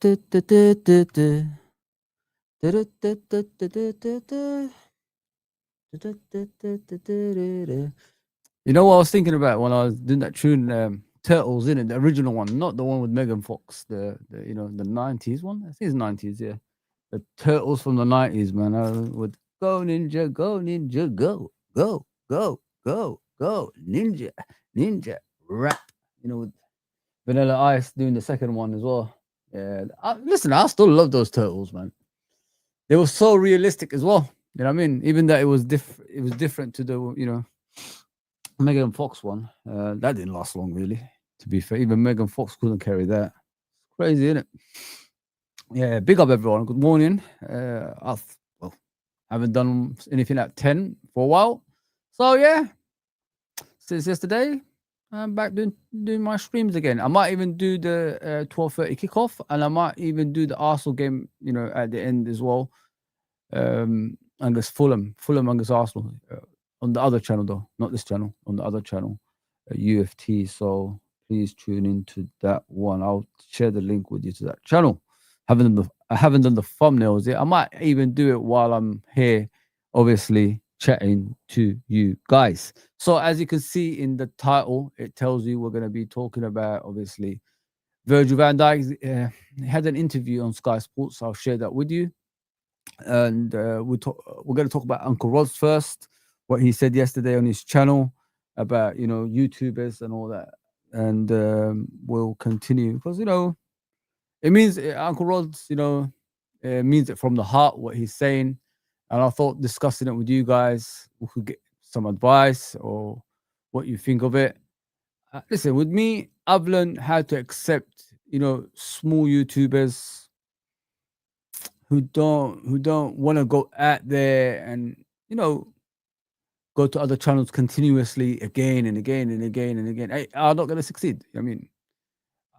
You know what I was thinking about when I was doing that tune, Turtles, in it, the original one, not the one with Megan Fox, the the 90s one. I think it's 90s, yeah. The Turtles from the 90s, man. With go ninja, go, go, ninja, rap. With Vanilla Ice doing the second one as well. Yeah, listen, I still love those Turtles, man. They were so realistic as well. You know what I mean? Even that it was different to the Megan Fox one. That didn't last long, really. To be fair, even Megan Fox couldn't carry that. Crazy, isn't it? Yeah, big up everyone. Good morning. Well, haven't done anything at 10 for a while. So yeah, since yesterday, I'm back doing my streams again. I might even do the 12:30 kickoff, and I might even do the Arsenal game, at the end as well. Against Fulham against Arsenal, on the other channel though, not this channel, on the other channel, UFT. So please tune into that one. I'll share the link with you to that channel. I haven't done the thumbnails yet. I might even do it while I'm here, obviously chatting to you guys. So as you can see in the title, it tells you we're going to be talking about, obviously, Virgil van Dijk had an interview on Sky Sports. I'll share that with you. And we're going to talk about Uncle Rodz first, what he said yesterday on his channel about YouTubers and all that, and we'll continue because it means Uncle Rodz means it from the heart what he's saying, and I thought discussing it with you guys, we could get some advice or what you think of it. Listen, with me, I've learned how to accept small YouTubers who don't want to go out there and go to other channels continuously again and again and again and again. Are not going to succeed. I mean,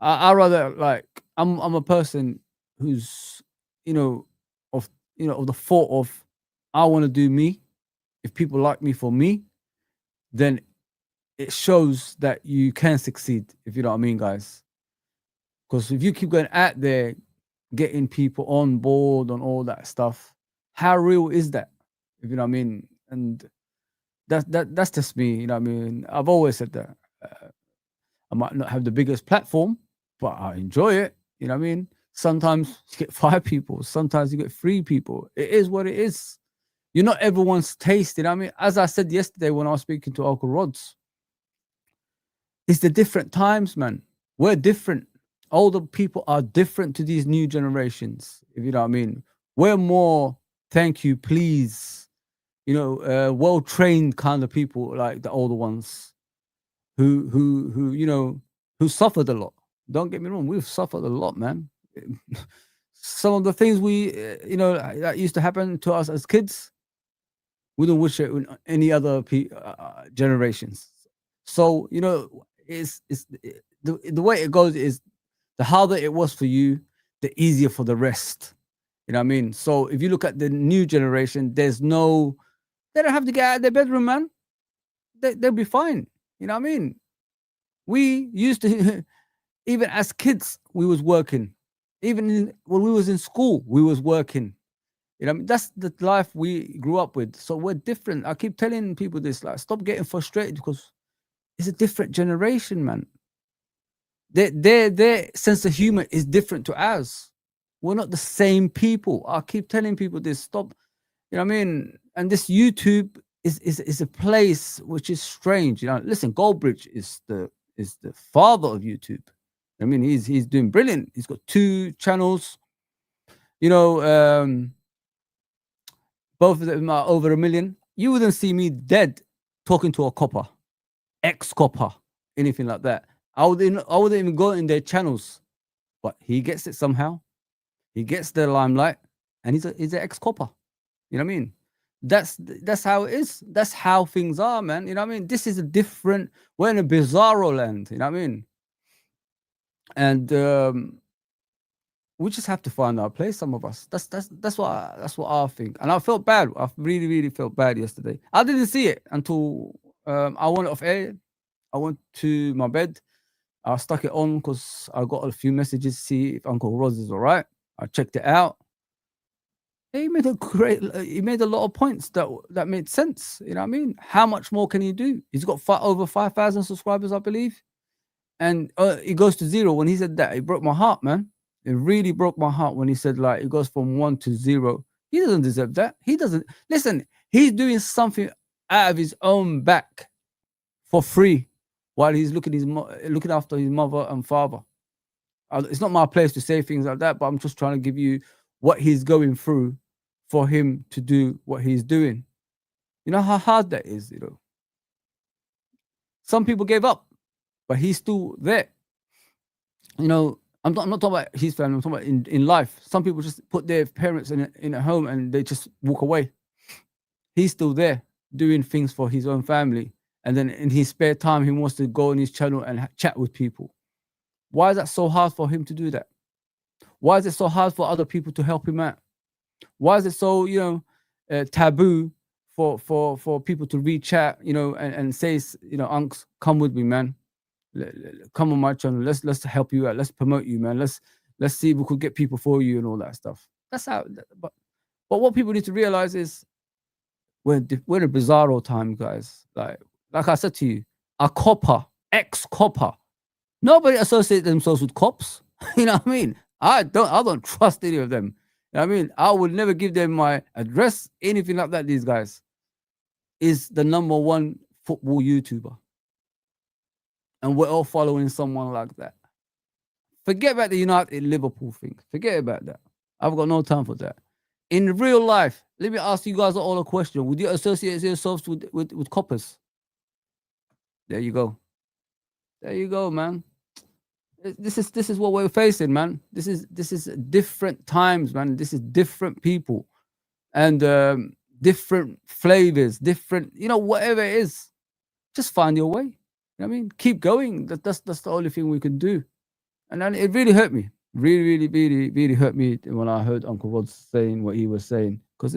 I rather, like, I'm a person who's of the thought of I want to do me. If people like me for me, then it shows that you can succeed. If you know what I mean, guys. Because if you keep going out there, getting people on board on all that stuff, how real is that? If you know what I mean. And that's just me. You know what I mean. I've always said that I might not have the biggest platform, but I enjoy it. You know what I mean. Sometimes you get 5 people, sometimes you get 3 people. It is what it is. You're not everyone's taste. You know what I mean. As I said yesterday when I was speaking to Uncle Rodz, it's the different times, man. We're different. Older people are different to these new generations, if you know what I mean. We're more thank you, please, well-trained kind of people, like the older ones who suffered a lot. Don't get me wrong, we've suffered a lot, man. Some of the things that used to happen to us as kids, we don't wish it in any other generations. So it's the way it goes is, the harder it was for you, the easier for the rest. You know what I mean? So if you look at the new generation, they don't have to get out of their bedroom, man. They'll be fine. You know what I mean? We used to, even as kids, we was working. Even when we was in school, we was working. You know what I mean? That's the life we grew up with. So we're different. I keep telling people this, like, stop getting frustrated because it's a different generation, man. Their sense of humor is different to ours. We're not the same people. I keep telling people this. Stop. You know what I mean? And this YouTube is a place which is strange. Listen, Goldbridge is the father of YouTube. I mean, he's doing brilliant. He's got 2 channels. Both of them are over 1 million. You wouldn't see me dead talking to a copper, ex-copper, anything like that. I wouldn't even go in their channels, but he gets it somehow. He gets the limelight, and he's an ex-copper. You know what I mean? That's how it is. That's how things are, man. You know what I mean? This is a different. We're in a bizarro land. You know what I mean? And we just have to find our place. Some of us. That's what I think. And I felt bad. I really, really felt bad yesterday. I didn't see it until I went off air. I went to my bed. I stuck it on because I got a few messages to see if Uncle Rodz is all right. I checked it out. He made a lot of points that made sense. You know what I mean? How much more can he do? He's got over 5,000 subscribers, I believe. And it goes to 0. When he said that, it broke my heart, man. It really broke my heart when he said, like, it goes from 1 to 0. He doesn't deserve that. He doesn't. Listen, he's doing something out of his own back for free while he's looking after his mother and father. It's not my place to say things like that, but I'm just trying to give you what he's going through for him to do what he's doing. You know how hard that is, you know. Some people gave up, but he's still there. You know, I'm not talking about his family, I'm talking about in life. Some people just put their parents in a home and they just walk away. He's still there doing things for his own family. And then in his spare time, he wants to go on his channel and chat with people. Why is that so hard for him to do that? Why is it so hard for other people to help him out? Why is it so, taboo for people to reach out, and say, unks, come with me, man. Come on my channel. Let's help you out. Let's promote you, man. Let's see if we could get people for you and all that stuff. That's how. But what people need to realize is we're in a bizarro time, guys. Like I said to you, ex-copper. Nobody associates themselves with cops. You know what I mean? I don't trust any of them. You know what I mean? I would never give them my address, anything like that. These guys is the #1 football YouTuber. And we're all following someone like that. Forget about the United Liverpool thing. Forget about that. I've got no time for that. In real life, let me ask you guys all a question. Would you associate yourselves with coppers? There you go. There you go, man. This is what we're facing, man. This is different times, man. This is different people and different flavors, different, whatever it is. Just find your way. You know what I mean? Keep going. That's the only thing we can do. And then it really hurt me. Really, really, really hurt me when I heard Uncle Rodz saying what he was saying. Because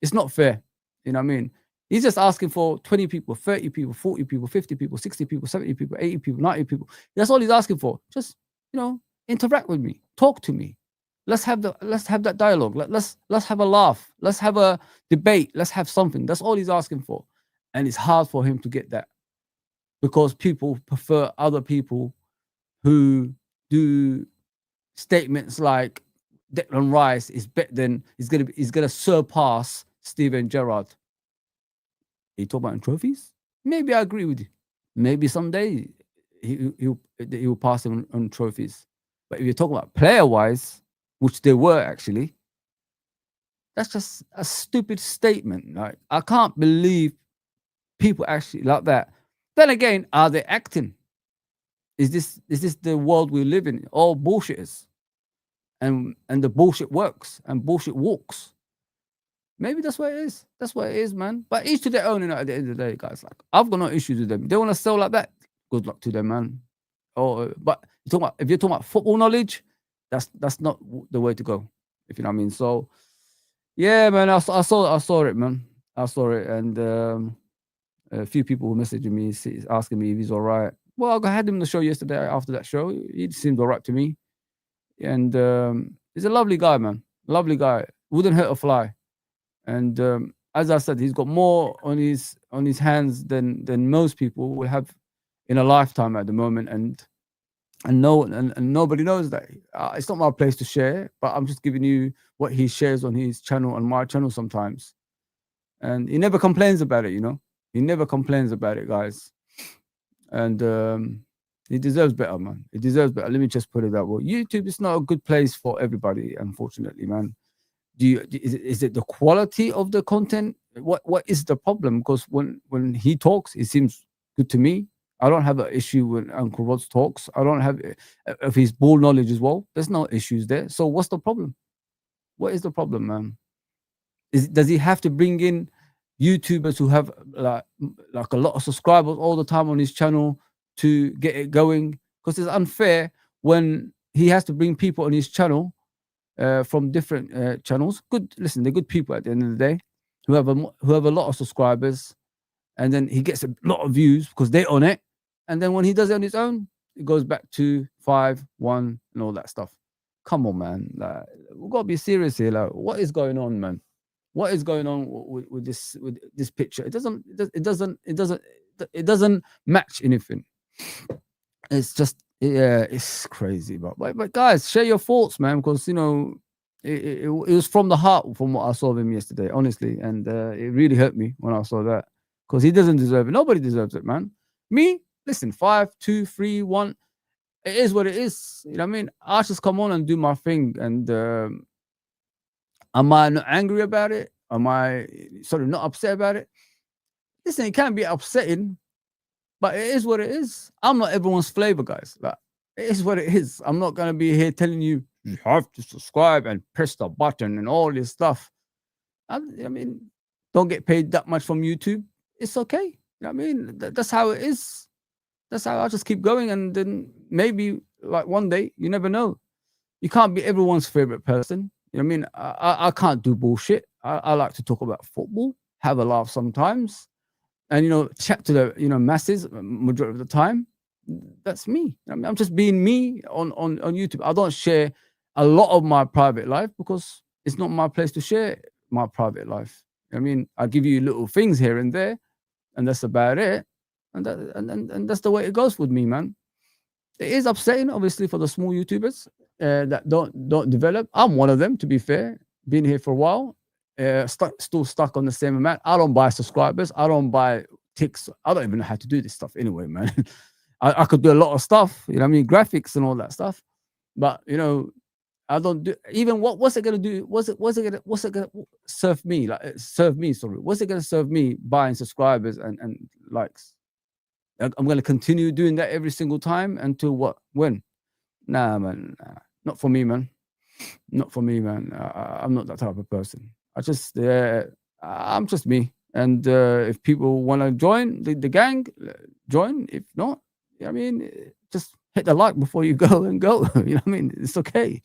it's not fair. You know what I mean? He's just asking for 20 people, 30 people, 40 people, 50 people, 60 people, 70 people, 80 people, 90 people. That's all he's asking for. Just, interact with me. Talk to me. Let's have that dialogue. Let's have a laugh. Let's have a debate. Let's have something. That's all he's asking for. And it's hard for him to get that. Because people prefer other people who do statements like Declan Rice is better than he's gonna surpass Steven Gerrard. Are you talking about trophies? Maybe I agree with you. Maybe someday he'll pass him on trophies. But if you're talking about player-wise, which they were actually, that's just a stupid statement. Like, I can't believe people actually like that. Then again, are they acting? Is this the world we live in? All bullshitters. And the bullshit works and bullshit walks. Maybe that's what it is. That's what it is, man. But each to their own, at the end of the day, guys. Like, I've got no issues with them. They want to sell like that. Good luck to them, man. But if you're talking about football knowledge, that's not the way to go. If you know what I mean. So, yeah, man. I saw it, man. I saw it, and a few people were messaging me, asking me if he's all right. Well, I had him on the show yesterday. After that show, he seemed all right to me, and he's a lovely guy, man. Lovely guy. Wouldn't hurt a fly. And as I said, he's got more on his hands than most people will have in a lifetime at the moment, and nobody knows that. It's not my place to share, but I'm just giving you what he shares on his channel, on my channel sometimes. And he never complains about it, He never complains about it, guys. And he deserves better, man. He deserves better. Let me just put it that way. YouTube is not a good place for everybody, unfortunately, man. Is it the quality of the content? What is the problem? Because when he talks, it seems good to me. I don't have an issue when Uncle Rodz talks. I don't have of his ball knowledge as well. There's no issues there. So what's the problem? What is the problem, man? Does he have to bring in YouTubers who have like a lot of subscribers all the time on his channel to get it going? Because it's unfair when he has to bring people on his channel from different channels. Listen, they're good people at the end of the day who have a lot of subscribers, and then he gets a lot of views because they're on it. And then when he does it on his own, it goes back to 5-1 and all that stuff. Come on, man. Like, we've got to be serious here. Like, what is going on, man? What is going on with this picture? It doesn't match anything. It's just, yeah, it's crazy. But guys, share your thoughts, man, because it was from the heart from what I saw of him yesterday, honestly, and it really hurt me when I saw that, because he doesn't deserve it. Nobody deserves it, man. Me, listen, 5, 2, 3, 1. It is what it is. You know what I mean? I just come on and do my thing. And am I not angry about it? Am I sort of not upset about it? Listen, it can be upsetting, but it is what it is. I'm not everyone's flavor, guys. Like, it is what it is. I'm not gonna be here telling you you have to subscribe and press the button and all this stuff. I mean, don't get paid that much from YouTube. It's okay. You know what I mean? That's how it is. That's how I just keep going, and then maybe like one day, you never know. You can't be everyone's favorite person. You know what I mean? I can't do bullshit. I like to talk about football, have a laugh sometimes, and chat to the masses majority of the time. That's me. I mean, I'm just being me on YouTube. I don't share a lot of my private life because it's not my place to share my private life. I mean, I give you little things here and there, and that's about it. And that's the way it goes with me, man. It is upsetting, obviously, for the small YouTubers that don't develop. I'm one of them, to be fair. Been here for a while, still stuck on the same amount. I don't buy subscribers. I don't buy ticks. I don't even know how to do this stuff anyway, man. I could do a lot of stuff, you know what I mean, graphics and all that stuff. But I don't do even what's it gonna do? What's it gonna serve me? Like serve me, sorry. What's it gonna serve me buying subscribers and likes? I'm gonna continue doing that every single time until what? When? Nah, man. Not for me, man. Not for me, man. I'm not that type of person. I'm just me. And if people want to join the gang, join. If not, I mean, just hit the like before you go and go. You know what I mean? It's okay.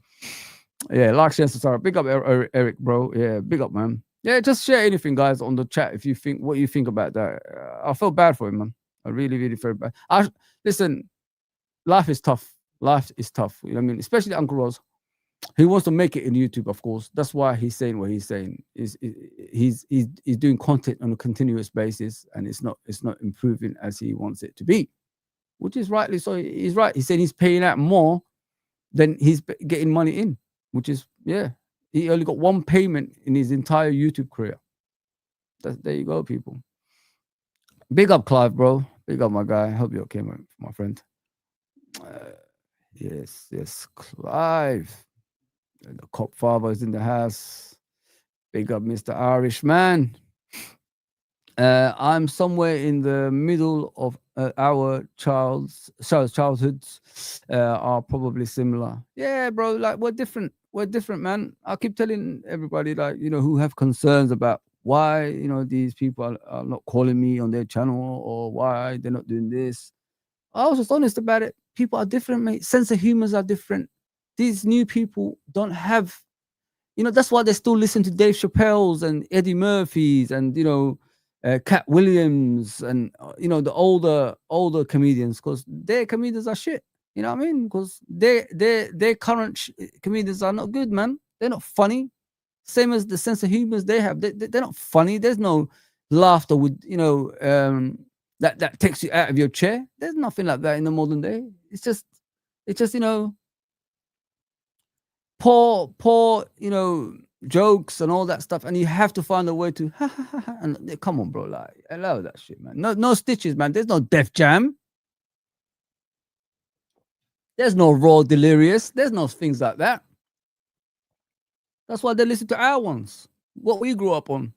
Yeah, like, share, subscribe. Big up, Eric, bro. Yeah, big up, man. Yeah, just share anything, guys, on the chat if you think what you think about that. I feel bad for him, man. I really, really feel bad. Listen, life is tough. Life is tough. You know what I mean? Especially Uncle Rodz. He wants to make it in YouTube, of course. That's why he's saying what he's saying. He's doing content on a continuous basis, and it's not improving as he wants it to be, which is rightly so. He's right. He said he's paying out more than he's getting money in, which is, yeah. He only got one payment in his entire YouTube career. There you go, people. Big up, Clive, bro. Big up, my guy. I hope you're okay, my friend. Yes, Clive. The cop father is in the house. Big up, Mr. Irishman. I'm somewhere in the middle of our childhoods are probably similar. Yeah, bro. Like we're different, man. I keep telling everybody, like, who have concerns about why these people are not calling me on their channel, or why they're not doing this. I was just honest about it. People are different, mate. Sense of humors are different. These new people don't have, that's why they still listen to Dave Chappelle's and Eddie Murphy's and Cat Williams and the older comedians, because their comedians are shit. You know what I mean? Because their current comedians are not good, man. They're not funny. Same as the sense of humor they have. They're not funny. There's no laughter with that takes you out of your chair. There's nothing like that in the modern day. It's just poor jokes and all that stuff, and you have to find a way to and come on, bro, like, allow that shit, man. No stitches, man. There's no Def Jam. There's no Raw Delirious. There's no things like that. That's why they listen to our ones, what we grew up on.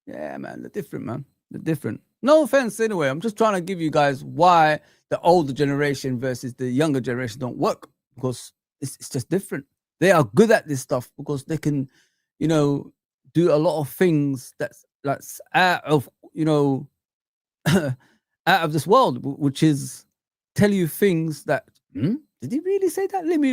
Yeah, man, they're different, man. They're different. No offense, anyway. I'm just trying to give you guys why the older generation versus the younger generation don't work, because it's just different. They are good at this stuff because they can, do a lot of things that's out of, out of this world, which is tell you things that Did he really say that? Let me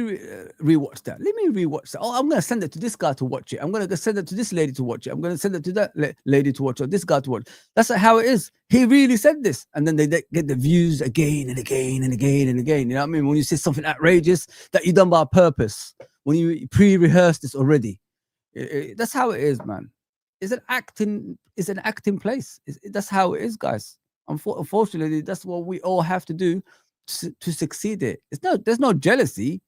rewatch that. Let me rewatch that. Oh, I'm going to send it to this guy to watch it. I'm going to send it to this lady to watch it. I'm going to send it to that lady to watch it, or this guy to watch. That's how it is. He really said this. And then they get the views again and again and again and again. You know what I mean? When you say something outrageous that you done by purpose, when you pre-rehearsed this already, that's how it is, man. It's an acting place. That's how it is, guys. Unfortunately, that's what we all have to do to succeed it. There's no jealousy.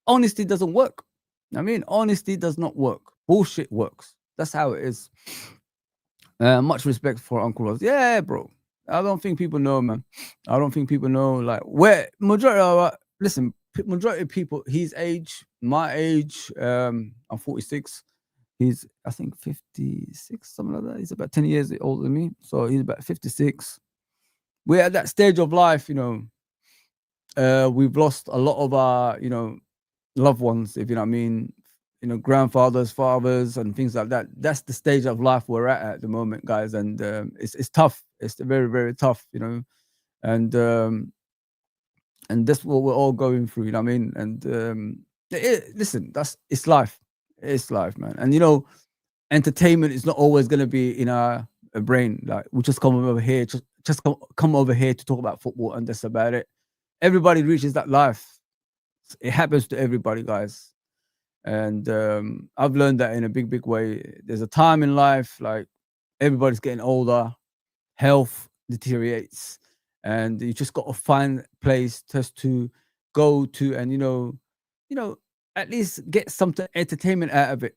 Honesty doesn't work. I mean, honesty does not work. Bullshit works. That's how it is. Much respect for Uncle Rodz. Yeah, bro. I don't think people know, man. I don't think people know, like, where majority of people his age, my age, I'm 46. He's, I think, 56, something like that. He's about 10 years older than me. So he's about 56. We're at that stage of life, you know. We've lost a lot of our, you know, loved ones, if you know what I mean, you know, grandfathers, fathers, and things like that. That's the stage of life we're at the moment, guys, and it's tough. It's very, very tough, you know, and that's what we're all going through. You know what I mean? And listen, it's life. It's life, man. And you know, entertainment is not always going to be in our brain. Like, we just come over here, just come over here to talk about football, and that's about it. Everybody reaches that life. It happens to everybody, guys. And I've learned that in a big way. There's a time in life, like, everybody's getting older, health deteriorates, and you just got to find a place just to go to, and you know, at least get some entertainment out of it.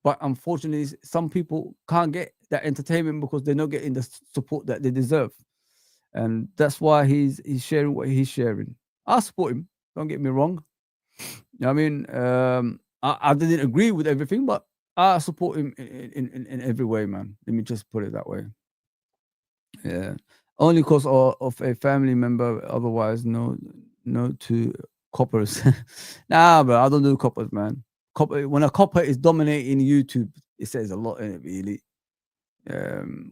But unfortunately, some people can't get that entertainment because they're not getting the support that they deserve. And that's why he's sharing what he's sharing. I support him. Don't get me wrong. You know what I mean? I didn't agree with everything, but I support him in every way, man. Let me just put it that way. Yeah. Only because of a family member. Otherwise, no to coppers. Nah, but I don't do coppers, man. When a copper is dominating YouTube, it says a lot in it, really.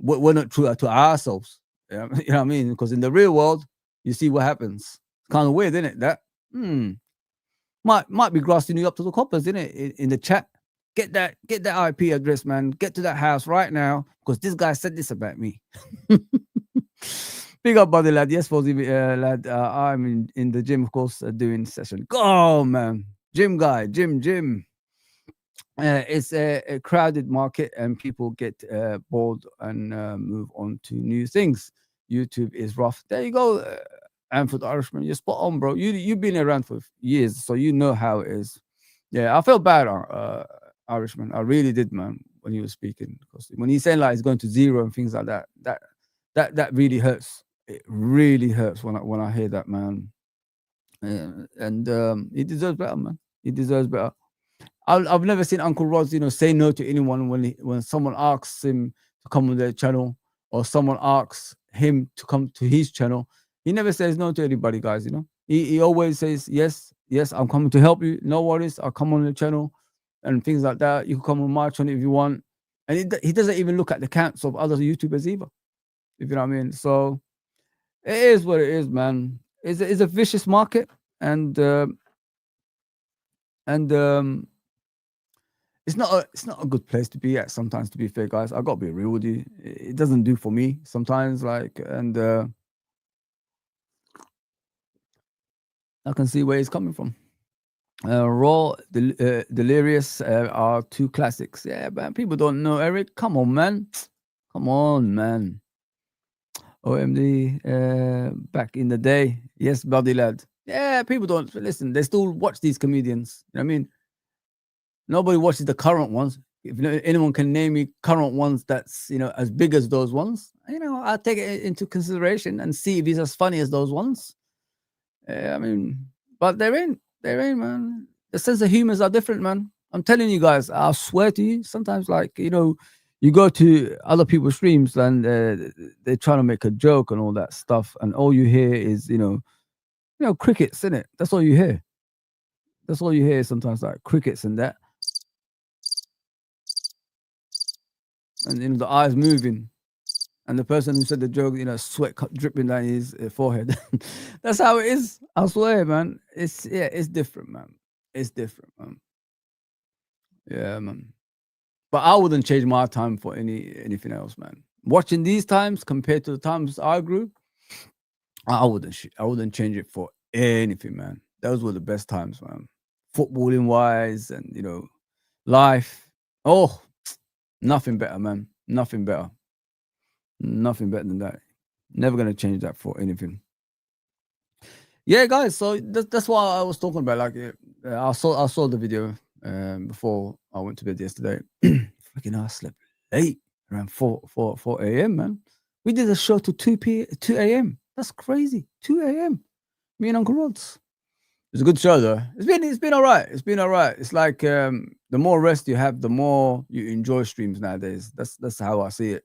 We're not true to ourselves. You know what I mean? Because in the real world, you see what happens. It's kind of weird, isn't it? That might be grassing you up to the coppers, isn't it? In the chat, get that IP address, man. Get to that house right now, because this guy said this about me. Big up, buddy, lad. Yes, Fozi, lad. I'm in the gym, of course, doing session. Go, man. Gym guy, gym. It's a crowded market, and people get bored and move on to new things. YouTube is rough. There you go, Anfield Irishman. You're spot on, bro. You've been around for years, so you know how it is. Yeah, I felt bad, Irishman. I really did, man, when he was speaking, because when he's saying like he's going to zero and things like that, that really hurts. It really hurts when I hear that, man. And he deserves better, man. He deserves better. I've never seen Uncle Rodz, you know, say no to anyone when someone asks him to come on their channel, or someone asks him to come to his channel. He never says no to anybody, guys. You know, he always says yes, I'm coming to help you. No worries, I'll come on the channel and things like that. You can come on my channel if you want. And he doesn't even look at the counts of other YouTubers either, if you know what I mean. So it is what it is, man. It's a vicious market, and it's not a good place to be at sometimes, to be fair, guys. I gotta be real with you. It doesn't do for me sometimes, like, and I can see where he's coming from. Raw, Delirious are two classics. Yeah, man. People don't know Eric. Come on, man. Come on, man. OMD, back in the day. Yes, buddy lad. Yeah, people don't listen. They still watch these comedians. You know what I mean? Nobody watches the current ones. If anyone can name me current ones that's, you know, as big as those ones, you know, I'll take it into consideration and see if he's as funny as those ones. I mean, but they're in, man. The sense of humors are different, man. I'm telling you guys, I swear to you, sometimes, like, you know, you go to other people's streams and they're trying to make a joke and all that stuff, and all you hear is, you know, crickets, innit? That's all you hear. That's all you hear sometimes, like crickets and that. And, you know, the eyes moving. and the person who said the joke, sweat dripping down his forehead. That's how it is. I swear, man. It's different, man. It's different, man. Yeah, man. But I wouldn't change my time for anything else, man. Watching these times compared to the times I grew, I wouldn't change it for anything, man. Those were the best times, man. Footballing wise, and life. Oh, nothing better, man. Nothing better. Nothing better than that. Never gonna change that for anything. Yeah, guys. So that's what I was talking about. Like, I saw the video before I went to bed yesterday. Freaking hell, I slept late around 4 a.m. Man, we did a show to 2 a.m. That's crazy. 2 a.m. Me and Uncle Rodz. It's a good show though. It's been all right. It's been all right. It's like the more rest you have, the more you enjoy streams nowadays. That's how I see it.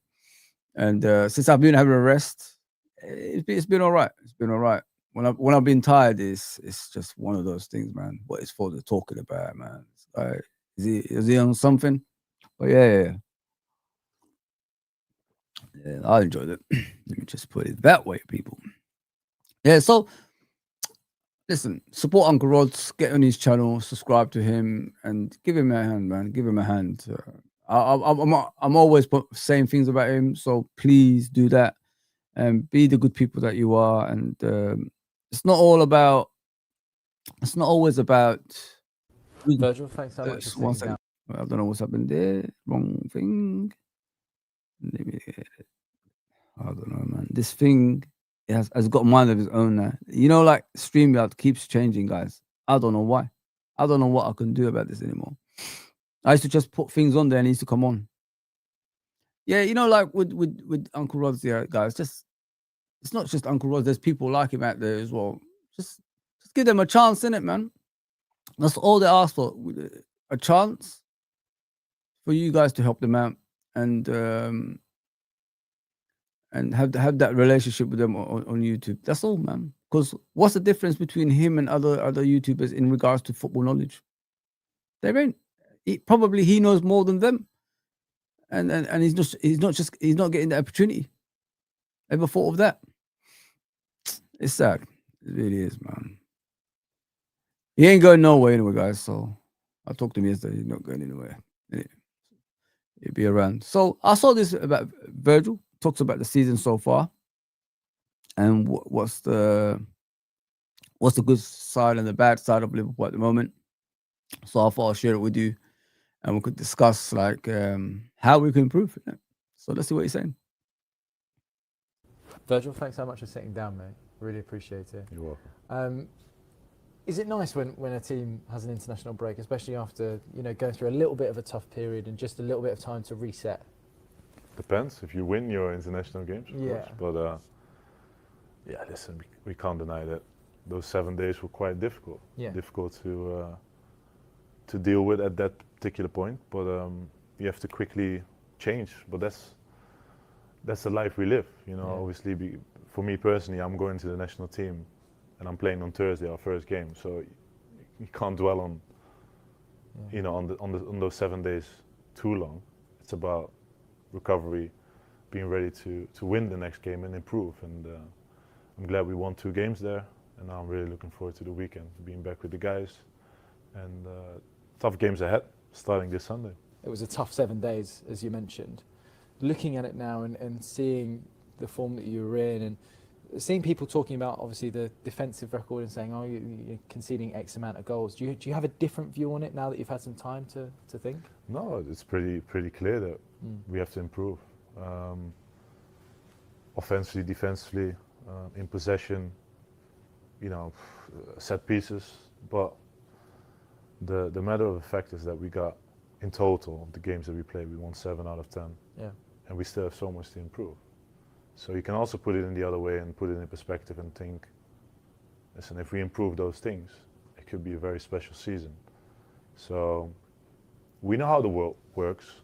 And since I've been having a rest, it's been all right. It's been all right. When I've been tired, it's just one of those things, man. What is Fozi talking about, man? It's like, is he on something? But yeah, I enjoyed it. Let me just put it that way, people. Yeah, so listen, support Uncle Rodz, get on his channel, subscribe to him, and give him a hand, man. Give him a hand. I'm always saying things about him, so please do that and be the good people that you are. And it's not always about. Virgil, thanks so much for sitting down. I don't know what's happened there. Wrong thing. I don't know, man. This thing has got a mind of its own now. Like StreamYard keeps changing, guys. I don't know why. I don't know what I can do about this anymore. I used to just put things on there and it used to come on. Yeah, like with Uncle Rodz, yeah, guys. It's not just Uncle Rodz. There's people like him out there as well. Just give them a chance, innit, man? That's all they ask for. A chance for you guys to help them out and have that relationship with them on YouTube. That's all, man. Because what's the difference between him and other YouTubers in regards to football knowledge? There ain't. Probably he knows more than them, and he's not getting the opportunity. Ever thought of that? It's sad. It really is, man. He ain't going nowhere anyway, guys. So I talked to him yesterday. He's not going anywhere. He'll be around. So I saw this about Virgil. Talks about the season so far, and what's the good side and the bad side of Liverpool at the moment. So I thought I'll share it with you, and we could discuss like how we can improve it. So let's see what he's saying. Virgil, thanks so much for sitting down, mate. Really appreciate it. You're welcome. Is it nice when a team has an international break, especially after going through a little bit of a tough period and just a little bit of time to reset? Depends if you win your international games, of Yeah. course. But yeah, listen, we can't deny that those 7 days were quite difficult. Yeah. Difficult to deal with at that particular point. But you have to quickly change. But that's the life we live. Yeah. Obviously, for me personally, I'm going to the national team, and I'm playing on Thursday, our first game. So you can't dwell on, on those 7 days too long. It's about recovery, being ready to win the next game and improve. And I'm glad we won 2 games there, and now I'm really looking forward to the weekend, being back with the guys, and tough games ahead, starting this Sunday. It was a tough 7 days, as you mentioned. Looking at it now and seeing the form that you were in, and seeing people talking about obviously the defensive record and saying, oh, you're conceding X amount of goals. Do you have a different view on it now that you've had some time to think? No, it's pretty clear that we have to improve. Offensively, defensively, in possession, set pieces. But the matter of the fact is that we got, in total, the games that we played, we won 7 out of 10. Yeah. And we still have so much to improve. So you can also put it in the other way and put it in perspective and think, listen, if we improve those things, it could be a very special season. So we know how the world works.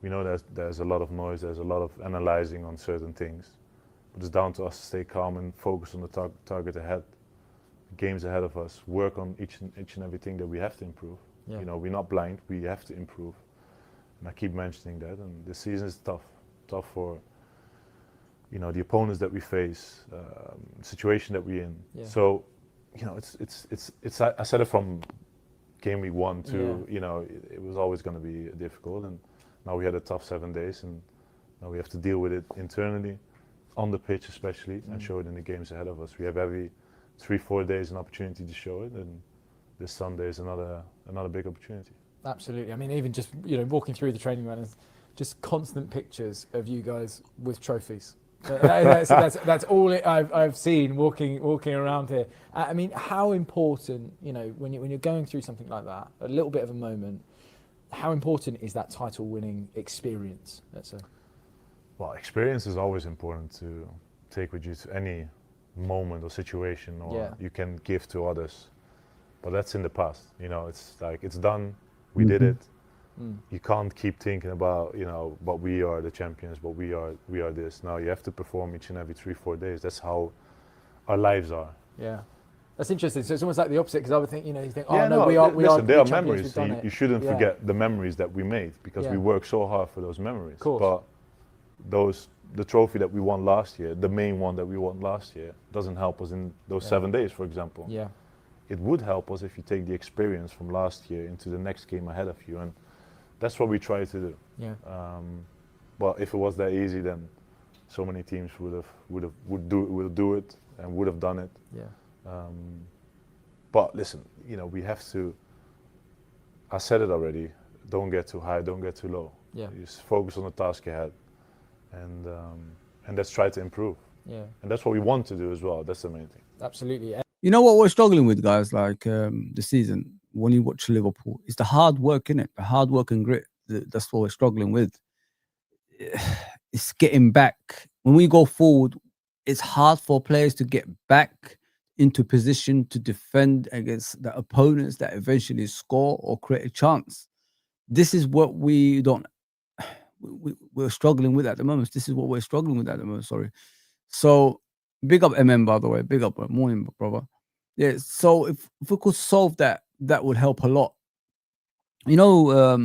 We know there's a lot of noise, there's a lot of analyzing on certain things. But it's down to us to stay calm and focus on the target ahead, games ahead of us, work on each and everything that we have to improve. Yeah. We're not blind, we have to improve. And I keep mentioning that, and this season is tough for you know, the opponents that we face, situation that we're in. Yeah. So, you know, it's. I said it from game week 1 to, you know, it was always going to be difficult, and now we had a tough 7 days, and now we have to deal with it internally, on the pitch especially, and show it in the games ahead of us. We have every 3-4 days an opportunity to show it, and this Sunday is another big opportunity. Absolutely. I mean, even just, you know, walking through the training ground, is just constant pictures of you guys with trophies. That's all I've seen walking around here. I mean, how important, you know, when you're going through something like that, a little bit of a moment, how important is that title-winning experience? Let's say. Well, experience is always important to take with you to any moment or situation, or you can give to others. But that's in the past. You know, it's like, it's done. We did it. You can't keep thinking about, you know, but we are the champions, but we are this. Now you have to perform each and every 3-4 days. That's how our lives are. Yeah, that's interesting. So it's almost like the opposite, because I would think, you know, you think, oh yeah, no, we are. Listen, there are champions, memories. You shouldn't forget the memories that we made, because we worked so hard for those memories. But the trophy that we won last year, the main one that we won last year, doesn't help us in those 7 days, for example. Yeah. It would help us if you take the experience from last year into the next game ahead of you, and that's what we try to do. Yeah. But if it was that easy, then so many teams would do it and would have done it. Yeah. But listen, you know, we have to. I said it already. Don't get too high. Don't get too low. Yeah. You just focus on the task ahead, and let's try to improve. Yeah. And that's what we want to do as well. That's the main thing. Absolutely. You know what we're struggling with, guys, like the season, when you watch Liverpool, it's the hard work, innit? The hard work and grit. That's what we're struggling with. It's getting back. When we go forward, it's hard for players to get back into position to defend against the opponents that eventually score or create a chance. This is what we're struggling with at the moment. This is what we're struggling with at the moment, sorry. So, big up MM, by the way. Big up, morning, brother. Yeah, so if we could solve that, that would help a lot. You know,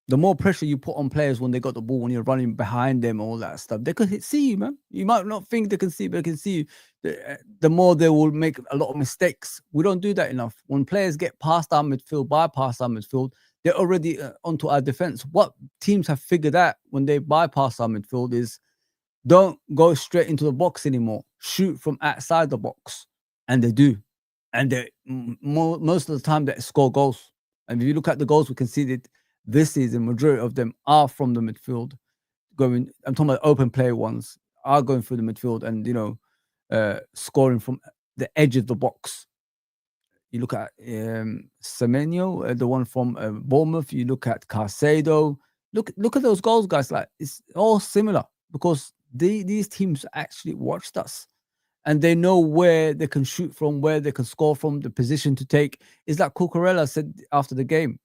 the more pressure you put on players when they got the ball, when you're running behind them, all that stuff, they could see you, man. You might not think they can see, but they can see you. The more they will make a lot of mistakes. We don't do that enough. When players get past our midfield, bypass our midfield, they're already onto our defense. What teams have figured out when they bypass our midfield is don't go straight into the box anymore. Shoot from outside the box. And they do. And they most of the time they score goals. And if you look at the goals we conceded this season, majority of them are from the midfield. I'm talking about open play ones, are going through the midfield and, you know, scoring from the edge of the box. You look at Semenyo, the one from Bournemouth. You look at Caicedo. Look at those goals, guys. Like, it's all similar because these teams actually watched us, and they know where they can shoot from, where they can score from, the position to take. It's like Cucurella said after the game.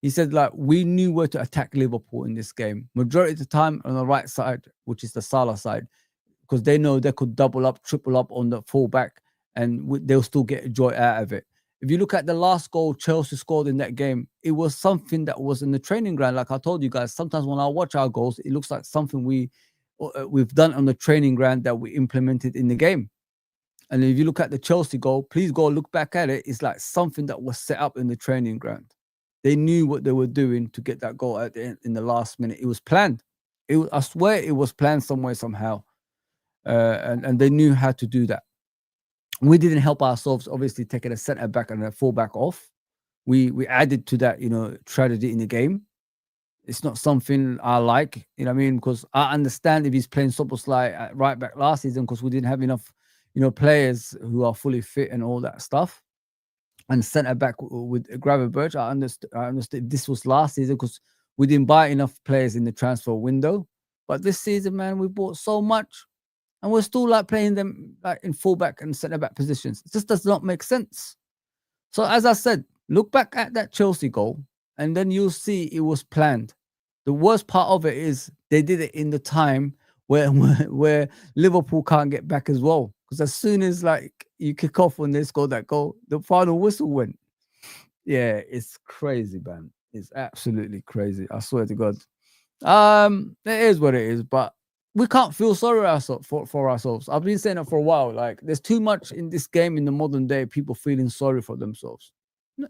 He said, like, we knew where to attack Liverpool in this game. Majority of the time on the right side, which is the Salah side, because they know they could double up, triple up on the fullback, and they'll still get joy out of it. If you look at the last goal Chelsea scored in that game, it was something that was in the training ground. Like I told you guys, sometimes when I watch our goals, it looks like something we've done on the training ground that we implemented in the game. And if you look at the Chelsea goal, please go look back at it. It's like something that was set up in the training ground. They knew what they were doing to get that goal at the end, in the last minute. It was planned. I swear it was planned somewhere, somehow. And they knew how to do that. We didn't help ourselves, obviously, taking a centre back and a full back off. We added to that, you know, tragedy in the game. It's not something I like, you know what I mean? Because I understand if he's playing Szoboszlai at right back last season because we didn't have enough, you know, players who are fully fit and all that stuff. And centre back with Gravenberch, I understood this was last season because we didn't buy enough players in the transfer window. But this season, man, we bought so much. And we're still like playing them like in fullback and centre back positions. It just does not make sense. So as I said, look back at that Chelsea goal, and then you'll see it was planned. The worst part of it is they did it in the time where Liverpool can't get back as well. Because as soon as like you kick off when they score that goal, the final whistle went. Yeah, it's crazy, man. It's absolutely crazy. I swear to God. It is what it is, but we can't feel sorry for ourselves. I've been saying it for a while. Like, there's too much in this game in the modern day, people feeling sorry for themselves.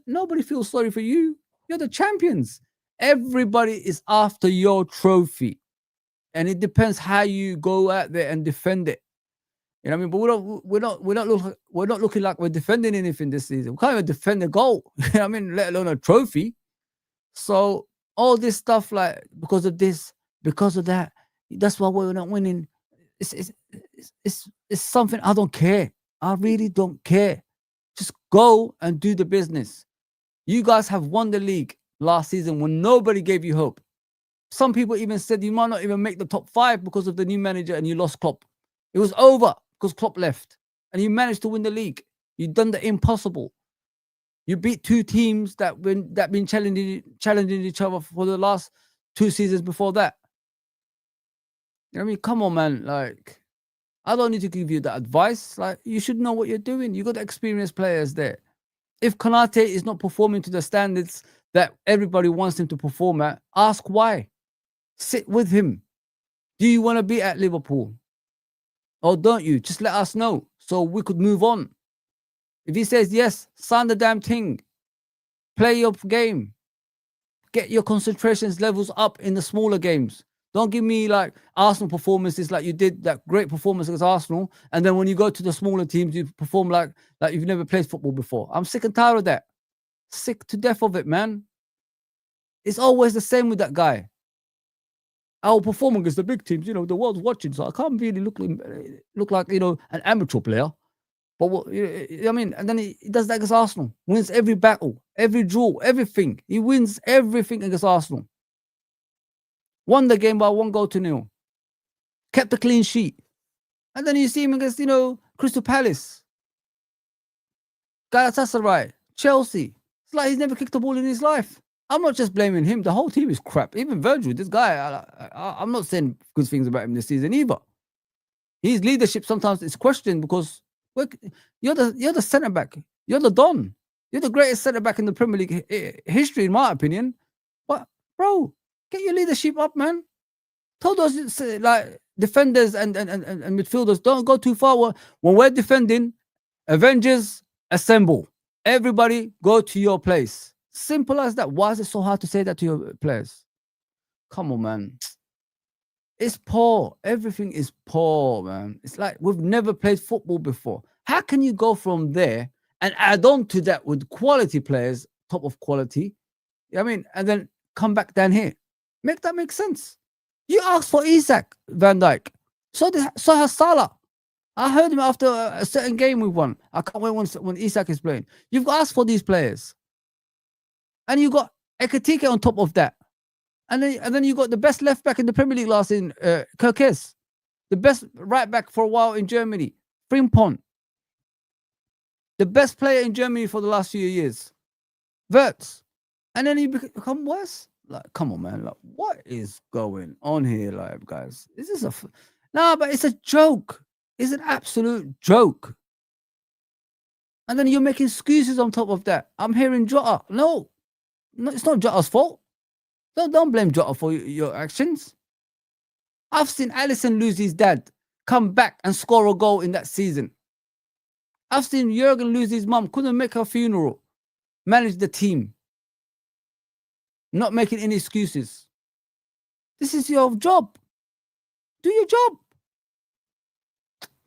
Nobody feels sorry for you. You're the champions. Everybody is after your trophy. And it depends how you go out there and defend it. You know what I mean? But we're not looking like we're defending anything this season. We can't even defend a goal. You know what I mean? Let alone a trophy. So all this stuff, like, because of this, because of that, that's why we're not winning. It's something I don't care. I really don't care. Just go and do the business. You guys have won the league last season when nobody gave you hope. Some people even said you might not even make the top 5 because of the new manager and you lost Klopp. It was over because Klopp left and you managed to win the league. You've done the impossible. You beat 2 teams that been challenging each other for the last 2 seasons before that. You know what I mean? Come on, man. Like, I don't need to give you that advice. Like, you should know what you're doing. You got experienced players there. If Konate is not performing to the standards that everybody wants him to perform at, ask why. Sit with him. Do you want to be at Liverpool? Or don't you? Just let us know so we could move on. If he says yes, sign the damn thing. Play your game. Get your concentrations levels up in the smaller games. Don't give me like Arsenal performances like you did, that great performance against Arsenal. And then when you go to the smaller teams, you perform like you've never played football before. I'm sick and tired of that. Sick to death of it, man. It's always the same with that guy. I will perform against the big teams. You know, the world's watching, so I can't really look like, you know, an amateur player. But what, I mean, and then he does that against Arsenal. Wins every battle, every draw, everything. He wins everything against Arsenal. Won the game by 1-0. Kept a clean sheet. And then you see him against, you know, Crystal Palace, Galatasaray, Chelsea. It's like he's never kicked a ball in his life. I'm not just blaming him. The whole team is crap. Even Virgil, this guy, I'm not saying good things about him this season either. His leadership sometimes is questioned because you're the centre back. You're the Don. You're the greatest centre back in the Premier League history, in my opinion. But bro, get your leadership up, man. Tell those like defenders and midfielders, don't go too far. When we're defending, Avengers assemble. Everybody go to your place. Simple as that. Why is it so hard to say that to your players? Come on, man. It's poor. Everything is poor, man. It's like we've never played football before. How can you go from there and add on to that with quality players, top of quality? I mean, and then come back down here. Make that make sense. You asked for Isak, Van Dijk. So has Salah. I heard him after a certain game we won. I can't wait when Isak is playing. You've asked for these players. And you got Ekatike on top of that. And then you got the best left back in the Premier League last season, Kirkes. The best right back for a while in Germany, Frimpong. The best player in Germany for the last few years, Wirtz. And then you become worse. Like, come on, man. Like, what is going on here, like, guys? Is this no? But it's a joke. It's an absolute joke. And then you're making excuses on top of that. I'm hearing Jota. No, it's not Jota's fault. Don't blame Jota for your actions. I've seen Alisson lose his dad, come back and score a goal in that season. I've seen Jurgen lose his mum, couldn't make her funeral, manage the team, not making any excuses. This is your job. Do your job.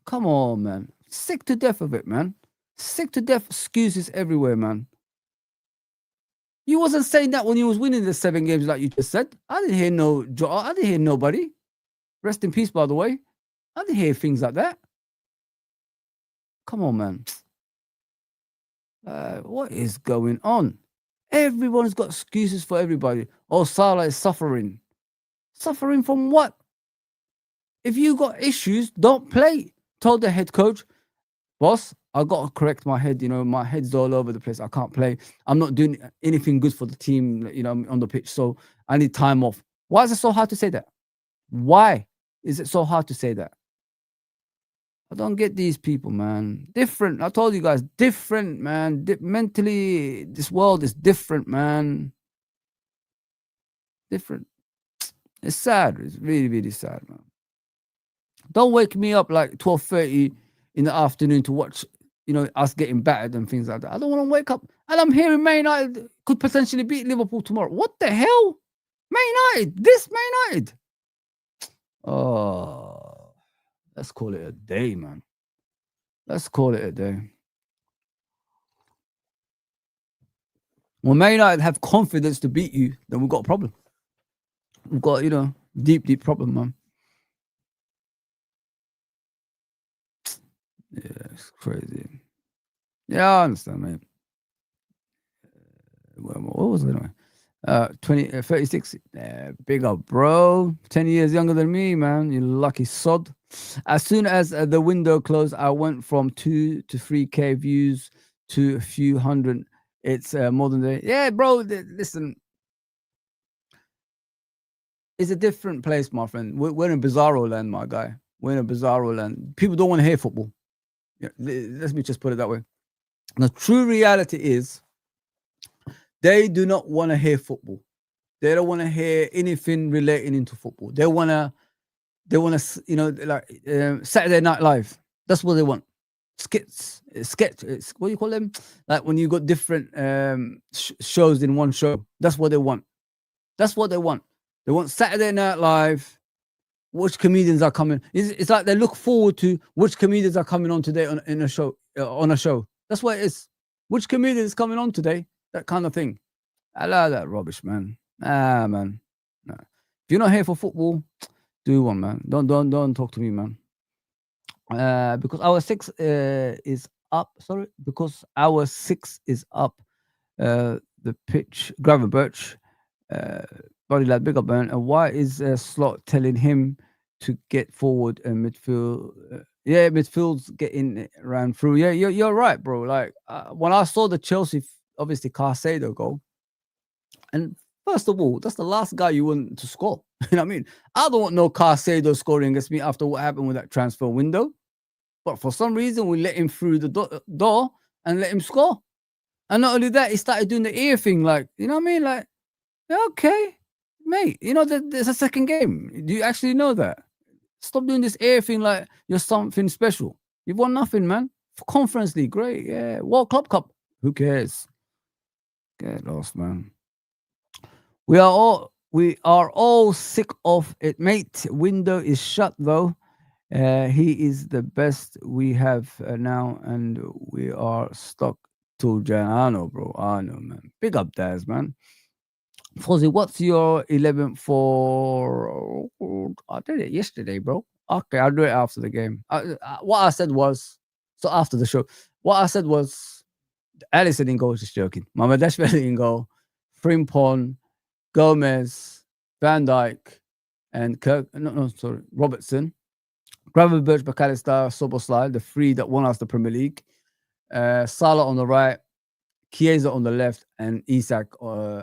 Come on, man. Sick to death of it, man. Sick to death. Excuses everywhere, man. You wasn't saying that when you was winning the 7 games like you just said. I didn't hear no Jota. I didn't hear nobody. Rest in peace, by the way. I didn't hear things like that. Come on, man. What is going on? Everyone's got excuses for everybody. Oh, Salah is suffering. Suffering from what? If you got issues, don't play. Told the head coach, boss, I got to correct my head. You know, my head's all over the place. I can't play. I'm not doing anything good for the team, you know, on the pitch. So I need time off. Why is it so hard to say that? Why is it so hard to say that? I don't get these people, man. Different. I told you guys, different, man. Mentally, this world is different, man. Different. It's sad. It's really, really sad, man. Don't wake me up like 12:30 in the afternoon to watch, us getting battered and things like that. I don't want to wake up and I'm hearing Man United could potentially beat Liverpool tomorrow. What the hell? Man United, this Man United. Oh, let's call it a day, man. Let's call it a day. When Man United have confidence to beat you, then we've got a problem. We've got, deep problem, man. Yeah, it's crazy. Yeah, I understand, mate. What was it anyway? 36. Big up, bro. 10 years younger than me, man. You lucky sod. As soon as the window closed, I went from 2 to 3K views to a few hundred. It's more than the... Yeah, bro, listen. It's a different place, my friend. We're in bizarro land, my guy. We're in a bizarro land. People don't want to hear football. Yeah, let me just put it that way. The true reality is they do not want to hear football. They don't want to hear anything relating into football. They want to, Saturday Night Live. That's what they want. Skits. What do you call them? Like when you got different shows in one show. That's what they want. That's what they want. They want Saturday Night Live. Which comedians are coming? It's like they look forward to which comedians are coming on today on a show. That's what it is. Which comedian is coming on today? That kind of thing. I love that rubbish, man. Man. No. If you're not here for football, do one, man. Don't talk to me, man. Because our 6 is up. Sorry, because our 6 is up. The pitch, Gravel Birch. Body lad, big up, man. And why is Slot telling him to get forward and midfield? Midfield's getting ran through. Yeah, you're right, bro. Like when I saw the Chelsea, obviously Caicedo goal, and first of all, that's the last guy you want to score. You know what I mean? I don't want no Caicedo scoring against me after what happened with that transfer window. But for some reason, we let him through the door and let him score. And not only that, he started doing the ear thing, like, you know what I mean? Like, okay. Mate, there's a second game. Do you actually know that? Stop doing this air thing like you're something special. You've won nothing, man. For Conference League, great. Yeah. World Club Cup. Who cares? Get lost, man. We are all sick of it, mate. Window is shut, though. He is the best we have now, and we are stuck till Jan. I know, bro. I know, man. Big up, Daz, man. Fozi, what's your 11 for? I did it yesterday, bro. Okay, I'll do it after the game. What I said was, so after the show, what I said was, Alisson in goal, just joking. Mamadashvili in goal, Frimpong, Gomez, Van Dijk, and Robertson. Gravenberch, McAllister, Soboslai, the 3 that won us the Premier League. Salah on the right, Chiesa on the left, and Isak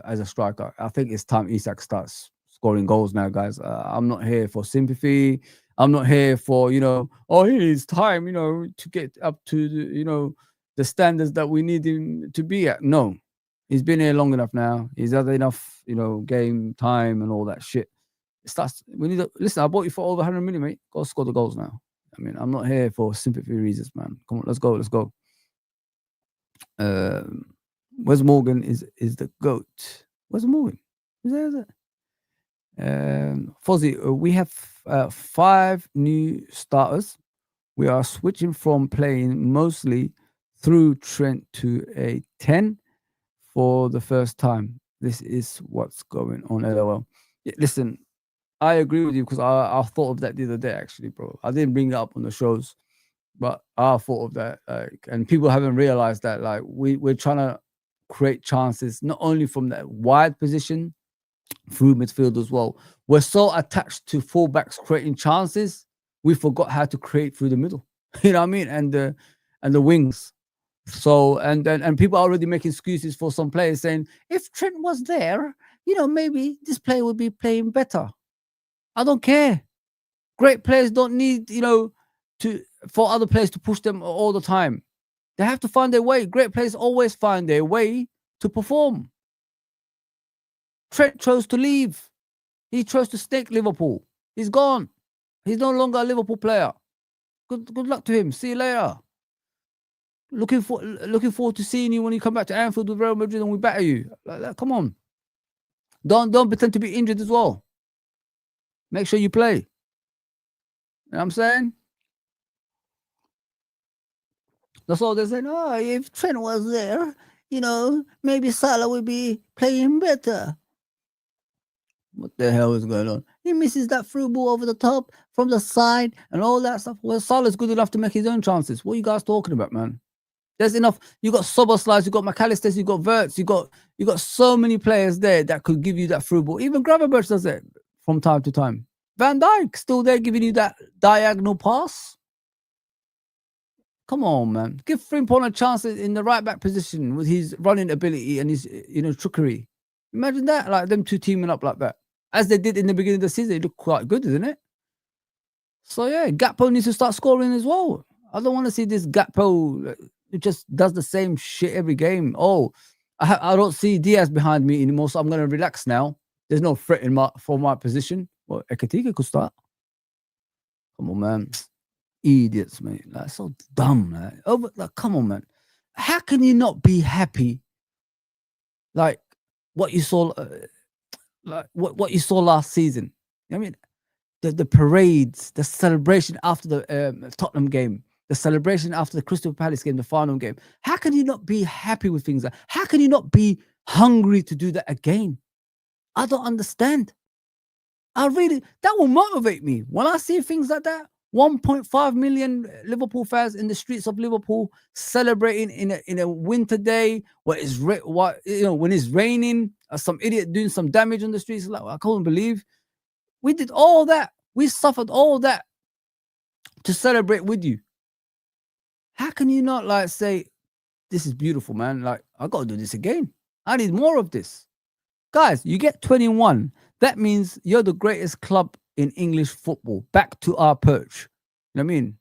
as a striker. I think it's time Isak starts scoring goals now, guys. I'm not here for sympathy. I'm not here for, it's time, to get up to, the standards that we need him to be at. No, he's been here long enough now. He's had enough, game time and all that shit. Listen, I bought you for over 100 million, mate. Go score the goals now. I mean, I'm not here for sympathy reasons, man. Come on, let's go. Wes Morgan is the GOAT. Wes Morgan? Is that? Fozi, we have 5 new starters. We are switching from playing mostly through Trent to a 10 for the first time. This is what's going on, LOL. Yeah, listen, I agree with you because I thought of that the other day, actually, bro. I didn't bring it up on the shows, but I thought of that. And people haven't realized that, like, we're trying to create chances, not only from that wide position, through midfield as well. We're so attached to fullbacks creating chances, we forgot how to create through the middle. You know what I mean? And the wings. So and people are already making excuses for some players saying, if Trent was there, maybe this player would be playing better. I don't care. Great players don't need, for other players to push them all the time. They have to find their way. Great players always find their way to perform. Trent chose to leave. He chose to stake Liverpool. He's gone. He's no longer a Liverpool player. Good luck to him. See you later. Looking forward to seeing you when you come back to Anfield with Real Madrid and we batter you. Like, come on. Don't pretend to be injured as well. Make sure you play. You know what I'm saying? That's all they're saying. Oh, if Trent was there, maybe Salah would be playing better. What the hell is going on? He misses that through ball over the top, from the side, and all that stuff. Well, Salah's good enough to make his own chances. What are you guys talking about, man? There's enough. You got Soboslai, you got McAllister, you got Wirtz, you got so many players there that could give you that through ball. Even Gravenberch does it from time to time. Van Dijk still there giving you that diagonal pass. Come on, man. Give Frimpong a chance in the right back position with his running ability and his trickery. Imagine that, like them two teaming up like that. As they did in the beginning of the season, it looked quite good, didn't it? So yeah, Gakpo needs to start scoring as well. I don't want to see this Gakpo who just does the same shit every game. Oh, I don't see Diaz behind me anymore, so I'm going to relax now. There's no threat for my position. Well, Ekatike could start. Come on, man. Idiots, mate. Like, so dumb, man. Come on, man. How can you not be happy? Like what you saw, what you saw last season. I mean, the parades, the celebration after the Tottenham game, the celebration after the Crystal Palace game, the final game. How can you not be happy with things like? How can you not be hungry to do that again? I don't understand. That will motivate me when I see things like that. 1.5 million Liverpool fans in the streets of Liverpool celebrating in a winter day when it's raining, some idiot doing some damage on the streets. Like, I can't believe we did all that. We suffered all that to celebrate with you. How can you not say, this is beautiful, man? Like, I got to do this again. I need more of this. Guys, you get 21. That means you're the greatest club in English football. Back to our perch. You know what I mean?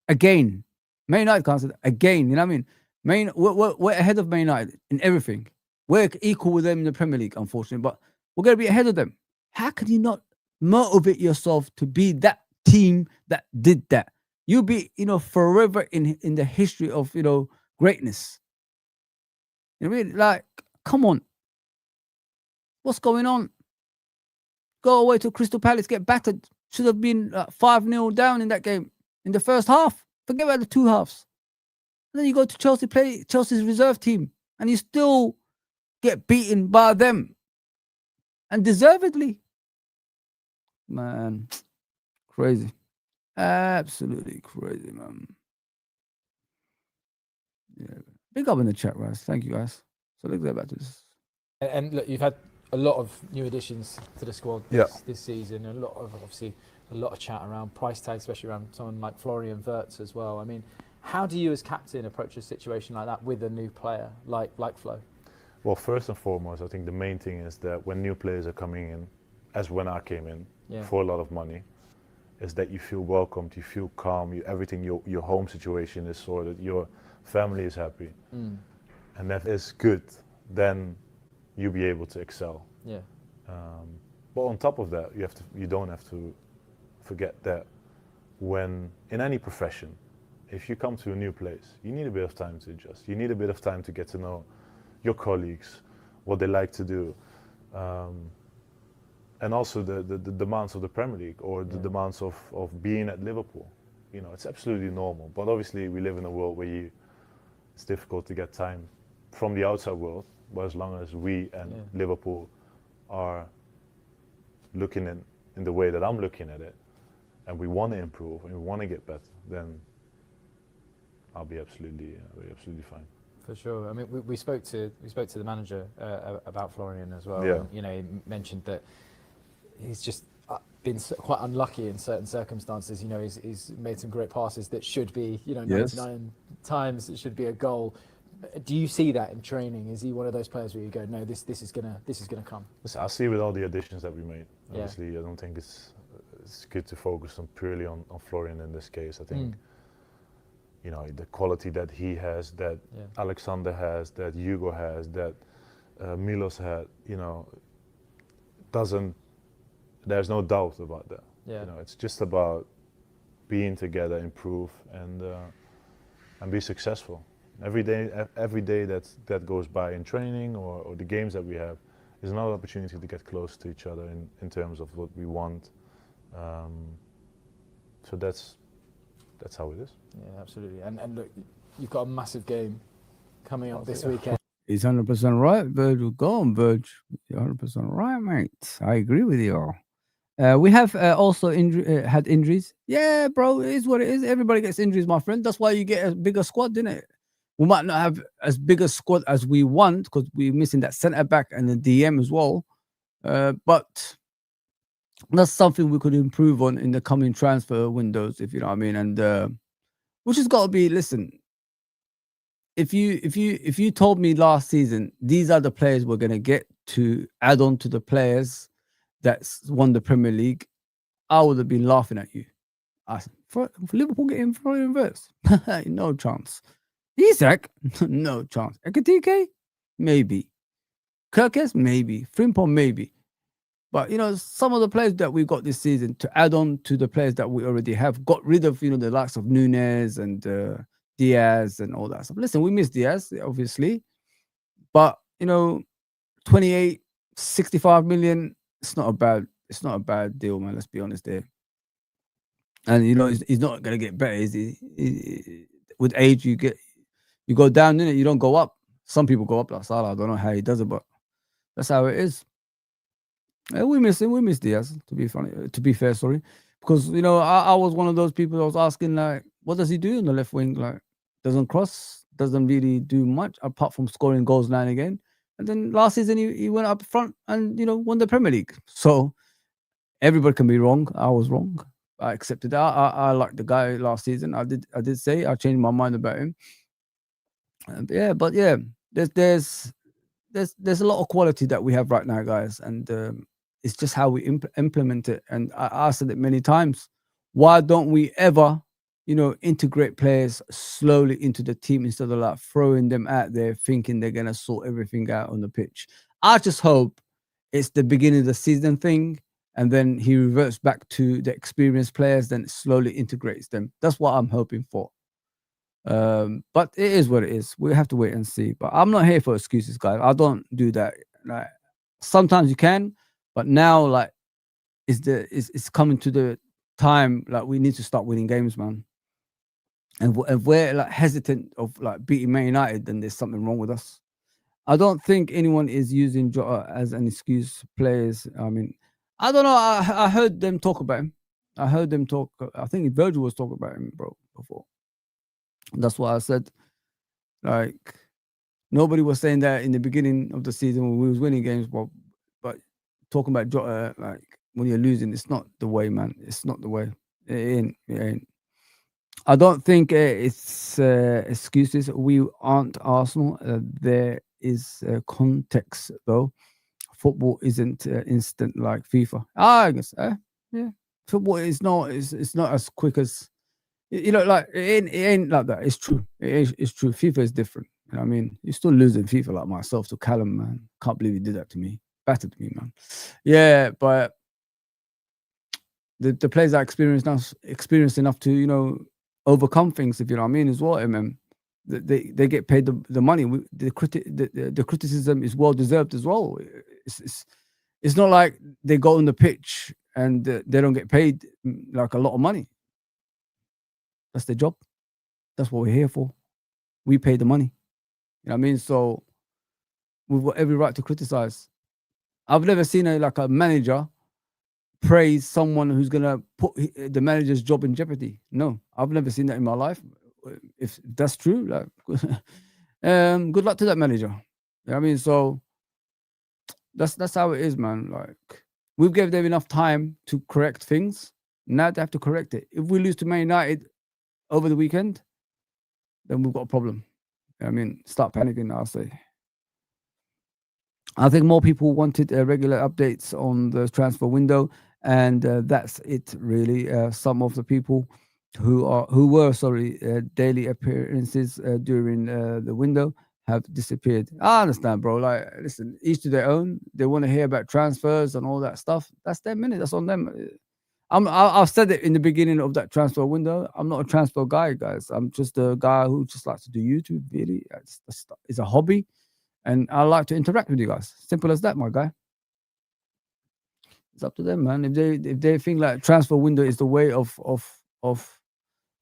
Again. Man United can't say that. Again. You know what I mean? We're ahead of Man United in everything. We're equal with them in the Premier League, unfortunately. But we're going to be ahead of them. How can you not motivate yourself to be that team that did that? You'll be, forever in the history of, greatness. You know what I mean? Like, come on. What's going on? Go away to Crystal Palace, get battered. Should have been 5-0 down in that game in the first half. Forget about the two halves. And then you go to Chelsea, play Chelsea's reserve team, and you still get beaten by them. And deservedly. Man, crazy. Absolutely crazy, man. Yeah. Big up in the chat, guys. Thank you, guys. So let's get back to this. And look, you've had a lot of new additions to the squad this season. A lot of chat around price tags, especially around someone like Florian Wirtz as well. I mean, how do you as captain approach a situation like that with a new player like Flo? Well, first and foremost, I think the main thing is that when new players are coming in, as when I came in, for a lot of money, is that you feel welcomed, you feel calm, everything, your home situation is sorted, your family is happy. And that is good, then you'll be able to excel. Yeah. But on top of that, you don't have to forget that when, in any profession, if you come to a new place, you need a bit of time to adjust. You need a bit of time to get to know your colleagues, what they like to do. And also the demands of the Premier League or the demands of being at Liverpool. It's absolutely normal. But obviously we live in a world where it's difficult to get time from the outside world. But as long as we and Liverpool are looking in the way that I'm looking at it, and we want to improve and we want to get better, then I'll be absolutely fine. For sure. I mean, we spoke to the manager about Florian as well. Yeah. And, he mentioned that he's just been quite unlucky in certain circumstances. He's made some great passes that should be, 99 times it should be a goal. Do you see that in training? Is he one of those players where you go, no, this is gonna come? Listen, I see with all the additions that we made. Obviously, I don't think it's good to focus Purely on Florian in this case. I think the quality that he has, that Alexander has, that Hugo has, that Milos had, there's no doubt about that. Yeah. You know, it's just about being together, improve, and be successful. Every day that goes by in training or the games that we have is another opportunity to get close to each other in terms of what we want. So that's how it is. Yeah, absolutely. And look, you've got a massive game coming up this weekend. He's 100% right, Virgil. Go on, Virgil. You're 100% right, mate. I agree with you all. We have also had injuries. Yeah, bro, it is what it is. Everybody gets injuries, my friend. That's why you get a bigger squad, didn't it? We might not have as big a squad as we want because we're missing that centre back and the DM as well. But that's something we could improve on in the coming transfer windows, if you know what I mean. And which has got to be, listen, if you told me last season these are the players we're gonna get to add on to the players that's won the Premier League, I would have been laughing at you. For Liverpool getting for reverse, no chance. Isak, no chance. Ekatike, maybe. Kirkes, maybe. Frimpong, maybe. But you know, some of the players that we got this season to add on to the players that we already have, got rid of, you know, the likes of Nunes and Diaz and all that stuff. Listen, we miss Diaz, obviously, but you know, 28, 65 million. It's not a bad deal, man. Let's be honest there. And you know, he's not gonna get better, is he? With age, you go down in it. You don't go up. Some people go up like Salah. I don't know how he does it, but that's how it is. We miss him. We miss Diaz. To be fair, sorry, because you know I was one of those people that was asking like, what does he do in the left wing? Like, doesn't cross, doesn't really do much apart from scoring goals now and again. And then last season he went up front and you know won the Premier League. So everybody can be wrong. I was wrong. I accepted that. I liked the guy last season. I did say I changed my mind about him. But there's a lot of quality that we have right now, guys, and it's just how we implement it. And I said it many times. Why don't we ever, you know, integrate players slowly into the team instead of like throwing them out there thinking they're gonna sort everything out on the pitch? I just hope it's the beginning of the season thing, and then he reverts back to the experienced players, then slowly integrates them. That's what I'm hoping for. But it is what it is. We have to wait and see. But I'm not here for excuses, guys. I don't do that. Like sometimes you can, but now like it's coming to the time like we need to start winning games, man. And if we're like hesitant of like beating Man United, then there's something wrong with us. I don't think anyone is using Jota as an excuse. Players, I mean, I don't know. I heard them talk about him. I heard them talk. I think Virgil was talking about him, bro, before. That's what I said. Like nobody was saying that in the beginning of the season when we was winning games, but talking about Jota, like when you're losing, it's not the way, man. It's not the way. It ain't. It ain't. I don't think it's excuses. We aren't Arsenal. There is context, though. Football isn't instant like FIFA. I guess, yeah. Football is not. It's not as quick as you know. Like it ain't like that. It's true. It's true. FIFA is different. You know what I mean? You're still losing FIFA like myself to Callum, man. Can't believe he did that to me. Battered me, man. Yeah, but the players are experienced enough to you overcome things. If you know what I mean, as well. They get paid the money. The criticism is well deserved as well. It's not like they go on the pitch and they don't get paid like a lot of money. That's their job. That's what we're here for. We pay the money. You know what I mean? So we've got every right to criticize. I've never seen a manager praise someone who's gonna put the manager's job in jeopardy. No, I've never seen that in my life. If that's true, like, good luck to that manager. You know what I mean? So that's how it is, man. Like we've gave them enough time to correct things. Now they have to correct it. If we lose to Man United over the weekend, then we've got a problem. You know what I mean, start panicking, I'll say. I think more people wanted regular updates on the transfer window, and that's it, really. Some of the people who were daily appearances during the window have disappeared. I understand, bro. Like, listen, each to their own. They want to hear about transfers and all that stuff. That's their minute. That's on them. I've said it in the beginning of that transfer window. I'm not a transfer guy, guys. I'm just a guy who just likes to do YouTube. Really, it's a hobby, and I like to interact with you guys. Simple as that, my guy. It's up to them, man. If they think like transfer window is the way of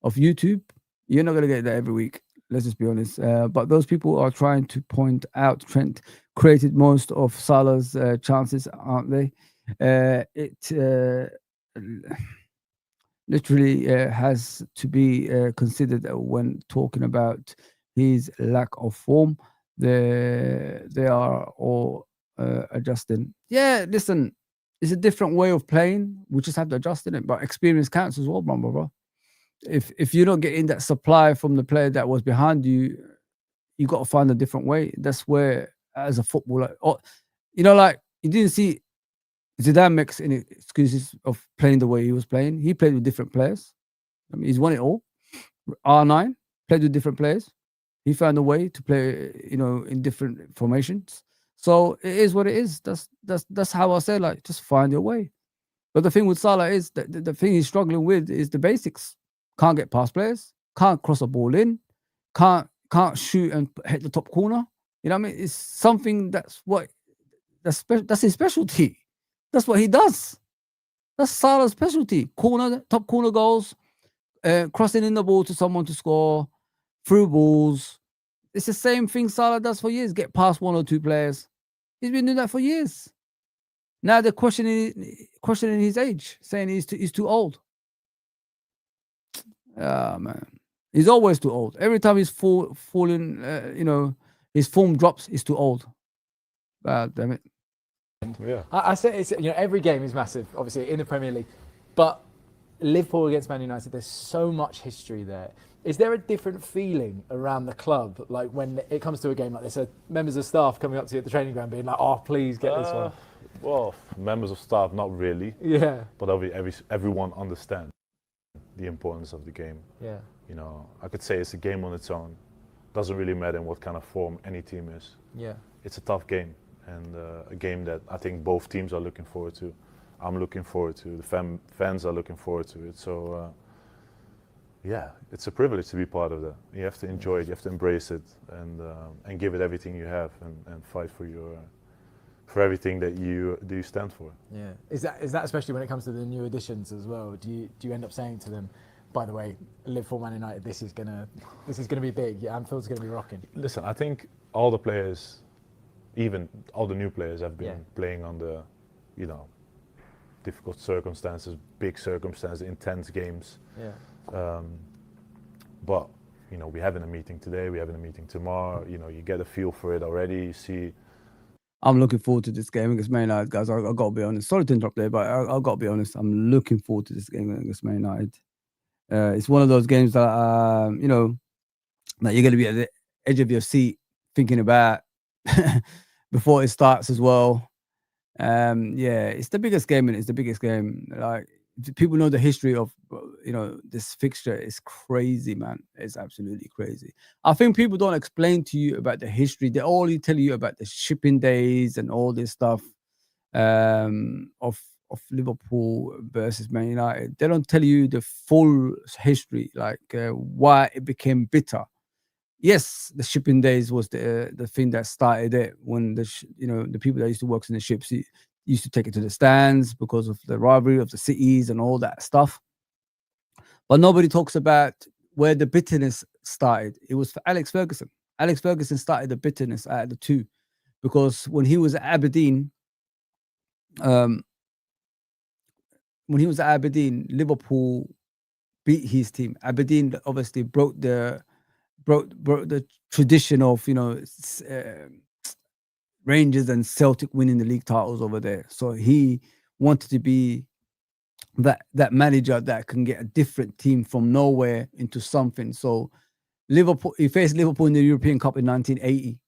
YouTube, you're not gonna get that every week. Let's just be honest. But those people are trying to point out Trent created most of Salah's chances, aren't they? It literally has to be considered when talking about his lack of form. They are all adjusting. Yeah, listen, it's a different way of playing. We just have to adjust in it, but experience counts as well, bro. If you're not getting that supply from the player that was behind you, you got to find a different way. That's where, as a footballer, like you didn't see Zidane makes any excuses of playing the way he was playing. He played with different players. I mean, he's won it all. R9 played with different players. He found a way to play, in different formations. So it is what it is. That's how I say, like, just find your way. But the thing with Salah is that the thing he's struggling with is the basics. Can't get past players. Can't cross a ball in. Can't shoot and hit the top corner. You know what I mean? It's something that's his specialty. That's what he does. That's Salah's specialty. Top corner goals, crossing in the ball to someone to score, through balls. It's the same thing Salah does for years. Get past one or two players. He's been doing that for years. Now they're questioning his age, saying he's too old. Ah, man. He's always too old. Every time he's falling, his form drops, he's too old. God damn it. Yeah. I say it's, every game is massive, obviously, in the Premier League. But Liverpool against Man United, there's so much history there. Is there a different feeling around the club, like when it comes to a game like this? Members of staff coming up to you at the training ground being like, "Oh, please get this one." Well, members of staff, not really. Yeah. But everyone understands the importance of the game. Yeah. I could say it's a game on its own. Doesn't really matter in what kind of form any team is. Yeah. It's a tough game, and a game that I think both teams are looking forward to. I'm looking forward to. The fans are looking forward to it. So, yeah, it's a privilege to be part of that. You have to enjoy it. You have to embrace it, and give it everything you have, and fight for everything that you stand for. Yeah. Is that especially when it comes to the new additions as well? Do you end up saying to them, by the way, Liverpool, Man United, this is gonna be big. Yeah, Anfield's gonna be rocking. Listen, I think all the players, even all the new players, have been playing under, difficult circumstances, big circumstances, intense games. Yeah. But we're having a meeting today. We're having a meeting tomorrow. You get a feel for it already. You see. I'm looking forward to this game against Man United, guys. I got to be honest. Sorry to interrupt there, but I got to be honest. I'm looking forward to this game against Man United. It's one of those games that that you're going to be at the edge of your seat thinking about before it starts as well. Yeah, it's the biggest game, and it's the biggest game. Like, people know the history of this fixture. Is crazy, man. It's absolutely crazy. I think people don't explain to you about the history. They only tell you about the shipping days and all this stuff of Liverpool versus Man United. They don't tell you the full history, like why it became bitter. Yes, the shipping days was the thing that started it, when the people that used to work in the ships used to take it to the stands because of the rivalry of the cities and all that stuff. But nobody talks about where the bitterness started. It was for Alex Ferguson. Alex Ferguson started the bitterness out of the two, because when he was at Aberdeen, Liverpool beat his team. Aberdeen obviously broke the tradition of Rangers and Celtic winning the league titles over there. So he wanted to be that manager that can get a different team from nowhere into something. So he faced Liverpool in the European Cup in 1980,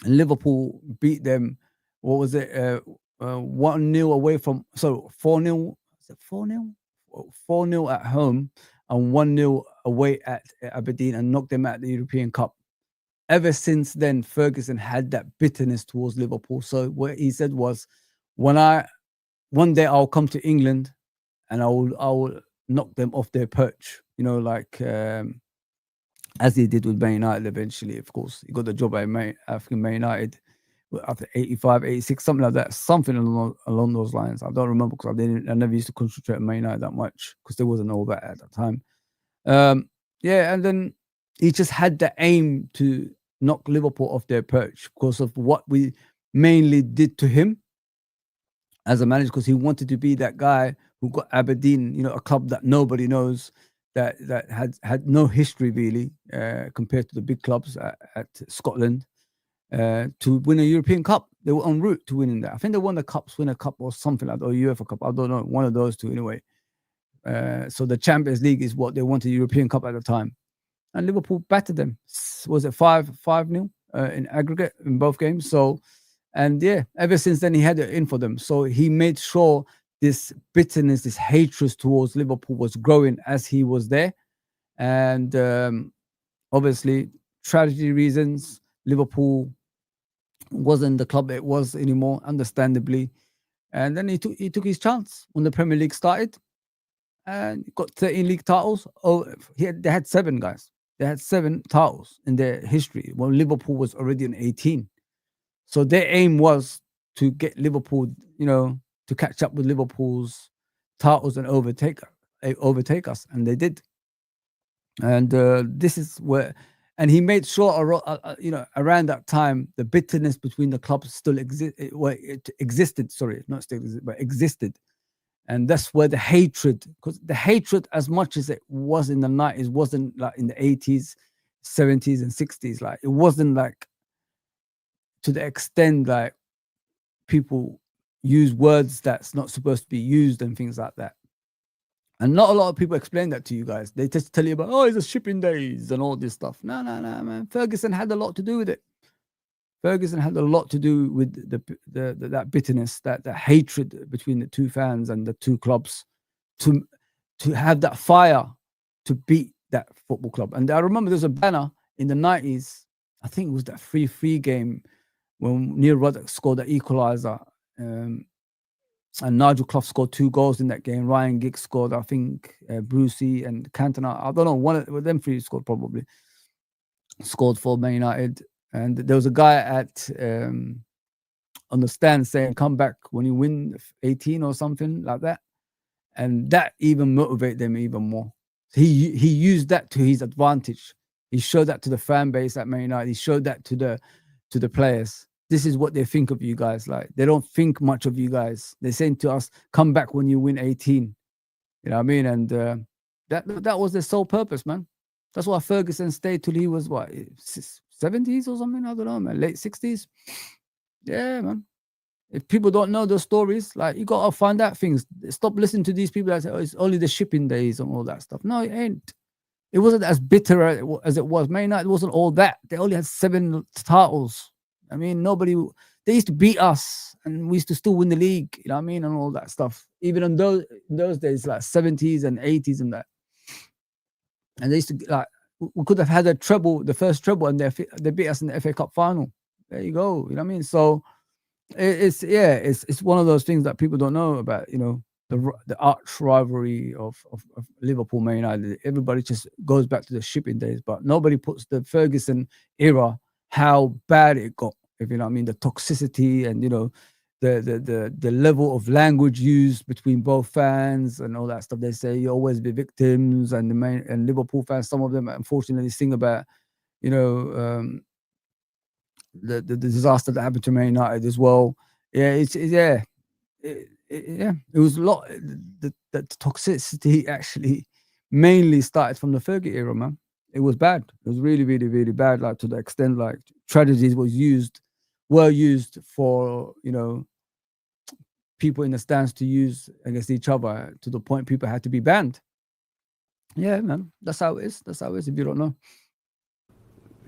and Liverpool beat them. What was it? 1-0 away from, 4-0. Is it 4-0? 4-0 at home and 1-0 away at Aberdeen, and knocked them out of the European Cup. Ever since then, Ferguson had that bitterness towards Liverpool. So what he said was, one day I'll come to England and I will knock them off their perch. You know, like as he did with Man United eventually. Of course, he got the job at Man United after 85, 86, something like that, something along those lines. I don't remember because I never used to concentrate on Man United that much because there wasn't all that at that time. Yeah, and then he just had the aim to knock Liverpool off their perch because of what we mainly did to him as a manager, because he wanted to be that guy who got Aberdeen, you know, a club that nobody knows, that had no history really compared to the big clubs at Scotland, to win a European Cup. They were en route to winning that. I think they won the Cups, win a cup or something like that, or UEFA Cup. I don't know, one of those two anyway. So the Champions League is what they wanted, European Cup at the time. And Liverpool battered them. Was it 5-0 in aggregate in both games? So, and yeah, ever since then he had it in for them. So he made sure this bitterness, this hatred towards Liverpool was growing as he was there. And obviously, tragedy reasons, Liverpool wasn't the club it was anymore, understandably. And then he took his chance when the Premier League started and got 13 league titles. They had 7 guys. They had 7 titles in their history when Liverpool was already on 18. So their aim was to get Liverpool, you know, to catch up with Liverpool's titles and overtake us, and they did. And this is where, and he made sure, you know, around that time, the bitterness between the clubs still existed. Sorry, not still existed, but existed. And that's where the hatred, because the hatred, as much as it was in the 90s, wasn't like in the 80s, 70s, and 60s. Like, it wasn't like to the extent like people use words that's not supposed to be used and things like that. And not a lot of people explain that to you guys. They just tell you about, oh, it's the shipping days and all this stuff. No, man. Ferguson had a lot to do with it. Ferguson had a lot to do with that bitterness, that hatred between the two fans and the two clubs, to have that fire to beat that football club. And I remember there's a banner in the 90s. I think it was that 3-3 game when Neil Rodz scored the equaliser. And Nigel Clough scored 2 goals in that game. Ryan Giggs scored, I think, Brucey and Cantona. I don't know, one of them 3 scored probably. Scored for Man United. And there was a guy at on the stand saying, come back when you win 18 or something like that. And that even motivated them even more. He used that to his advantage. He showed that to the fan base at Man United. He showed that to the players. This is what they think of you guys. Like, they don't think much of you guys. They're saying to us, come back when you win 18. You know what I mean? And that was their sole purpose, man. That's why Ferguson stayed till he was, what, 70s or something? I don't know, man. Late 60s. Yeah, man. If people don't know those stories, like, you got to find out things. Stop listening to these people that say, oh, it's only the shipping days and all that stuff. No, it ain't. It wasn't as bitter as it was. Man United wasn't all that. They only had 7 titles. I mean, they used to beat us and we used to still win the league, you know what I mean? And all that stuff. Even in those days, like 70s and 80s and that. And they used to, like, we could have had the first treble, and they beat us in the FA Cup final. There you go, you know what I mean? So it's one of those things that people don't know about, you know, the arch rivalry of Liverpool, Man United. Everybody just goes back to the shipping days, but nobody puts the Ferguson era, how bad it got, if you know what I mean, the toxicity and, you know, the level of language used between both fans and all that stuff. They say you always be victims, and Liverpool fans, some of them unfortunately sing about, you know, the disaster that happened to Man United as well. Yeah, it was a lot. The toxicity actually mainly started from the Fergie era, man. It was bad. It was really, really, really bad. Like, to the extent like tragedies were used for, you know, people in the stands to use against each other, to the point people had to be banned. Yeah, man. That's how it is. That's how it is. If you don't know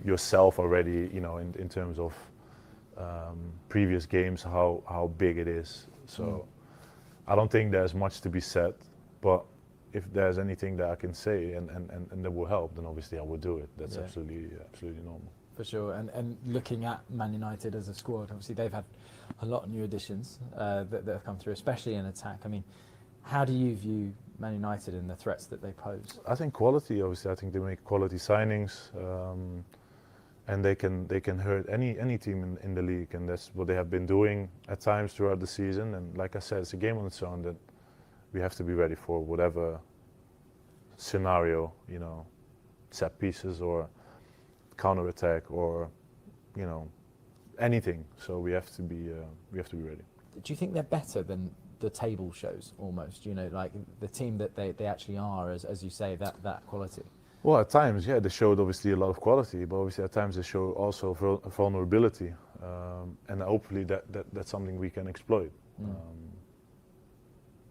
yourself already, you know, in terms of previous games, how big it is. So I don't think there's much to be said, but if there's anything that I can say and that will help, then obviously I will do it. That's absolutely normal. For sure. And looking at Man United as a squad, obviously they've had a lot of new additions that have come through, especially in attack. I mean, How do you view Man United and the threats that they pose? I think quality. Obviously, I think they make quality signings, and they can hurt any team in the league, and that's what they have been doing at times throughout the season. And like I said, it's a game on its own that we have to be ready for whatever scenario, you know, set pieces or counter attack or, you know, anything. So we have to be ready. Do you think they're better than the table shows almost? You know, like the team that they actually are, as you say, that quality? Well, at times, yeah, they showed obviously a lot of quality, but obviously at times they show also vulnerability, and hopefully that's something we can exploit.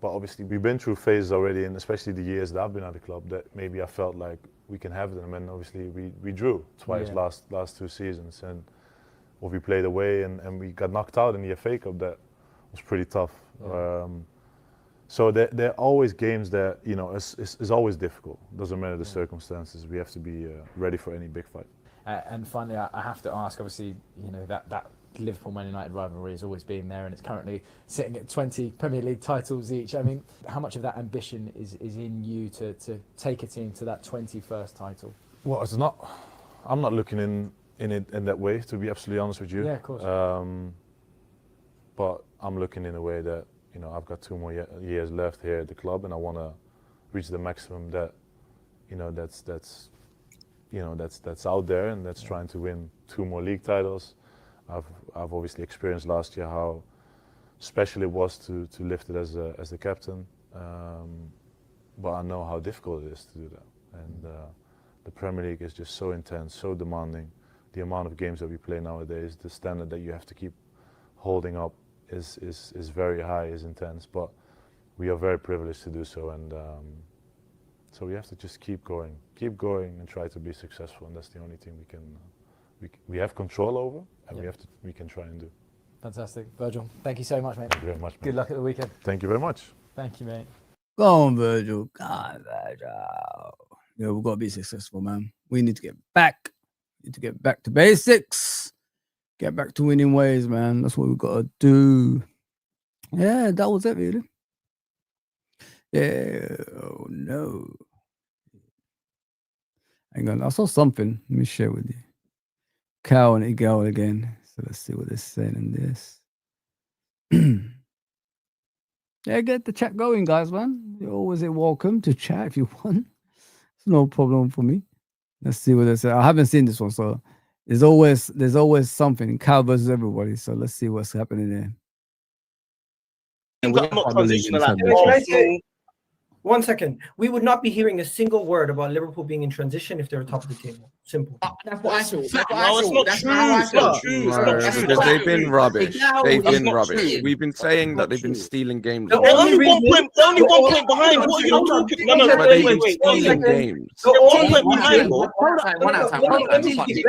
But obviously we've been through phases already, and especially the years that I've been at the club, that maybe I felt like we can have them, and obviously we drew twice last 2 seasons, and well, we played away and we got knocked out in the FA Cup. That was pretty tough. So there are always games that, you know, is always difficult. Doesn't matter the circumstances. We have to be ready for any big fight. And finally, I have to ask, obviously, you know, that Liverpool-Man United rivalry has always been there, and it's currently sitting at 20 Premier League titles each. I mean, how much of that ambition is in you to take a team to that 21st title? Well, it's not. I'm not looking in it in that way, to be absolutely honest with you. Yeah, of course. But I'm looking in a way that, you know, I've got 2 more years left here at the club, and I want to reach the maximum that, you know, that's out there, and that's trying to win 2 more league titles. I've obviously experienced last year how special it was to lift it as the captain, but I know how difficult it is to do that. And the Premier League is just so intense, so demanding. The amount of games that we play nowadays, the standard that you have to keep holding up is very high, is intense. But we are very privileged to do so, and so we have to just keep going, and try to be successful. And that's the only thing we have control over, and we can try and do. Fantastic, Virgil. Thank you so much, mate. Thank you very much, mate. Good luck at the weekend. Thank you very much. Thank you, mate. Go on, Virgil. Go on, Virgil. Yeah, we've got to be successful, man. We need to get back. We need to get back to basics. Get back to winning ways, man. That's what we've got to do. Yeah, that was it, really. Yeah. Oh, no. Hang on. I saw something. Let me share with you. Cow and Eagle again. So let's see what they're saying in this. Yeah, get the chat going, guys, man. You're always welcome to chat if you want. It's no problem for me. Let's see what they say. I haven't seen this one, so there's always something. Cow versus everybody. So let's see what's happening there. And we're not transitional. 1 second. We would not be hearing a single word about Liverpool being in transition if they were top of the table. Simple. That's what I thought. No, it's not true. It's not true. Because they've been rubbish. They've been rubbish. We've been saying that they've been stealing games. They're only 1 point. They're only 1 point behind. What are you talking? No, wait. Stealing games. They're 1 point behind.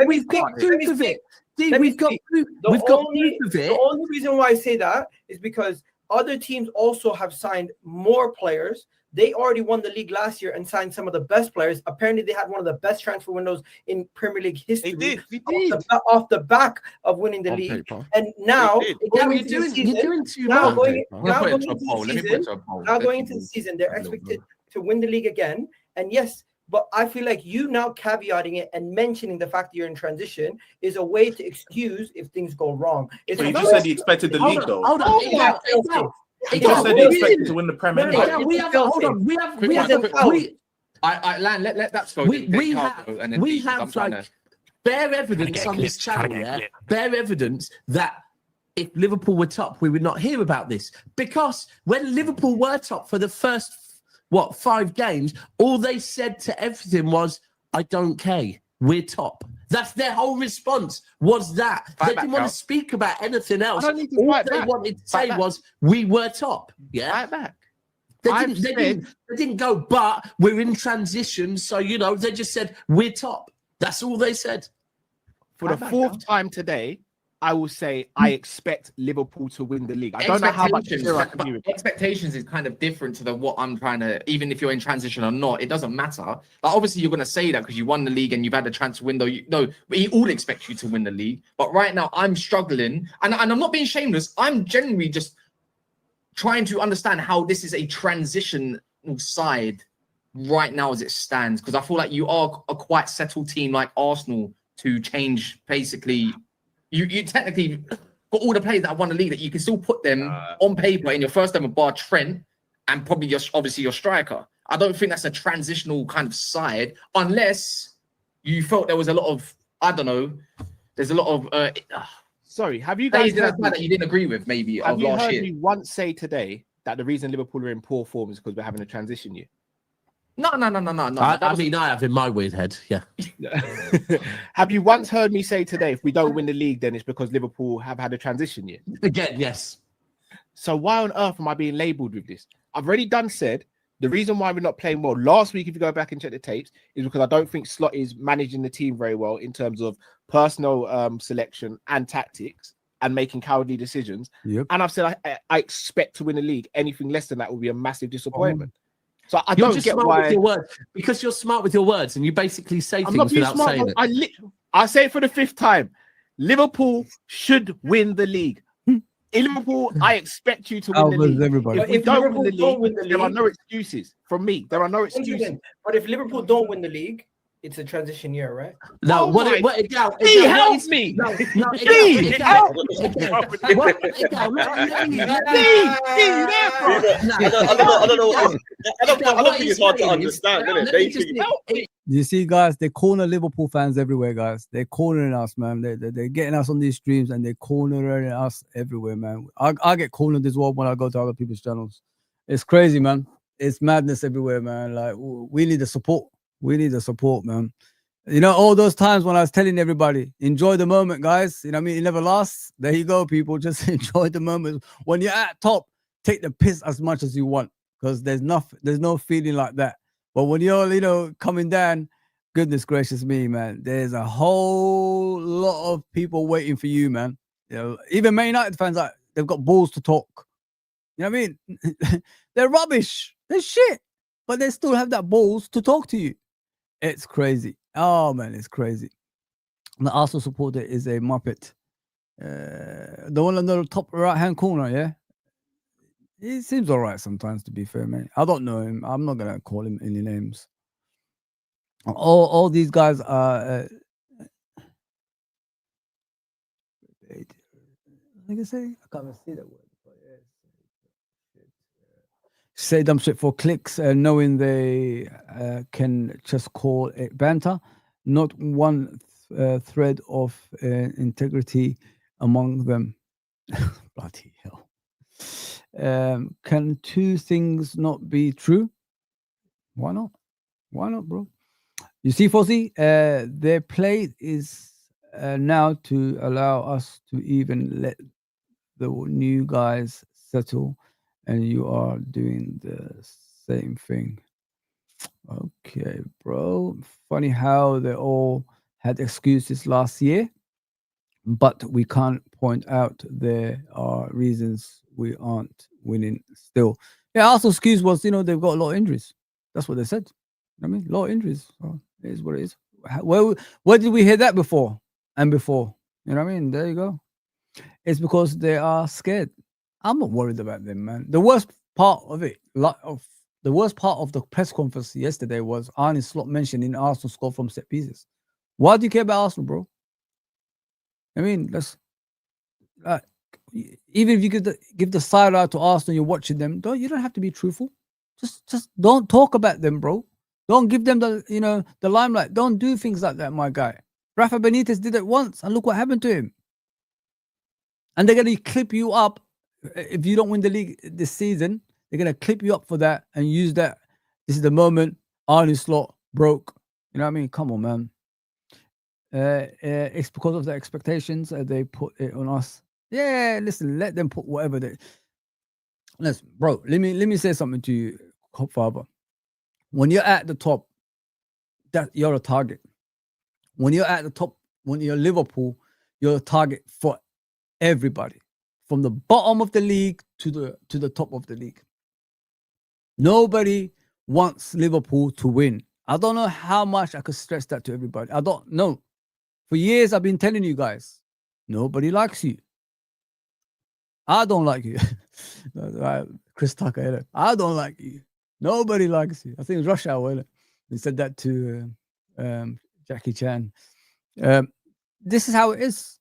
We've got proof of it. We've got proof of it. The only reason why I say that is because other teams also have signed more players. They already won the league last year and signed some of the best players. Apparently, they had one of the best transfer windows in Premier League history. They did. Off the back of winning the league. And now, you're doing too much. Going into the season, they're expected to win the league again. And yes, but I feel like you now caveating it and mentioning the fact that you're in transition is a way to excuse if things go wrong. But you just said he expected the league, though. Hold on. He just said he expected to win the Premier League. Let that go. We have like bare evidence on this channel, bare evidence that if Liverpool were top, we would not hear about this. Because when Liverpool were top for the first, 5 games, all they said to everything was, I don't care, we're top. That's their whole response, was that. They didn't want to speak about anything else. All they wanted to say was, we were top. Yeah. Fight back. They didn't go, but we're in transition. So, they just said, we're top. That's all they said. For the 4th time today, I will say I expect Liverpool to win the league. I don't know how much I can do with it. Expectations is kind of different to what I'm trying to, even if you're in transition or not, it doesn't matter. Like obviously you're going to say that because you won the league and you've had a transfer window. We all expect you to win the league. But right now I'm struggling and I'm not being shameless. I'm genuinely just trying to understand how this is a transitional side right now as it stands, because I feel like you are a quite settled team like Arsenal to change. Basically, you technically got all the players that won the league that you can still put them on paper in your first ever bar Trent and probably obviously your striker. I don't think that's a transitional kind of side unless you felt there was a lot of, I don't know, there's a lot of sorry, have you guys heard that you didn't agree with maybe have of you last heard year? me once say today that the reason Liverpool are in poor form is because we're having a transition year? No. I mean, I have in my weird head, yeah. Have you once heard me say today, if we don't win the league, then it's because Liverpool have had a transition year? Again, yes. So why on earth am I being labelled with this? I've already said the reason why we're not playing well last week, if you go back and check the tapes, is because I don't think Slot is managing the team very well in terms of personal selection and tactics and making cowardly decisions. Yep. And I've said I expect to win the league. Anything less than that will be a massive disappointment. So I You're don't just get smart why. with your words, because you're smart with your words and you basically say I'm not things being without smart. saying it. I say it for the 5th time. Liverpool should win the league. In Liverpool, I expect you to win the league. Everybody. If we don't win the league, there are no excuses from me. There are no excuses. But if Liverpool don't win the league, it's a transition year, right? No, Oh what my- it, what it, Gal, He Gal, helped what is- me. No, He helped I don't think it's hard to understand, innit? You see, guys, they corner Liverpool fans everywhere, guys. They're cornering us, man. They're getting us on these streams and they're cornering us everywhere, man. I get cornered as well when I go to other people's channels. It's crazy, man. It's madness everywhere, man. Like, we need the support. We need the support, man. You know, all those times when I was telling everybody, enjoy the moment, guys. You know what I mean? It never lasts. There you go, people. Just enjoy the moment. When you're at top, take the piss as much as you want, because there's no feeling like that. But when you're, you know, coming down, goodness gracious me, man, there's a whole lot of people waiting for you, man. You know, even Man United fans, like, they've got balls to talk. You know what I mean? They're rubbish. They're shit. But they still have that balls to talk to you. It's crazy. Oh, man, it's crazy. The Arsenal supporter is a Muppet. The one on the top right-hand corner, yeah? He seems all right sometimes, to be fair, mate. I don't know him. I'm not going to call him any names. All these guys are... like I say, I can't even see that word. But yeah. Say dumb shit for clicks, knowing they can just call it banter. Not one thread of integrity among them. Bloody hell. Can two things not be true? Why not? Why not, bro? You see, Fozi, their play is now to allow us to even let the new guys settle, and you are doing the same thing. Okay, bro. Funny how they all had excuses last year, but we can't point out there are reasons we aren't winning still. Yeah, Arsenal's excuse was, you know, they've got a lot of injuries. That's what they said. I mean, a lot of injuries. So it is what it is. Where did we hear that before and before? You know what I mean? There you go. It's because they are scared. I'm not worried about them, man. The worst part of it, the worst part of the press conference yesterday was Arne Slot mentioning Arsenal score from set pieces. Why do you care about Arsenal, bro? I mean, that's even if you give the side out to Arsenal, you're watching them. You don't have to be truthful. Just don't talk about them, bro. Don't give them the limelight. Don't do things like that, my guy. Rafa Benitez did it once, and look what happened to him. And they're gonna clip you up if you don't win the league this season. They're gonna clip you up for that and use that. This is the moment Arne Slot broke. You know what I mean? Come on, man. It's because of the expectations they put it on us. Yeah, listen, let them put whatever they. Listen, bro. Let me say something to you, Father. When you're at the top, that you're a target. When you're at the top, when you're Liverpool, you're a target for everybody, from the bottom of the league to the top of the league. Nobody wants Liverpool to win. I don't know how much I could stress that to everybody. I don't know. For years, I've been telling you guys, nobody likes you. I don't like you. Chris Tucker, innit? I don't like you. Nobody likes you. I think it was Rush Hour, innit? He said that to Jackie Chan. This is how it is.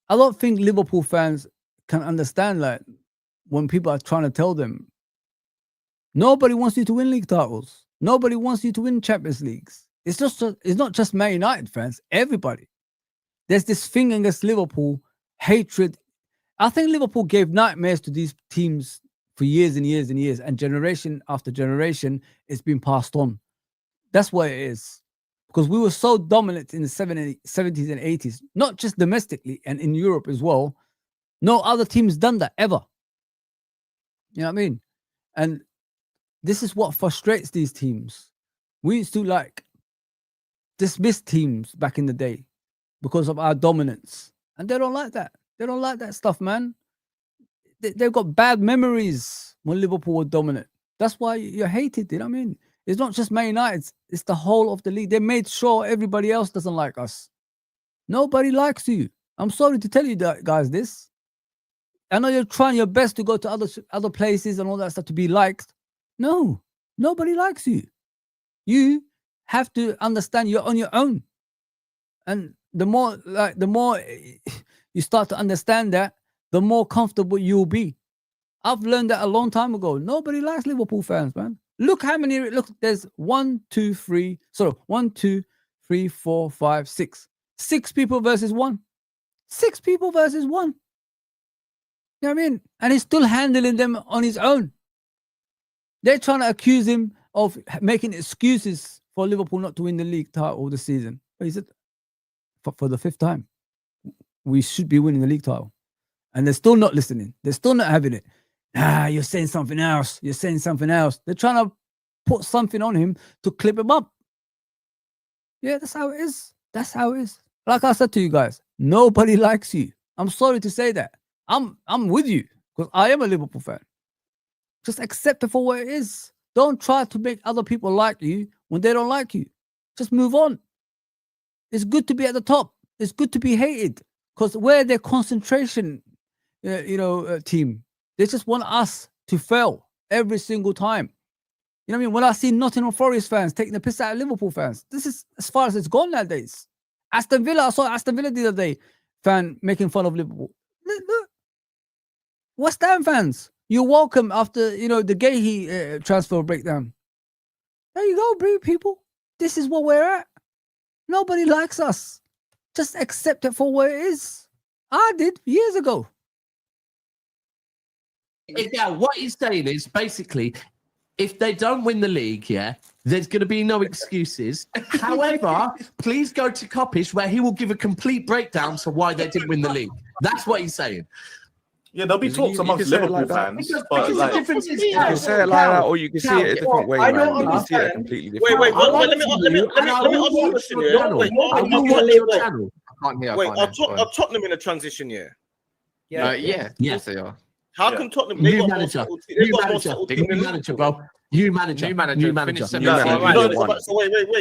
I don't think Liverpool fans can understand like when people are trying to tell them nobody wants you to win league titles. Nobody wants you to win Champions Leagues. It's not just Man United fans. Everybody. There's this thing against Liverpool, hatred. I think Liverpool gave nightmares to these teams for years and years and years, and generation after generation, it's been passed on. That's what it is. Because we were so dominant in the 70s and 80s, not just domestically and in Europe as well. No other team's done that ever. You know what I mean? And this is what frustrates these teams. We used to like dismiss teams back in the day because of our dominance. And they don't like that. They don't like that stuff, man. They've got bad memories when Liverpool were dominant. That's why you're hated, you know what I mean? It's not just Man United, it's the whole of the league. They made sure everybody else doesn't like us. Nobody likes you. I'm sorry to tell you that, guys, this. I know you're trying your best to go to other places and all that stuff to be liked. No, nobody likes you. You have to understand you're on your own. And the more you start to understand that, the more comfortable you'll be. I've learned that a long time ago. Nobody likes Liverpool fans, man. Look how many, there's 1, 2, 3, 4, 5, 6. 6 people versus 1. 6 people versus 1. You know what I mean? And he's still handling them on his own. They're trying to accuse him of making excuses for Liverpool not to win the league title this season. But he said, for the 5th time, we should be winning the league title. And they're still not listening. They're still not having it. You're saying something else. You're saying something else. They're trying to put something on him to clip him up. Yeah, that's how it is. That's how it is. Like I said to you guys, nobody likes you. I'm sorry to say that. I'm with you because I am a Liverpool fan. Just accept it for what it is. Don't try to make other people like you when they don't like you. Just move on. It's good to be at the top. It's good to be hated because we're their concentration, team. They just want us to fail every single time. You know what I mean? When I see Nottingham Forest fans taking the piss out of Liverpool fans, this is as far as it's gone nowadays. Aston Villa, I saw Aston Villa the other day, fan making fun of Liverpool. Look. West Ham fans, you're welcome after, the Gahey transfer breakdown. There you go, people. This is what we're at. Nobody likes us. Just accept it for what it is. I did years ago. Yeah, what he's saying is basically, if they don't win the league, there's going to be no excuses. However, please go to Coppish where he will give a complete breakdown to why they didn't win the league. That's what he's saying. Yeah, there'll be talks amongst Liverpool fans, but you can say it like that, or you can see it a different way. You can see it a completely different way. Let me ask you a question here. Wait, are Tottenham in a transition year? Yes, they are. How can Tottenham? New manager, bro. New manager. So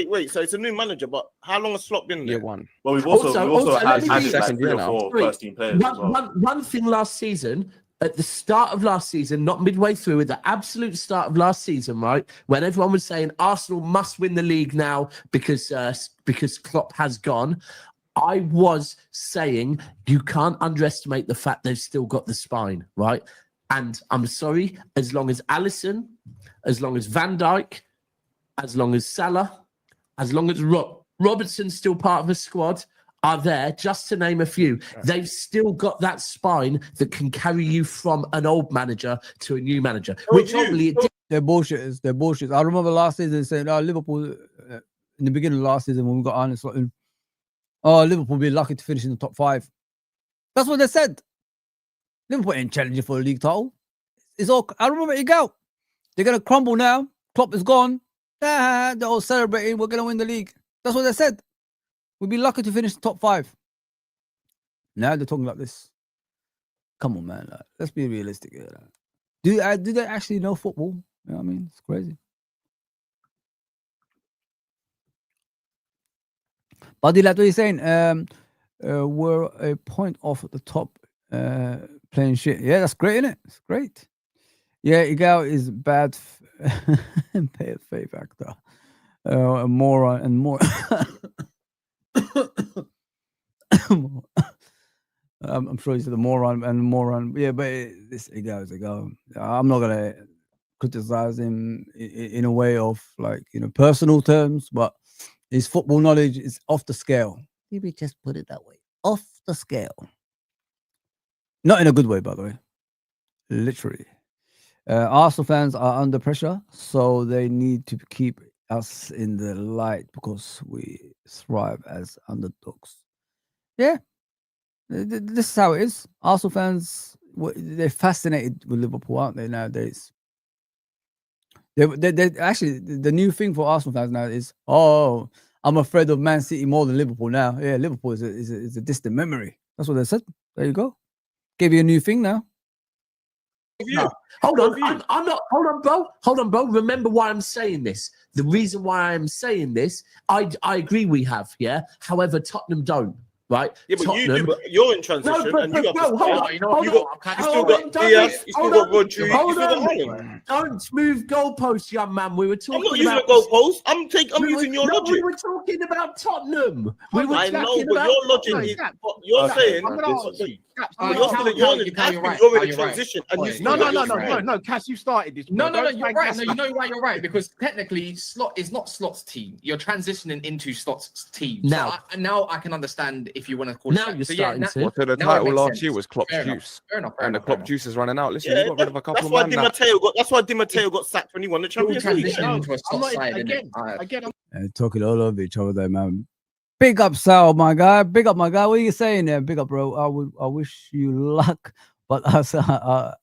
wait. So it's a new manager, but how long has Slot been there? Year 1. Well, we've also had second year now. 4 first-team players as well. One thing last season, at the start of last season, not midway through, at the absolute start of last season, right, when everyone was saying Arsenal must win the league now because Klopp has gone, I was saying you can't underestimate the fact they've still got the spine, right? And I'm sorry, as long as Alisson, as long as Van Dijk, as long as Salah, as long as Robertson's still part of the squad, are there, just to name a few, they've still got that spine that can carry you from an old manager to a new manager, which obviously... They're bullshitters. They're bullshitters. I remember last season saying, Liverpool, in the beginning of last season when we got Arne Slot, Liverpool will be lucky to finish in the top 5. That's what they said. Liverpool ain't challenging for a league title. It's all. I remember it go. They're gonna crumble now. Klopp is gone. They're all celebrating. We're gonna win the league. That's what they said. We'll be lucky to finish the top 5. Now they're talking like this. Come on, man. Let's be realistic here. Do they actually know football? You know what I mean? It's crazy. Buddy, like what you're saying, we're a point off at the top. playing shit. Yeah, that's great, isn't it? It's great. Yeah, Igao is bad faith actor. A moron and more. I'm sure he's the moron and moron. Yeah, but this Igao is Igao. I'm not gonna criticize him in a way of like, you know, personal terms, but his football knowledge is off the scale. Maybe just put it that way. Off the scale. Not in a good way, by the way. Literally. Arsenal fans are under pressure, so they need to keep us in the light because we thrive as underdogs. Yeah. This is how it is. Arsenal fans, they're fascinated with Liverpool, aren't they, nowadays? They actually, the new thing for Arsenal fans now is, oh, I'm afraid of Man City more than Liverpool now. Yeah, Liverpool is a distant memory. That's what they said. There you go. Gave you a new thing now. No. Hold on. I'm not. Hold on, bro. Hold on, bro. Remember why I'm saying this. The reason why I'm saying this, I agree we have, yeah. However, Tottenham don't. Right? Yeah, but Tottenham, you do. But you're in transition, no, but, and you have bro, to hold on, you still got Diaz, you still got Rodri, you still got Holland. Don't move goalposts, young man. We were talking. I'm not using a goalpost. I'm using your logic. We were talking about Tottenham. I know, but your logic is what you're saying. You're in transition. No, Cass, you started this. No, you're right. No, you know why you're right, because technically Slot is not Slot's team. You're transitioning into Slot's team. Now, so now I can understand if you want to call it. Now you're starting to. So the title last year was Klopp's juice, and the Klopp juice is running out. Listen, we got rid of a couple of men. That's why Di Matteo got sacked when he won the Champions League. Talking all over each other there, man. Big up, Sal, my guy. Big up, my guy. What are you saying there? Big up, bro. I wish you luck, but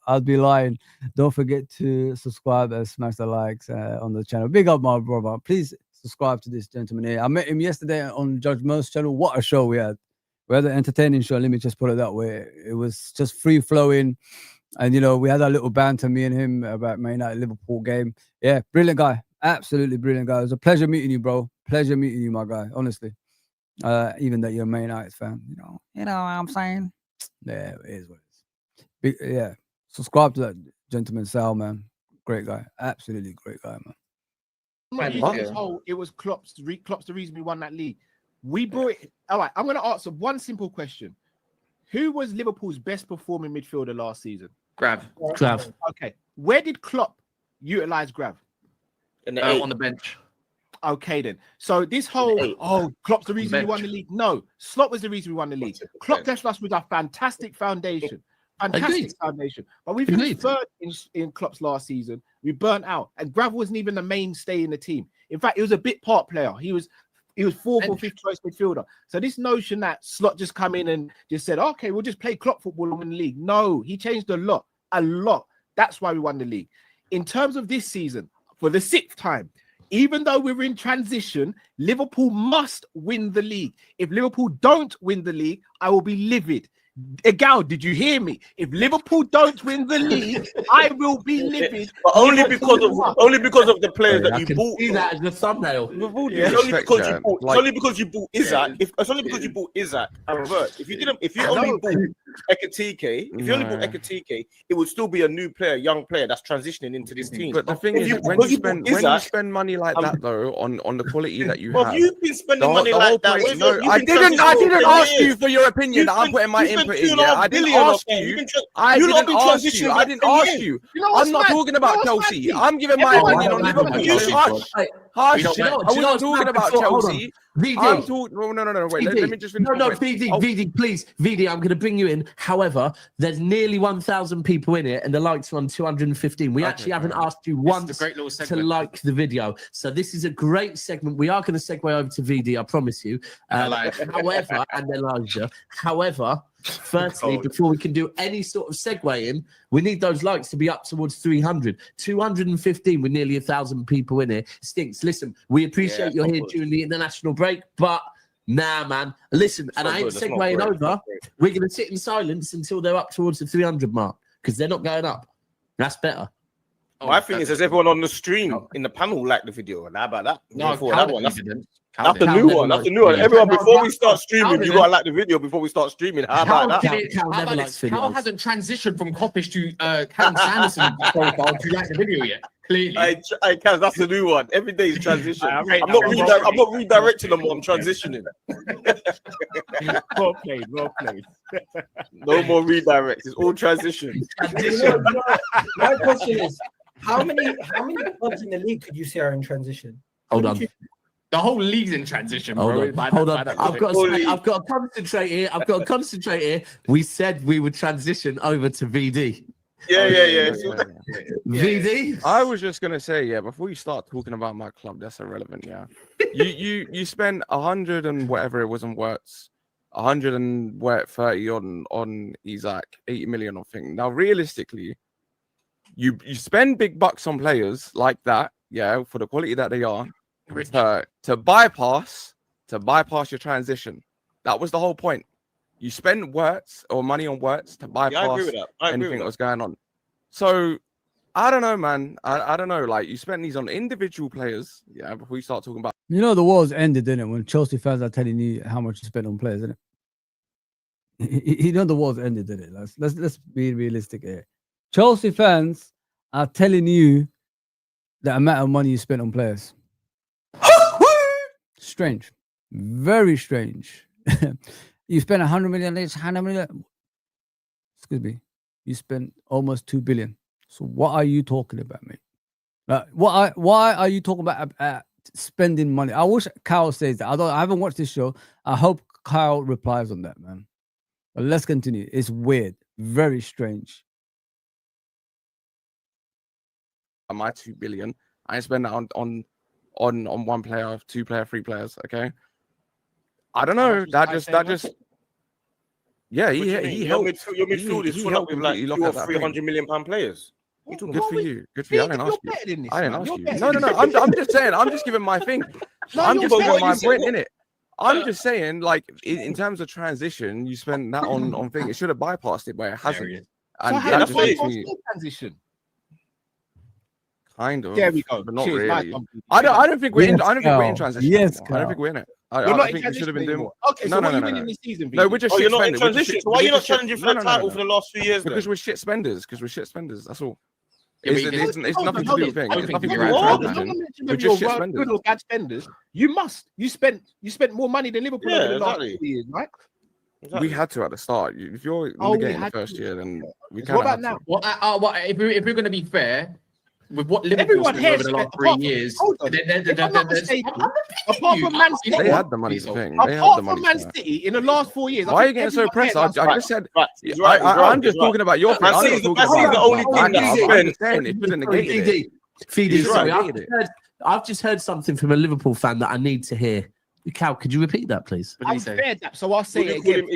I'd be lying. Don't forget to subscribe and smash the likes on the channel. Big up, my brother. Please subscribe to this gentleman here. I met him yesterday on Judge Mo's channel. What a show we had. We had an entertaining show. Let me just put it that way. It was just free flowing. And, you know, we had a little banter, me and him, about Man United Liverpool game. Yeah, brilliant guy. Absolutely brilliant guy. It was a pleasure meeting you, bro. Pleasure meeting you, my guy. Honestly. Even that you're a Man United fan, you know what I'm saying? Yeah, it is what it is. Yeah, subscribe to that gentleman, Sal, man. Great guy. Absolutely great guy, man. It was Klopp's the reason we won that league. We brought it. All right, I'm going to answer one simple question. Who was Liverpool's best performing midfielder last season? Grav. Okay. Where did Klopp utilize Grav? On the bench. Okay, then. So this whole, Klopp's the reason we won the league. No, Slot was the reason we won the league. Klopp left us with a fantastic foundation. But we finished third in Klopp's last season. We burnt out. And Grav wasn't even the mainstay in the team. In fact, he was a bit part player. He was fourth or fifth choice midfielder. So this notion that Slot just come in and just said, okay, we'll just play Klopp football and win the league. No, he changed a lot. That's why we won the league. In terms of this season, for the 6th time, even though we're in transition, Liverpool must win the league. If Liverpool don't win the league, I will be livid. Egal, did you hear me? If Liverpool don't win the league, I will be livid. But only because of the players that you bought. See that as the thumbnail. It's only because you bought Isaac. It's only because you bought Isaac and reverse. If you only bought Ekitike, it would still be a new player, young player that's transitioning into this team. But the thing is, when you spend money like that though, on the quality that you have, you've been spending money like that. I didn't ask you for your opinion. I'm putting my input. I didn't ask you. I didn't ask you. I'm not talking about Chelsea. I'm giving my opinion on Liverpool. Hush. I wasn't talking about Chelsea. VD. No. Wait, let me just finish. No, VD, please. VD, I'm going to bring you in. However, there's nearly 1,000 people in it, and the likes are on 215. We actually haven't asked you once to like the video. So this is a great segment. We are going to segue over to VD, I promise you. However, and Elijah. However, firstly, before we can do any sort of segue in, we need those likes to be up towards 300. 215 with nearly 1,000 people in it. Stinks. Listen, we appreciate you're here during the international break, but nah, man. Listen, and I ain't segueing over. We're going to sit in silence until they're up towards the 300 mark because they're not going up. That's better. My thing is, everyone on the stream in the panel liked the video? And how about that? No, That's the new one. That's the new one. Everyone, before we start streaming, you gotta like the video before we start streaming. How about that? How hasn't transitioned from Coppish to Callum Sanderson profile to like the video yet? Clearly. I Kaz, that's the new one. Every day is transition. I'm not redirecting them. I'm transitioning. Well played. Well played. No more redirects. It's all transition. My question is, how many clubs in the league could you say are in transition? Hold on. The whole league's in transition, bro. Hold on. I've got to concentrate here. We said we would transition over to VD. Yeah. VD. I was just gonna say, before you start talking about my club, that's irrelevant. Yeah, you spent 100 and whatever it was on Wirtz, 130 on Isaac, 80 million on thing. Now, realistically, you spend big bucks on players like that, for the quality that they are. To bypass your transition. That was the whole point. You spend Wirtz or money on Wirtz to bypass anything that was going on. So I don't know, man. I don't know. Like, you spend these on individual players, before you start talking about. You know, the war's ended, didn't it? When Chelsea fans are telling you how much you spend on players, isn't it? You know, the war's ended, didn't it? Let's be realistic here. Chelsea fans are telling you the amount of money you spent on players. Strange, very strange. You spent 100 million. Excuse me. You spent almost 2 billion. So what are you talking about, mate? Why are you talking about spending money? I wish Kyle says that. I haven't watched this show. I hope Kyle replies on that, man. But let's continue. It's weird, very strange. My 2 billion. I ain't spend that on one player, 2 player, 3 players. Okay. I don't know. That just. Yeah, he helped. Your midfield is full up with like 200 or 300 million pound players. Good for you. Good for you. I didn't ask you. No. I'm just saying. I'm just giving my thing. I'm just giving my point in it. I'm just saying, like, in terms of transition, you spend that on thing. It should have bypassed it, but it hasn't. And that just makes me transition. Kind of. There we go. But not really. I don't think we're in. I don't think we're in transition. Yes, I don't think we're in it. I think we should have been doing more. Okay, so what are you winning this season? No, we're just you're not in transition. So why are you not challenging for the title for the last few years? Because we're shit spenders. That's all. Yeah, it's nothing to do with things. It's nothing to do with transition. We're just shit spenders. Good or bad spenders. You spent more money than Liverpool over the last 2 years, right? We had to at the start. If you're in the game the first year, then we can't. What about now? If we're going to be fair, with what Liverpool's done over the last 3 years, apart from Man City, they had the money to thing. Apart from Man City, in the last 4 years, why are you getting so pressed? I just said, I'm just talking about your thing. Man City's the only thing that spend. It shouldn't negate it. Sorry, I've just heard something from a Liverpool fan that I need to hear. Cal, could you repeat that, please? I've heard that, so I'll say it again.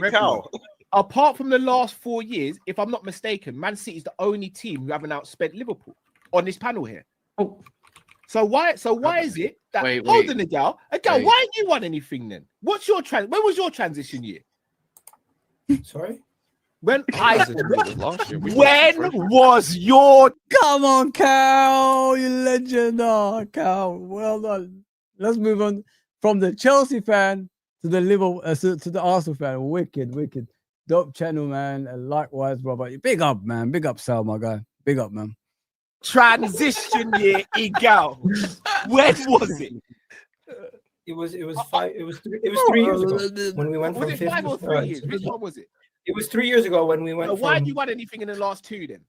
Apart from the last 4 years, if I'm not mistaken, Man City is the only team who haven't outspent Liverpool on this panel here. So why is it that hold on, Gal, why ain't you won anything then? What's your when was your transition year? Sorry? When was your come on, Cal, you legend, Cal. Well done. Let's move on from the Chelsea fan to the Liverpool to the Arsenal fan. Wicked. Dope channel, man. And likewise, brother. Big up, man. Big up, Sal, my guy. Big up, man. Transition year, Egal. When was it? It was 3 years ago when we went from 5 or 3 years. Which one was it? It was 3 years ago when we went. Why did you won anything in the last 2 then?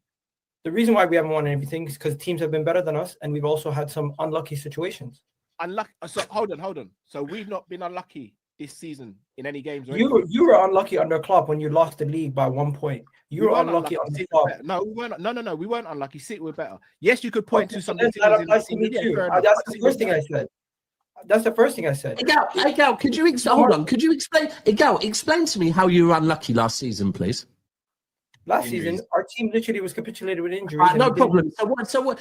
The reason why we haven't won anything is because teams have been better than us, and we've also had some unlucky situations. Unlucky. So hold on. So we've not been unlucky this season in any games. You were unlucky under Klopp when you lost the league by 1 point. You were unlucky under Klopp. No, we weren't. No, we weren't unlucky. City were better. Yes, you could point to some. That's the first thing I said. That's the first thing I said. Egal, could you hold on? Could you explain? Egal, explain to me how you were unlucky last season, please. Last season, our team literally was capitulated with injuries. No problem. So,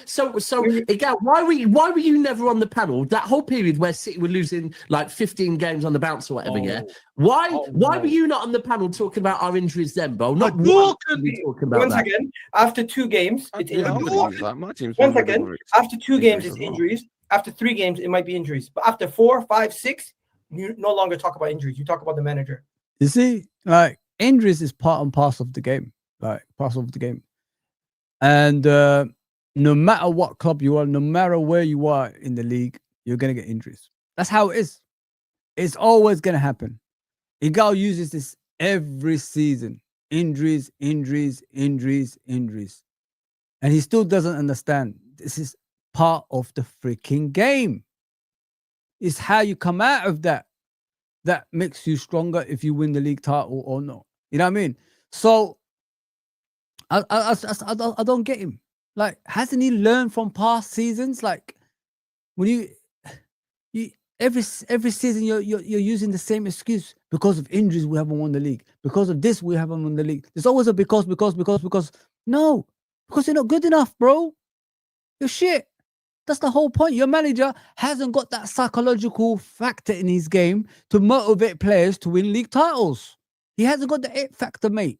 Egal, why were you never on the panel that whole period where City were losing like 15 games on the bounce or whatever? Why were you not on the panel talking about our injuries then, bro? Not talking about once again. After 2 games, it's injuries. Once again, after 2 games, it's injuries. After 3 games, it might be injuries. But after 4, 5, 6, you no longer talk about injuries. You talk about the manager. You see, like injuries is part and parcel of the game, and no matter what club you are, no matter where you are in the league, you're gonna get injuries. That's how it is. It's always gonna happen. Igal uses this every season. Injuries, injuries, injuries, injuries. And he still doesn't understand. This is part of the freaking game. It's how you come out of that that makes you stronger if you win the league title or not. You know what I mean? So I don't get him. Like, hasn't he learned from past seasons? Like, when you every season you're using the same excuse. Because of injuries, we haven't won the league. Because of this, we haven't won the league. There's always a because. No, because you're not good enough, bro. You're shit. That's the whole point. Your manager hasn't got that psychological factor in his game to motivate players to win league titles. He hasn't got the it factor, mate.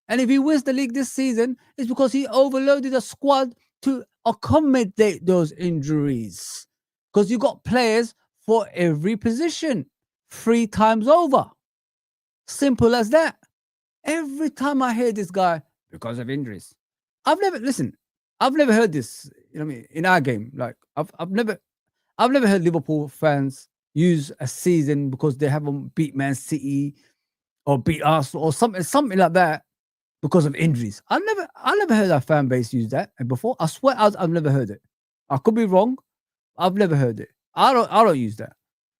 And if he wins the league this season, it's because he overloaded a squad to accommodate those injuries. Because you got players for every position 3 times over. Simple as that. Every time I hear this guy, because of injuries, I've never heard this. You know what I mean? In our game, like I've never heard Liverpool fans use a season because they haven't beat Man City or beat Arsenal or something like that because of injuries. I never heard our fan base use that before. I swear I've never heard it. I could be wrong. I've never heard it. I don't use that.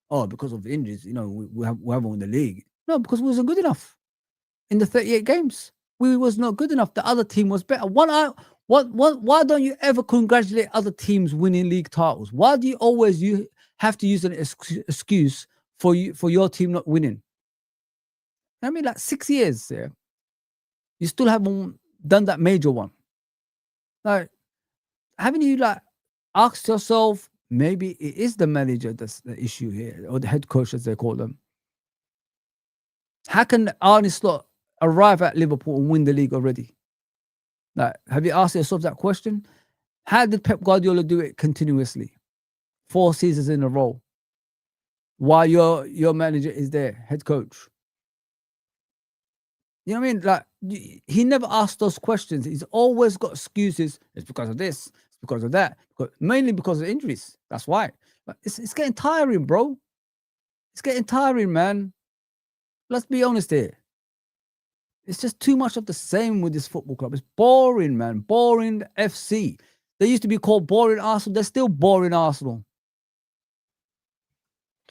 Oh, because of injuries, you know, we haven't won the league. No, because we wasn't good enough. In the 38 games, we was not good enough. The other team was better. Why don't you ever congratulate other teams winning league titles? Why do you always have to use an excuse for your team not winning? I mean, like 6 years, yeah, you still haven't done that major one. Like, haven't you like asked yourself? Maybe it is the manager that's the issue here, or the head coach, as they call them. How can Arne Slot arrive at Liverpool and win the league already? Like, have you asked yourself that question? How did Pep Guardiola do it continuously? 4 seasons in a row. While your manager is there, head coach. You know what I mean? Like, he never asked those questions. He's always got excuses. It's because of this. It's because of that. Mainly because of injuries. That's why. But it's getting tiring, bro. It's getting tiring, man. Let's be honest here. It's just too much of the same with this football club. It's boring, man. Boring FC. They used to be called boring Arsenal. They're still boring Arsenal.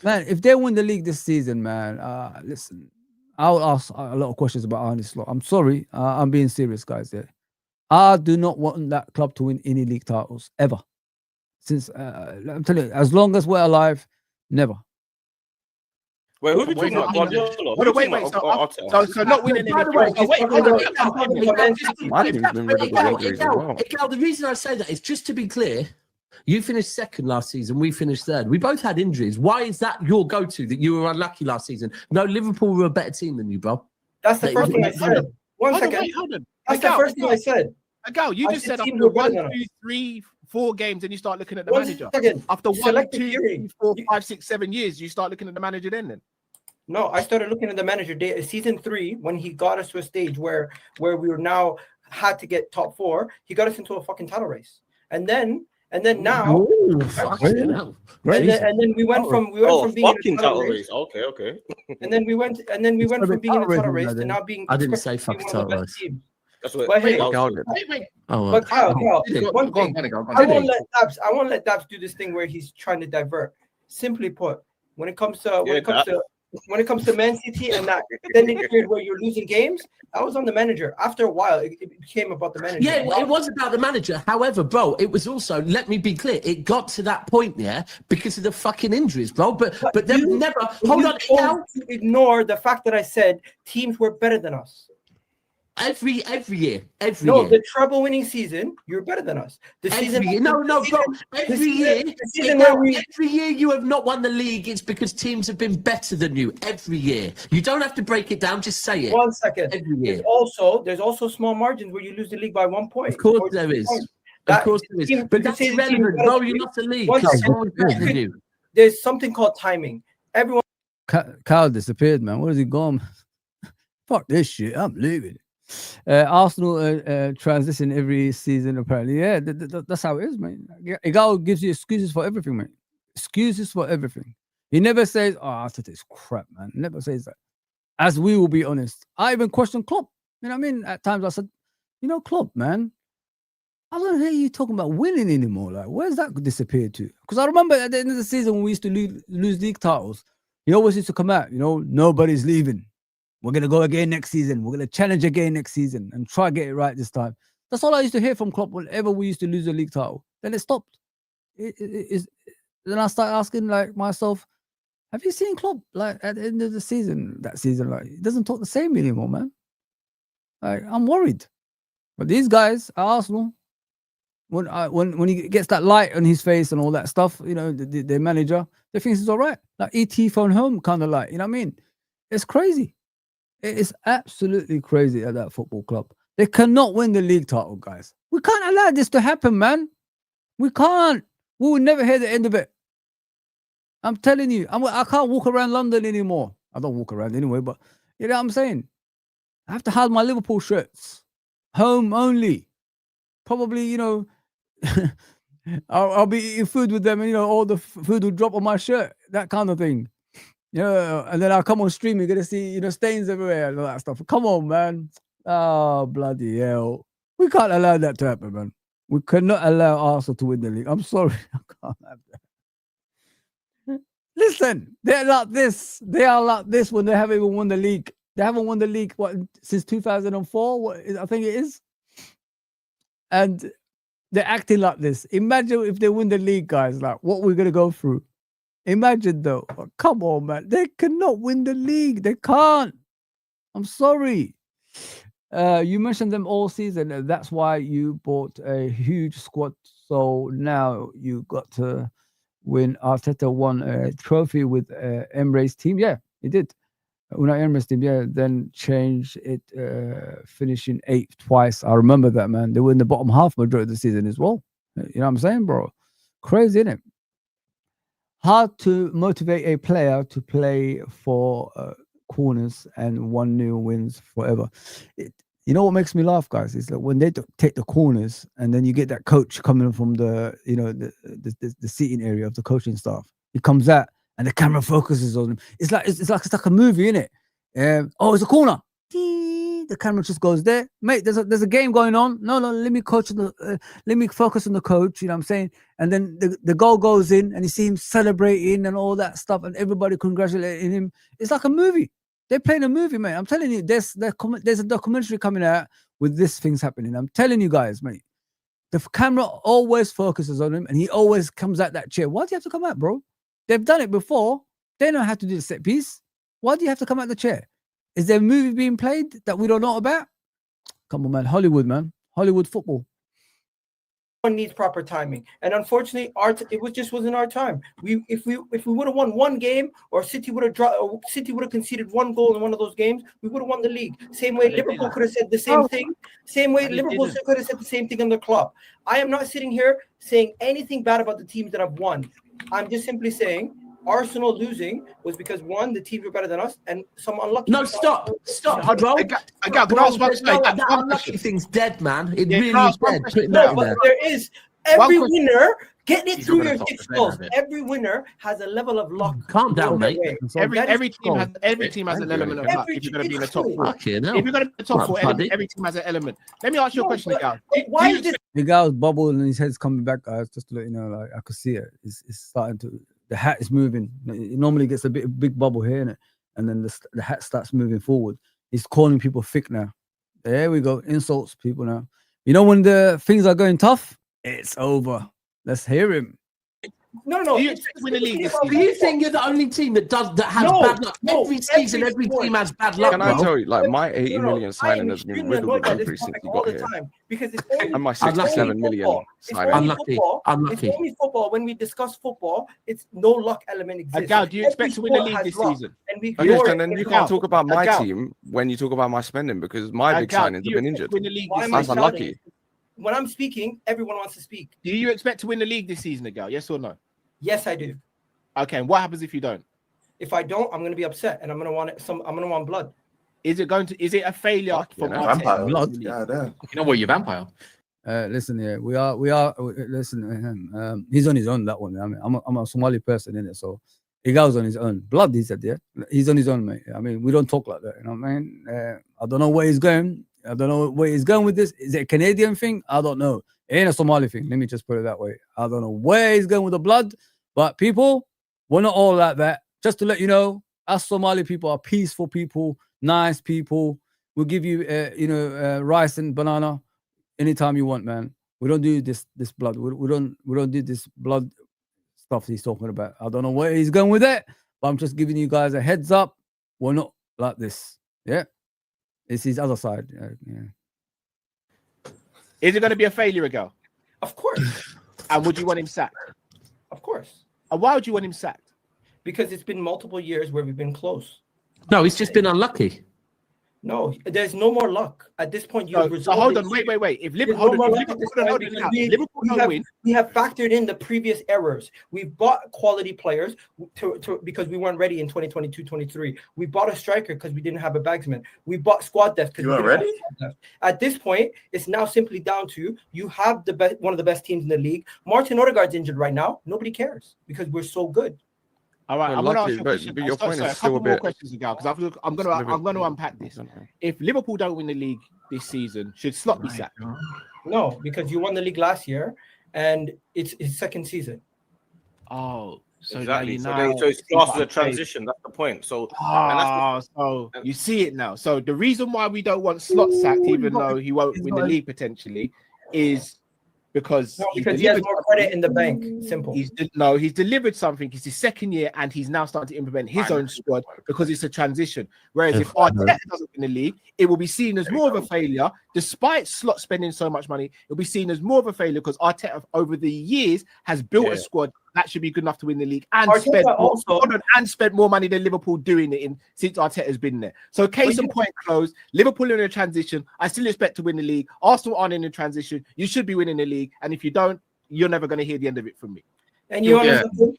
Man, if they win the league this season, man, listen, I'll ask a lot of questions about Arne Slot. I'm sorry. I'm being serious, guys. Yeah. I do not want that club to win any league titles, ever. Since, I'm telling you, as long as we're alive, never. Wait, who are we talking about? Wait. So not winning any. The reason I say that is, just to be clear, you finished second last season, we finished third. We both had injuries. Why is that your go-to, that you were unlucky last season? No, Liverpool were a better team than you, bro. That's the first thing I said. One second. That's the first thing I said. Agal, you just said after 1, 2, 3, 4 games, and you start looking at the manager. After 1, 2, 3, 4, 5, 6, 7 years, you start looking at the manager then? No, I started looking at the manager season 3 when he got us to a stage where we were now had to get top 4. He got us into a fucking title race, and then now, Ooh, and then we went from being in a title race. Okay. And then we went from being in a title race to now being. I didn't say fucking title race. That's what. But hey, Wait. but Kyle, one thing. I won't let Dabs do this thing where he's trying to divert. Simply put, when it comes to Man City and that extended period where you're losing games, I was on the manager. After a while, it became about the manager. Yeah, it was about the manager. However, bro, it was also, let me be clear, it got to that point, yeah, because of the fucking injuries, bro. But then never. Hold on, to ignore the fact that I said teams were better than us. Every year. The treble-winning season, you're better than us. Every year you have not won the league. It's because teams have been better than you every year. You don't have to break it down. Just say it. 1 second. Every year. There's also small margins where you lose the league by 1 point. Of course there is. But that's irrelevant, bro. You're not the league. There's something called timing. Everyone Cal disappeared, man. Where's he gone? Fuck this shit. I'm leaving. Arsenal transition every season, apparently. Yeah, that's how it is, man. Igal gives you excuses for everything, man. Excuses for everything. He never says, "Oh, Arteta is crap," man. Never says that. As we will be honest, I even question Klopp. You know what I mean? At times I said, you know, Klopp, man, I don't hear you talking about winning anymore. Like, where's that disappeared to? Because I remember at the end of the season when we used to lose league titles, he always used to come out, you know, nobody's leaving. We're going to go again next season. We're going to challenge again next season and try to get it right this time. That's all I used to hear from Klopp whenever we used to lose a league title. Then it stopped. Then I started asking like myself, have you seen Klopp like at the end of the season, that season, like he doesn't talk the same anymore, man. Like, I'm worried. But these guys at Arsenal, when he gets that light on his face and all that stuff, you know, the manager, they think he's all right. Like ET phone home kind of light, you know what I mean? It's crazy. It is absolutely crazy at that football club. They cannot win the league title, guys. We can't allow this to happen, man. We can't. We will never hear the end of it. I'm telling you, I can't walk around London anymore. I don't walk around anyway, but you know what I'm saying? I have to hide my Liverpool shirts. Home only. Probably, you know, I'll be eating food with them and, you know, all the food will drop on my shirt. That kind of thing. Yeah, and then I'll come on stream, you're going to see, you know, stains everywhere and all that stuff. Come on, man. Oh, bloody hell. We can't allow that to happen, man. We cannot allow Arsenal to win the league. I'm sorry. I can't have that. Listen, they're like this. They are like this when they haven't even won the league. They haven't won the league since 2004, I think it is. And they're acting like this. Imagine if they win the league, guys, like what we're going to go through. Imagine though. Oh, come on, man. They cannot win the league. They can't. I'm sorry. You mentioned them all season. And that's why you bought a huge squad. So now you got to win. Arteta won a trophy with Emre's team. Yeah, he did. Unai Emery's team, yeah, then changed it, finishing 8th twice. I remember that, man. They were in the bottom half majority of the season as well. You know what I'm saying, bro? Crazy, isn't it? Hard to motivate a player to play for corners and 1-0 wins forever. You know what makes me laugh, guys, is that when they take the corners and then you get that coach coming from the, you know, the seating area of the coaching staff. He comes out and the camera focuses on him. It's like a movie, isn't it? Oh, it's a corner. The camera just goes there, mate. There's a game going on. No, let me let me focus on the coach. You know what I'm saying? And then the goal goes in, and you see him celebrating and all that stuff, and everybody congratulating him. It's like a movie. They're playing a movie, mate. I'm telling you, there's a documentary coming out with these things happening. I'm telling you guys, mate. The camera always focuses on him, and he always comes out that chair. Why do you have to come out, bro? They've done it before. They know how to do the set piece. Why do you have to come out the chair? Is there a movie being played that we don't know about? Come on, man. Hollywood, man. Hollywood football. One needs proper timing, and unfortunately, it just wasn't our time. If we would have won one game, or City would have conceded one goal in one of those games, we would have won the league. Same way Liverpool could have said the same thing. Same way Liverpool could have said the same thing in the club. I am not sitting here saying anything bad about the teams that have won. I'm just simply saying Arsenal losing was because one, the teams were better than us, and some unlucky. No, stop, bro. That unlucky thing's dead, man. It really is dead. No, but there is every winner. Get it through your thick skulls. Every winner has a level of luck. Calm down, mate. Every team has an element of luck if you're going to be in the top 4. If you're going to be in the top 4, every team has an element. Let me ask you a question, Miguel. Why is this? Miguel's bubble and his head's coming back, guys. Just to let you know, like I could see it. It's starting to. The hat is moving. It normally gets a big bubble here, innit? And then the hat starts moving forward. He's calling people thick now. There we go. Insults people now. You know when the things are going tough, it's over. Let's hear him. No. Do you win the league? Do you think you're the only team that has bad luck? Every season, every team has bad luck. Can I tell you, like my 80 million signing has been riddled with injuries since he got here, because it's only, and my 67 million signing. Unlucky. It's only football. When we discuss football, it's no luck element exists. Gal, do you expect to win the league this season? And then you can't talk about my team when you talk about my spending, because my big signings have been injured. That's unlucky. When I'm speaking, everyone wants to speak. Do you expect to win the league this season, Gal? Yes or no? Yes, I do. Okay, and what happens if you don't? If I don't, I'm going to be upset, and I'm going to want blood. Is it a failure from vampire? Blood? Yeah, damn. You know what, you vampire. Listen, yeah, we are. Listen, he's on his own. That one. I mean, I'm a Somali person in it, so he goes on his own. Blood, he said, yeah, he's on his own, mate. I mean, we don't talk like that, you know what I mean? I don't know where he's going. I don't know where he's going with this. Is it a Canadian thing? I don't know. It ain't a Somali thing. Let me just put it that way. I don't know where he's going with the blood, but people, we're not all like that. Just to let you know, us Somali people are peaceful people, nice people. We'll give you, rice and banana anytime you want, man. We don't do this blood. We don't do this blood stuff he's talking about. I don't know where he's going with it, but I'm just giving you guys a heads up. We're not like this. Yeah, it's his other side. Yeah. Is it going to be a failure, Agal? Of course. And would you want him sacked? Of course. And why would you want him sacked? Because it's been multiple years where we've been close. No, he's just been unlucky. No, there's no more luck at this point. So hold on, wait. If Liverpool don't win, we have factored in the previous errors. We bought quality players because we weren't ready in 2022-23. We bought a striker because we didn't have a bagsman. We bought squad depth because we didn't have a squad depth. At this point, it's now simply down to you have one of the best teams in the league. Martin Odegaard's injured right now. Nobody cares because we're so good. All right, I'm going to ask you a question. But your point is still a bit. More questions ago because I'm going to unpack this. If Liverpool don't win the league this season, should Slot be sacked? No, because you won the league last year, and it's his second season. Oh, so exactly. So it's classed as a transition. That's the point. So, so you see it now. So the reason why we don't want Slot sacked, even though he won't win the league potentially, is because he has more credit in the bank. Simple. He's delivered something. It's his second year, and he's now starting to implement his own squad because it's a transition. Whereas if Arteta doesn't win the league, it will be seen as more of a failure, despite Slot spending so much money. It'll be seen as more of a failure because Arteta, over the years, has built a squad that should be good enough to win the league and spent more money than Liverpool doing it since Arteta's been there. So case in point closed. Liverpool in a transition. I still expect to win the league. Arsenal aren't in a transition. You should be winning the league. And if you don't, you're never going to hear the end of it from me. And you understand,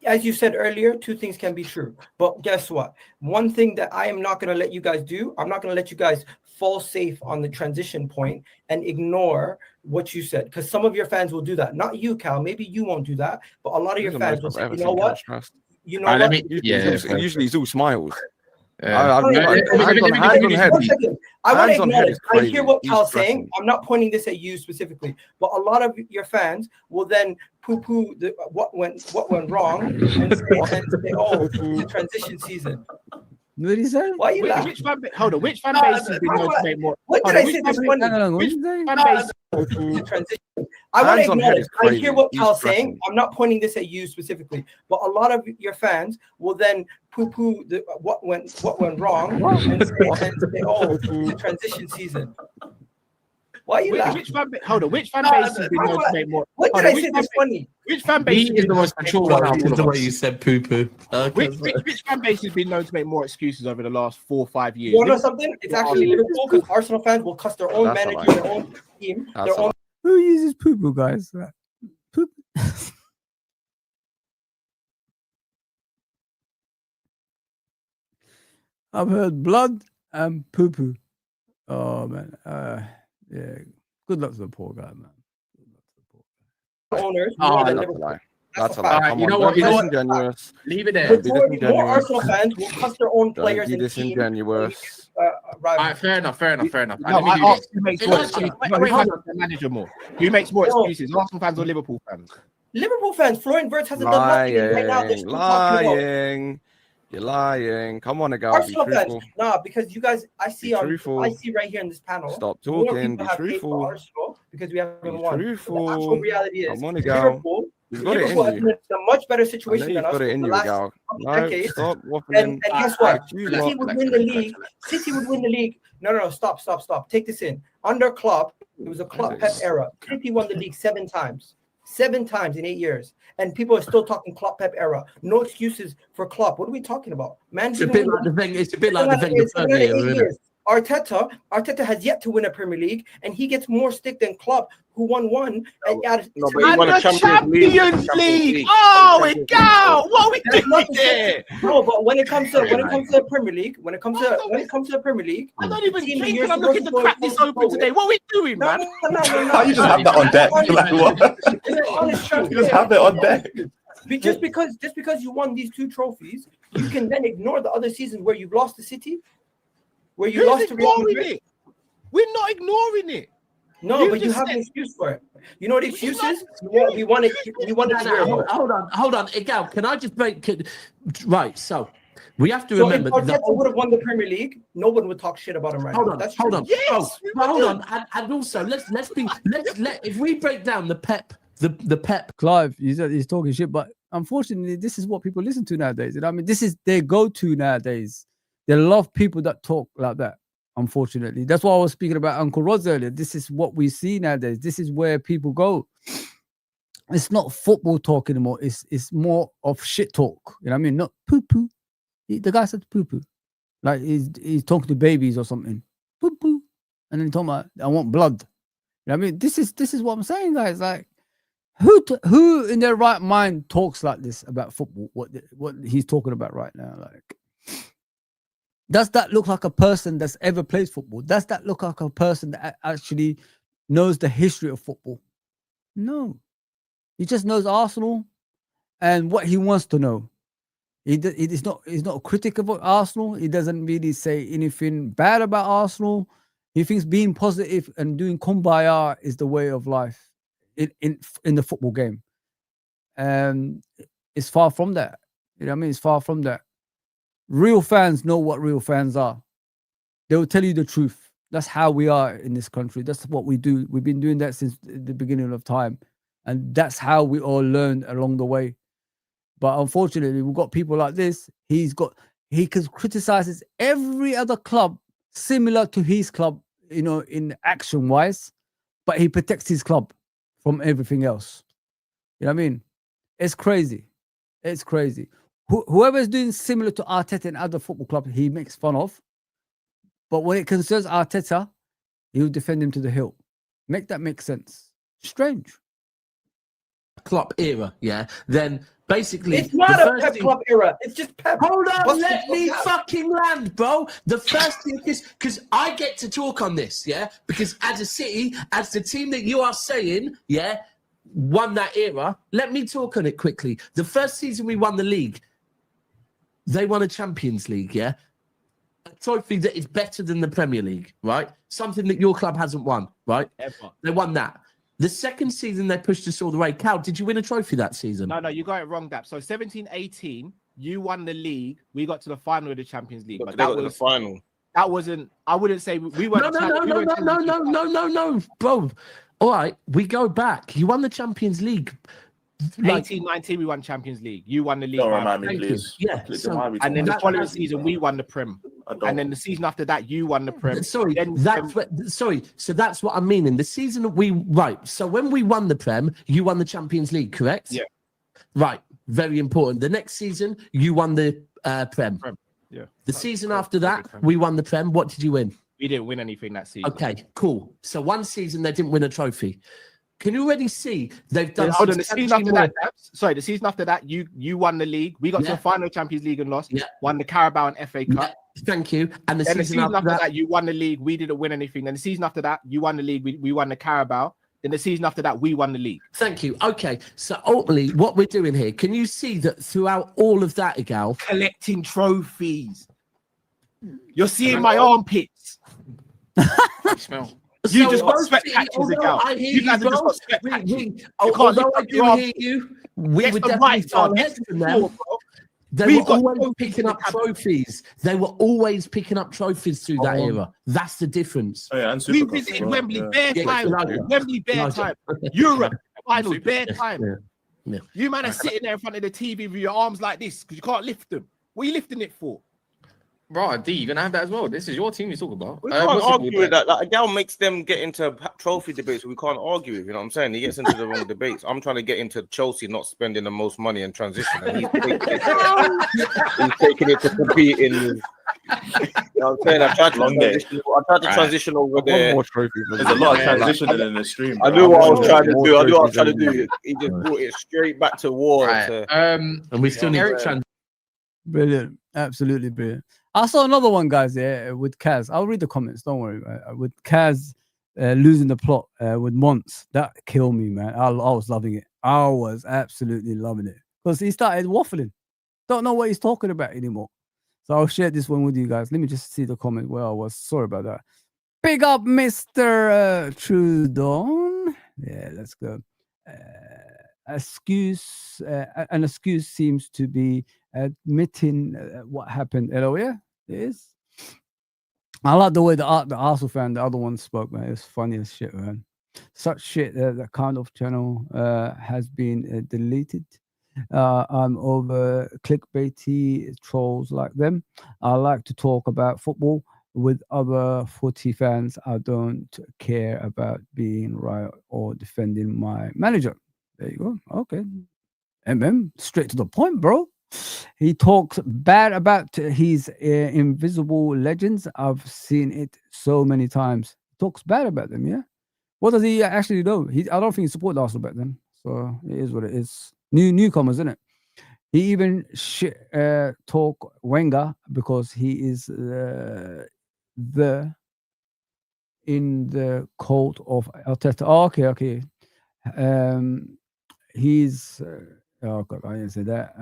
as you said earlier, two things can be true. But guess what? One thing that I am not going to let you guys do, I'm not going to let you guys fall safe on the transition point and ignore what you said. Because some of your fans will do that. Not you, Cal. Maybe you won't do that. But a lot of your fans will say, you know what? You know what? Usually he's all smiles. I hear what Cal's saying. I'm not pointing this at you specifically, but a lot of your fans will then poo-poo what went wrong and say, oh, transition season. What did he say? Why are you laughing? Which fan base has been known to make more? What did I say? Which fan base? Transition. I want to acknowledge. I hear what Cal's saying. I'm not pointing this at you specifically, but a lot of your fans will then poo-poo what went wrong and say, oh, transition season. Why are you laughing? Which fan base has been known to make more? What did I say that's funny? Which fan base is the most mature one out of the way you said poo-poo? Which fan base has been known to make more excuses over the last 4 or 5 years? You want to know something? It's actually Liverpool, because Arsenal fans will cuss their own manager, their own team, their own. Who uses poo-poo, guys? Poop. I've heard blood and poo-poo. Oh man, yeah. Good luck to the poor guy, man. Owners. That's a lie. You know what? Leave it there. More Arsenal fans will cuss their own players in the team. Fair enough. Who makes more excuses? Arsenal fans or Liverpool fans? Liverpool fans. Florian Wirtz hasn't done nothing right now. They're still talking about. You're lying. Come on, Agal. Arsenal fans, because you guys, I see right here in this panel. Stop talking. Be truthful. Arsenal because we haven't won. Truthful. The actual reality is, come on, Agal. Liverpool has been in a much better situation than us in the last decades. And guess what? City would win the league. No, stop. Take this in. Under Klopp, it was a Klopp Pep era. City won the league 7 times. 7 times in 8 years. And people are still talking Klopp Pep era. No excuses for Klopp. What are we talking about? Man, it's a bit like the thing. It's a bit like the thing. Arteta has yet to win a Premier League, and he gets more stick than Klopp, who won one. No, but he won a Champions League. Oh, we go. What are we doing there? No, but when it comes to the Premier League, when it comes to the Premier League, I'm not even thinking. I'm looking to crack this open today. What are we doing, man? How you just have that on deck? Like what? You just have it on deck. Just because you won these 2 trophies, you can then ignore the other seasons where you've lost to City, where you lost to Real Madrid. We're not ignoring it. No, but you have an excuse for it. You know what the excuse is? We want it. Hold on. Gal, can I just break it? Right, so we have to remember that if Arteta would have won the Premier League, no one would talk shit about him right now. Hold on. Yes, hold on. And also, let's if we break down the Pep. The Pep. Clive, he's talking shit, but unfortunately, this is what people listen to nowadays. You know, I mean, this is their go-to nowadays. They love people that talk like that. Unfortunately, that's why I was speaking about Uncle Rodz earlier. This is what we see nowadays. This is where people go. It's not football talk anymore. It's more of shit talk. You know what I mean? Not poo-poo. The guy said poo-poo. Like he's talking to babies or something. Poo-poo. And then he's talking about, I want blood. You know what I mean? This is what I'm saying, guys. Like, who in their right mind talks like this about football? What he's talking about right now? Like, does that look like a person that's ever played football? Does that look like a person that actually knows the history of football? No, he just knows Arsenal and what he wants to know. He's not a critic of Arsenal. He doesn't really say anything bad about Arsenal. He thinks being positive and doing kumbaya is the way of life in the football game. And it's far from that. You know what I mean? It's far from that. Real fans know what real fans are. They will tell you the truth. That's how we are in this country. That's what we do. We've been doing that since the beginning of time. And that's how we all learn along the way. But unfortunately, we've got people like this. He criticizes every other club similar to his club, you know, in action-wise, but he protects his club from everything else. You know what I mean? It's crazy. It's crazy. Whoever is doing similar to Arteta and other football clubs, he makes fun of. But when it concerns Arteta, he'll defend him to the hilt. Make that make sense. Strange. Klopp era, yeah. Then basically, it's not a Pep Klopp era. It's just Pep. Hold on, let me fucking land, bro. The first thing is because I get to talk on this, yeah. Because as a City, as the team that you are saying, yeah, won that era. Let me talk on it quickly. The first season we won the league, they won a Champions League, yeah? A trophy that is better than the Premier League, right? Something that your club hasn't won, right? Ever. They won that. The second season, they pushed us all the way. Cal, did you win a trophy that season? No, you got it wrong, Dap. So 17-18, you won the league. We got to the final of the Champions League. But that was the final. That wasn't, I wouldn't say we weren't. No, bro. All right, we go back. You won the Champions League. 18-19, we won Champions League. You won the league. Don't remind me, please. Yeah. And then the following season, we won the Prem. And then the season after that, you won the Prem. Sorry, so that's what I'm meaning. The season that so when we won the Prem, you won the Champions League, correct? Yeah. Right, very important. The next season, you won the Prem. Yeah. The season after that, we won the Prem. What did you win? We didn't win anything that season. Okay, cool. So one season, they didn't win a trophy. Can you already see they've done? Hold on, the season after that. Sorry, the season after that, you won the league. We got to the final Champions League and lost. Yeah. Won the Carabao and FA Cup. Yeah. Thank you. And the season after that, you won the league. We didn't win anything. Then the season after that, you won the league. We won the Carabao. Then the season after that, we won the league. Thank you. Okay, so ultimately, what we're doing here, can you see that throughout all of that, Igal? Collecting trophies. You're seeing my armpits. Smell. You just got sweat patches again. You guys just got sweat patches. Although I do hear you, we were definitely far ahead from them. They were always picking up trophies. They were always picking up trophies through that era. That's the difference. Oh, yeah, we visited Wembley bare time. Wembley bare time. Europe final bare time. Yeah. You man are sitting there in front of the TV with your arms like this because you can't lift them. What are you lifting it for? Bro, D, you're gonna have that as well. This is your team you talk about. We can't argue with that. Like, a gal makes them get into trophy debates we can't argue with. You know what I'm saying? He gets into the wrong debates. I'm trying to get into Chelsea not spending the most money in transition. And he's taking it to compete in You know what I'm saying? I tried to Long day. transition over there. More trophies. There's a lot of transitioning in the stream. I knew what I was trying to do. I knew what I was trying to do. He just brought it straight back to war. Right. And we still need to Brilliant. Absolutely brilliant. I saw another one, guys, with Kaz. I'll read the comments. Don't worry. With Kaz losing the plot with Mons. That killed me, man. I was loving it. I was absolutely loving it. Because he started waffling. Don't know what he's talking about anymore. So I'll share this one with you guys. Let me just see the comment where I was. Sorry about that. Big up, Mr. Trudon. Yeah, let's go. An excuse seems to be admitting what happened. Hello, yeah, it is. I like the way the Arsenal fan, the other one spoke, man. It's funny as shit, man. Such shit that kind of channel has been deleted. I'm over clickbaity trolls like them. I like to talk about football with other footy fans. I don't care about being right or defending my manager. There you go. Okay. Straight to the point, bro. He talks bad about his invisible legends. I've seen it so many times. He talks bad about them, yeah? What does he actually do? I don't think he supported Arsenal back then. So it is what it is. Newcomers, isn't it? He even talk Wenger because he is in the cult of Arteta. Oh, okay. He's oh god, I didn't say that.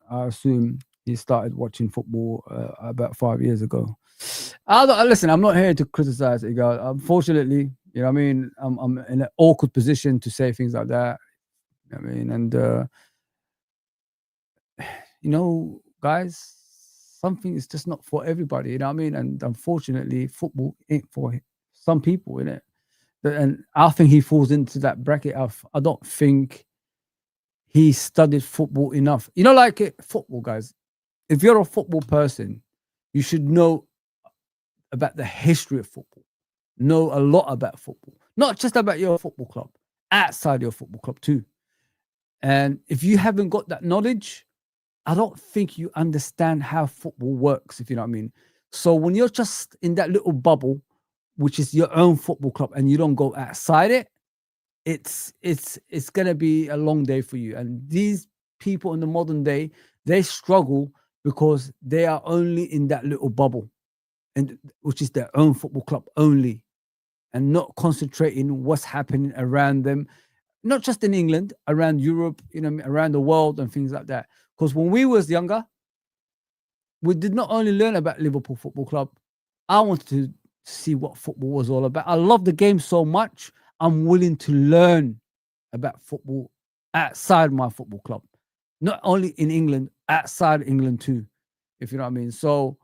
I assume he started watching football about 5 years ago. Listen, I'm not here to criticize it, guys. Unfortunately, you know what I mean, I'm in an awkward position to say things like that. You know what I mean, and you know, guys, something is just not for everybody. You know what I mean, and unfortunately, football ain't for some people, innit? And I think he falls into that bracket of I don't think he studied football enough. You know, like football, guys. If you're a football person, you should know about the history of football. Know a lot about football. Not just about your football club, outside your football club too. And if you haven't got that knowledge, I don't think you understand how football works, if you know what I mean. So when you're just in that little bubble, which is your own football club, and you don't go outside it, it's gonna be a long day for you. And these people in the modern day, they struggle because they are only in that little bubble, and which is their own football club only, and not concentrating what's happening around them, not just in England, around Europe, you know, around the world and things like that. Because when we was younger, we did not only learn about Liverpool Football Club. I wanted to see what football was all about. I love the game so much, I'm willing to learn about football outside my football club. Not only in England, outside England too, if you know what I mean. So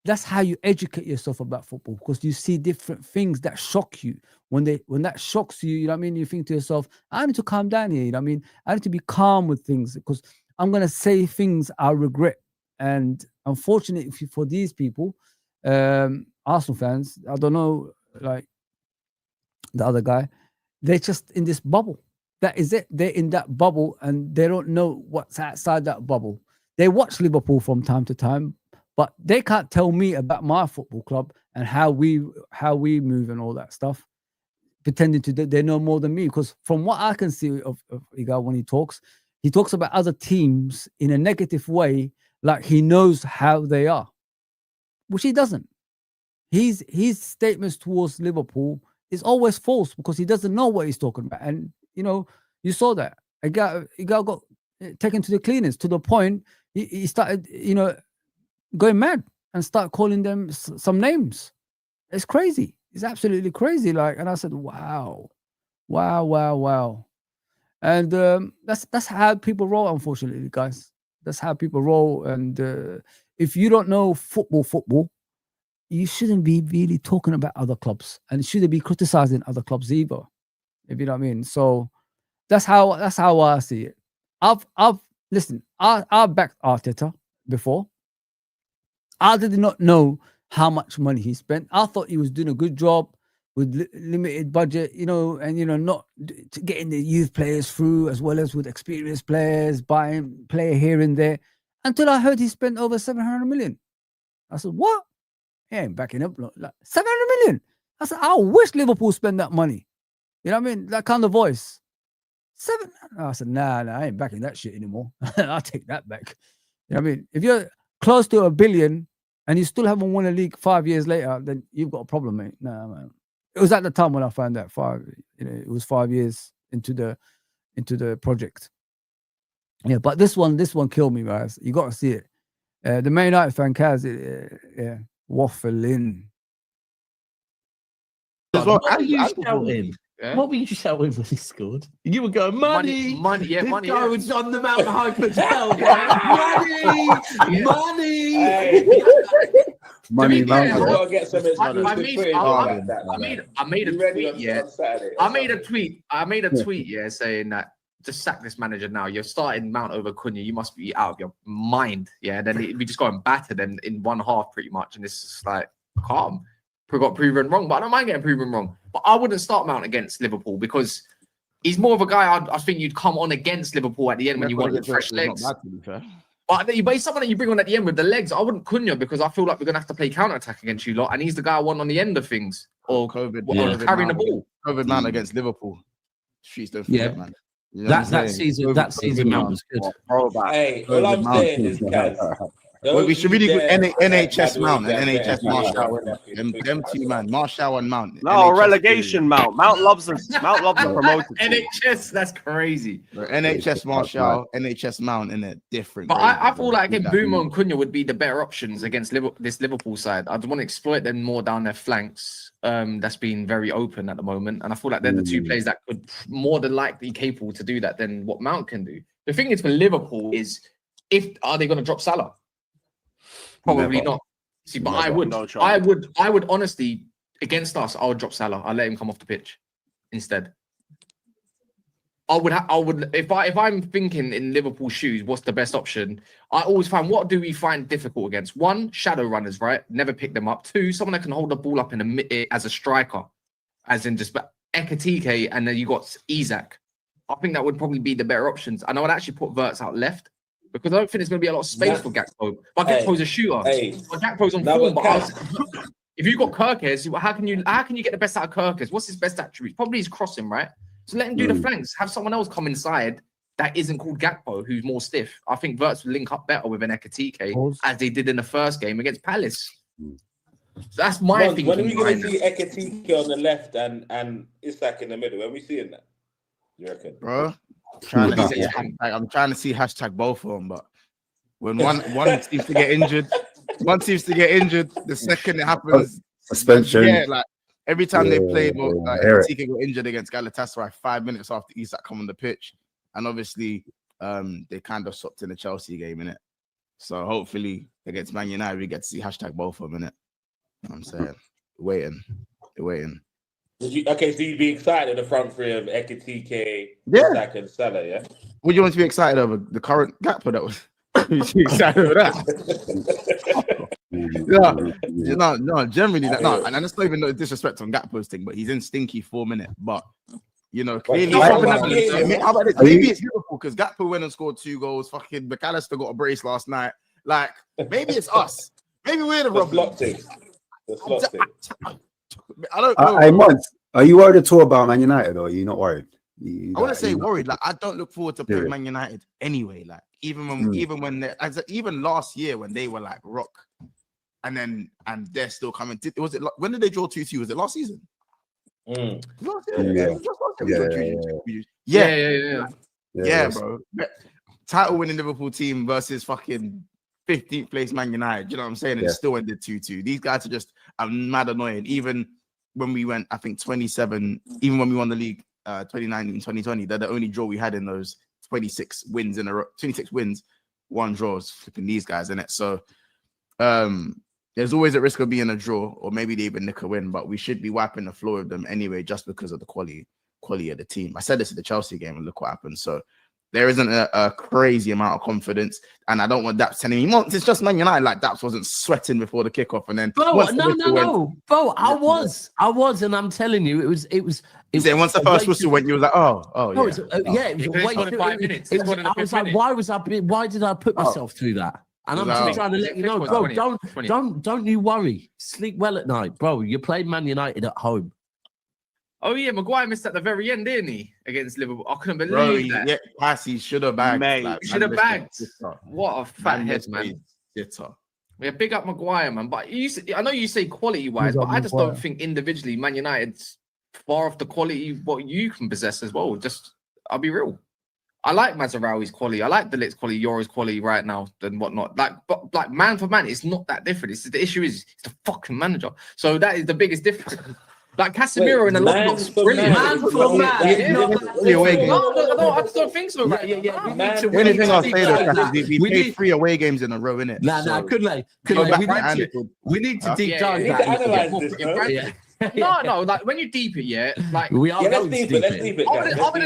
that's how you educate yourself about football, because you see different things that shock you. When that shocks you, you know what I mean, you think to yourself, I need to calm down here, you know what I mean? I need to be calm with things, because I'm going to say things I regret. And unfortunately for these people, Arsenal fans, I don't know, like the other guy, they're just in this bubble. That is it. They're in that bubble and they don't know what's outside that bubble. They watch Liverpool from time to time, but they can't tell me about my football club and how we move and all that stuff, pretending to they know more than me. Because from what I can see of Igal when he talks about other teams in a negative way, like he knows how they are, which he doesn't. His statements towards Liverpool is always false because he doesn't know what he's talking about. And you know, you saw that Igal got taken to the cleaners to the point he started, you know, going mad and start calling them some names. It's crazy. It's absolutely crazy. Like, and I said, wow. And that's how people roll, unfortunately, guys. That's how people roll. And if you don't know football, you shouldn't be really talking about other clubs, and shouldn't be criticizing other clubs either. If you know what I mean. So that's how I see it. I backed Arteta before. I did not know how much money he spent. I thought he was doing a good job with limited budget, you know, and, you know, not getting the youth players through as well as with experienced players, buying player here and there, until I heard he spent over 700 million. I said, what? He ain't backing up. Like 700 million. I said, I wish Liverpool spend that money. You know what I mean? That kind of voice. I said, nah, I ain't backing that shit anymore. I'll take that back. You know what I mean? If you're close to $1 billion and you still haven't won a league 5 years later, then you've got a problem, mate. Nah, man. It was at the time when I found that it was 5 years into the project. Yeah, but this one killed me, guys. You got to see it. The Man United fan, Kaz, waffling. What were you shouting when he scored? You were going, money. Yeah, this money. guy was on the mountain high as well. Money. I made a tweet, yeah, saying that just sack this manager now. You're starting Mount over Cunha. You must be out of your mind. Yeah, then we just got battered in one half pretty much, and it's just like calm. Got proven wrong, but I don't mind getting proven wrong. But I wouldn't start Mount against Liverpool because he's more of a guy I think you'd come on against Liverpool at the end when you want fresh legs. But he's someone that you bring on at the end with the legs. I wouldn't Cunha because I feel like we're going to have to play counter-attack against you lot, and he's the guy I want on the end of things. Or carrying the ball. COVID Mount against Liverpool. Streets don't forget, man. You know that season Mount was good. Hey, all I'm saying is, guys, we should really put NHS Mount and NHS Marshall. Them two, man. Marshall and Mount. No, NHS relegation Mount. Mount loves us. Mount loves the promoted. NHS, that's crazy. NHS Marshall, NHS Mount, and they're different. But I feel like Boomer and Cunha would be the better options against this Liverpool side. I'd want to exploit them more down their flanks. That's been very open at the moment, and I feel like they're the two players that could more than likely capable to do that than what Mount can do. The thing is for Liverpool is, are they going to drop Salah? Probably not. See, but I would honestly, against us, I would drop Salah. I'll let him come off the pitch instead. I would if I'm thinking in Liverpool shoes, what's the best option? I always find, what do we find difficult against? One, shadow runners, right? Never pick them up. Two, someone that can hold the ball up in the mid as a striker, as in just Ekatike, and then you got Isak. I think that would probably be the better options. And I would actually put Wirtz out left, because I don't think there's going to be a lot of space for Gakpo. But Gakpo's a shooter. But Gakpo's on form. But if you've got Kirkes, how can you get the best out of Kirkes? What's his best attribute? Probably his crossing, right? So let him do the flanks. Have someone else come inside that isn't called Gakpo, who's more stiff. I think Wirtz will link up better with an Ekatike as they did in the first game against Palace. So that's my thinking. When are we going to see Ekatike on the left and Isak in the middle? When are we seeing that? You reckon? Bro? I'm trying to see hashtag both of them, but when one seems to get injured, the second it happens, suspension. Yeah, like every time they play, Ekatike got injured against Galatasaray 5 minutes after Isak come on the pitch, and obviously they kind of swapped in the Chelsea game, innit? So hopefully against Man United we get to see hashtag both of them, innit? You know what I'm saying? They're waiting. So you'd be excited in the front three of Ekatike, Isak, and Salah, yeah? What do you want to be excited over? The current Gakpo that was? You excited over that? No, generally, no. And that's not even no disrespect on Gakpo's thing, but he's in stinky 4 minutes. But, you know, clearly, maybe it's Liverpool because Gakpo went and scored 2 goals. Fucking McAllister got a brace last night. Like, maybe it's us. Maybe we're the problem. I don't know. Hey, Mons, are you worried at all about Man United, or are you not worried? I want to say worried. Like, I don't look forward to playing Man United anyway. Like, even last year when they were like rock, and they're still coming. When did they draw 2-2? Was it last season? Yeah, bro. Title winning Liverpool team versus fucking 15th place Man United. You know what I'm saying? And it still ended 2-2. These guys are just mad annoying. Even when we went, I think 27. Even when we won the league, 2019, 2020, they're the only draw we had in those 26 wins in a row. 26 wins, 1 draw is flipping these guys in it. So there's always a risk of being a draw, or maybe they even nick a win. But we should be wiping the floor with them anyway, just because of the quality of the team. I said this at the Chelsea game, and look what happened. So there isn't a crazy amount of confidence, and I don't want Daps telling me, Monts, it's just Man United. Like Daps wasn't sweating before the kickoff, and then no. Bo, I was, and I'm telling you, it was. Once the first whistle went, you was like, it was way 5 minutes. I was like, why did I put myself through that? And I'm just trying to let you know, bro. Don't you worry. Sleep well at night, bro. You're playing Man United at home. Oh yeah, Maguire missed at the very end, didn't he, against Liverpool? I couldn't believe that. Yeah, pass. He should have bagged. Like, should have bagged. What a fat head, man. Yeah, big up Maguire, man. But I know you say quality-wise, but I just don't think individually Man United's far off the quality what you can possess as well. I'll be real. I like Mazraoui's quality. I like Delict's quality, Yora's quality right now, and whatnot. Like man for man, it's not that different. The issue is it's the fucking manager. So that is the biggest difference. Like Casemiro in the lockbox, brilliant. Man for man. No, I just don't think so. Right? Yeah. The only thing I'll say though, we played 3 away games in a row, innit? Nah, couldn't. We need to deep dive that. No, like when you deep it, like we are going deep it. Other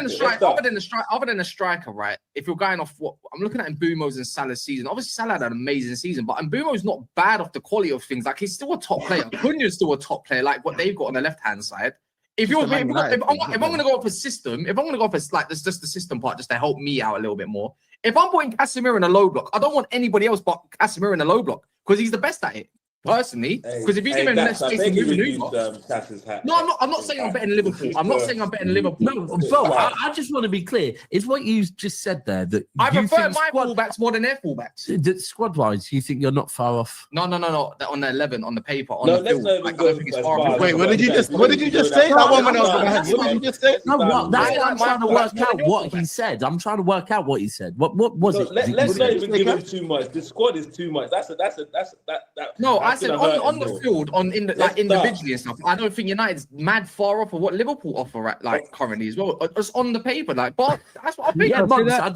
than a striker, right? If you're going off what I'm looking at in Mbumo's and Salah's season, obviously Salah had an amazing season, but Mbumo's not bad off the quality of things. Like he's still a top player. Cunha's still a top player. Like what they've got on the left hand side. If I'm going to go off a system, if I'm going to go off a like this, just the system part, just to help me out a little bit more. If I'm putting Casemiro in a low block, I don't want anybody else but Casemiro in a low block because he's the best at it. Personally, because if you give him less space to maneuver, I'm not saying I'm betting Liverpool. I'm not saying I'm betting Liverpool. No, bro, I just want to be clear. Is what you just said there that I prefer my fullbacks more than their fullbacks. Squad-wise, you think you're not far off? No. On the 11, on the paper, on no, the field. Wait, what did you just say? That one when I was going ahead. What did you just say? No, that's why I'm trying to work out what he said. I'm trying to work out what he said. What was it? Let's not even give him too much. The squad is too much. That's no. I said on the field, individually and stuff. I don't think United's mad far off of what Liverpool offer currently as well. Just on the paper, but that's what I think. Yeah,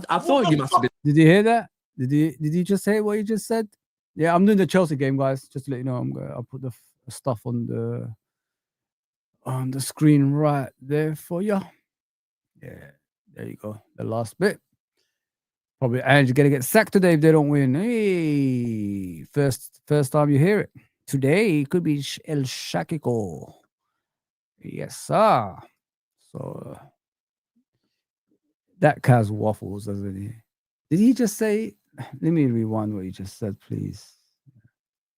I thought you must have been. Did you hear that? Did you just say what you just said? Yeah, I'm doing the Chelsea game, guys. Just to let you know, I'll put the stuff on the screen right there for you. Yeah, there you go. The last bit. Probably Ange gonna get sacked today if they don't win. Hey, first time you hear it. Today it could be El Shakiko. Yes, sir. So that Kaz waffles, doesn't he? Did he just say? Let me rewind what he just said, please.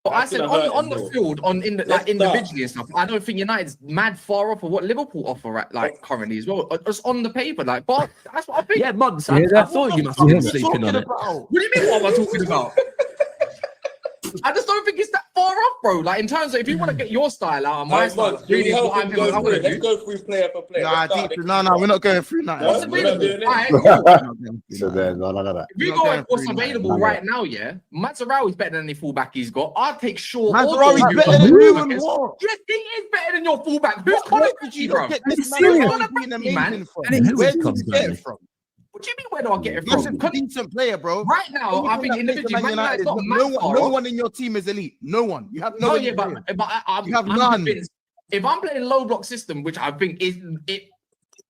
But I said on the field, individually and stuff. I don't think United's mad far off of what Liverpool offer currently as well. Just on the paper, but that's what I think. Yeah, Months. I thought you must have been sleeping on it. What do you mean? What am I talking about? I just don't think it's that far off, bro. Like in terms of if you want to get your style out and my style, really what I want to do. Let's go through player for player. No, we're not going through that. What's available? If we go with what's available right now, Mazraoui's better than any fullback he's got. I'll take Shaw. Mazraoui's better than you and what? Yes, he is better than your fullback. Who's Connor Ritchie, bro? Where did you get it from? What do you mean? Where do I get it from? He's a decent player, bro. Right now, I think individually, Man United's not no one in your team is elite. No one. You have no. Yeah, but you have none. If I'm playing low block system, which I think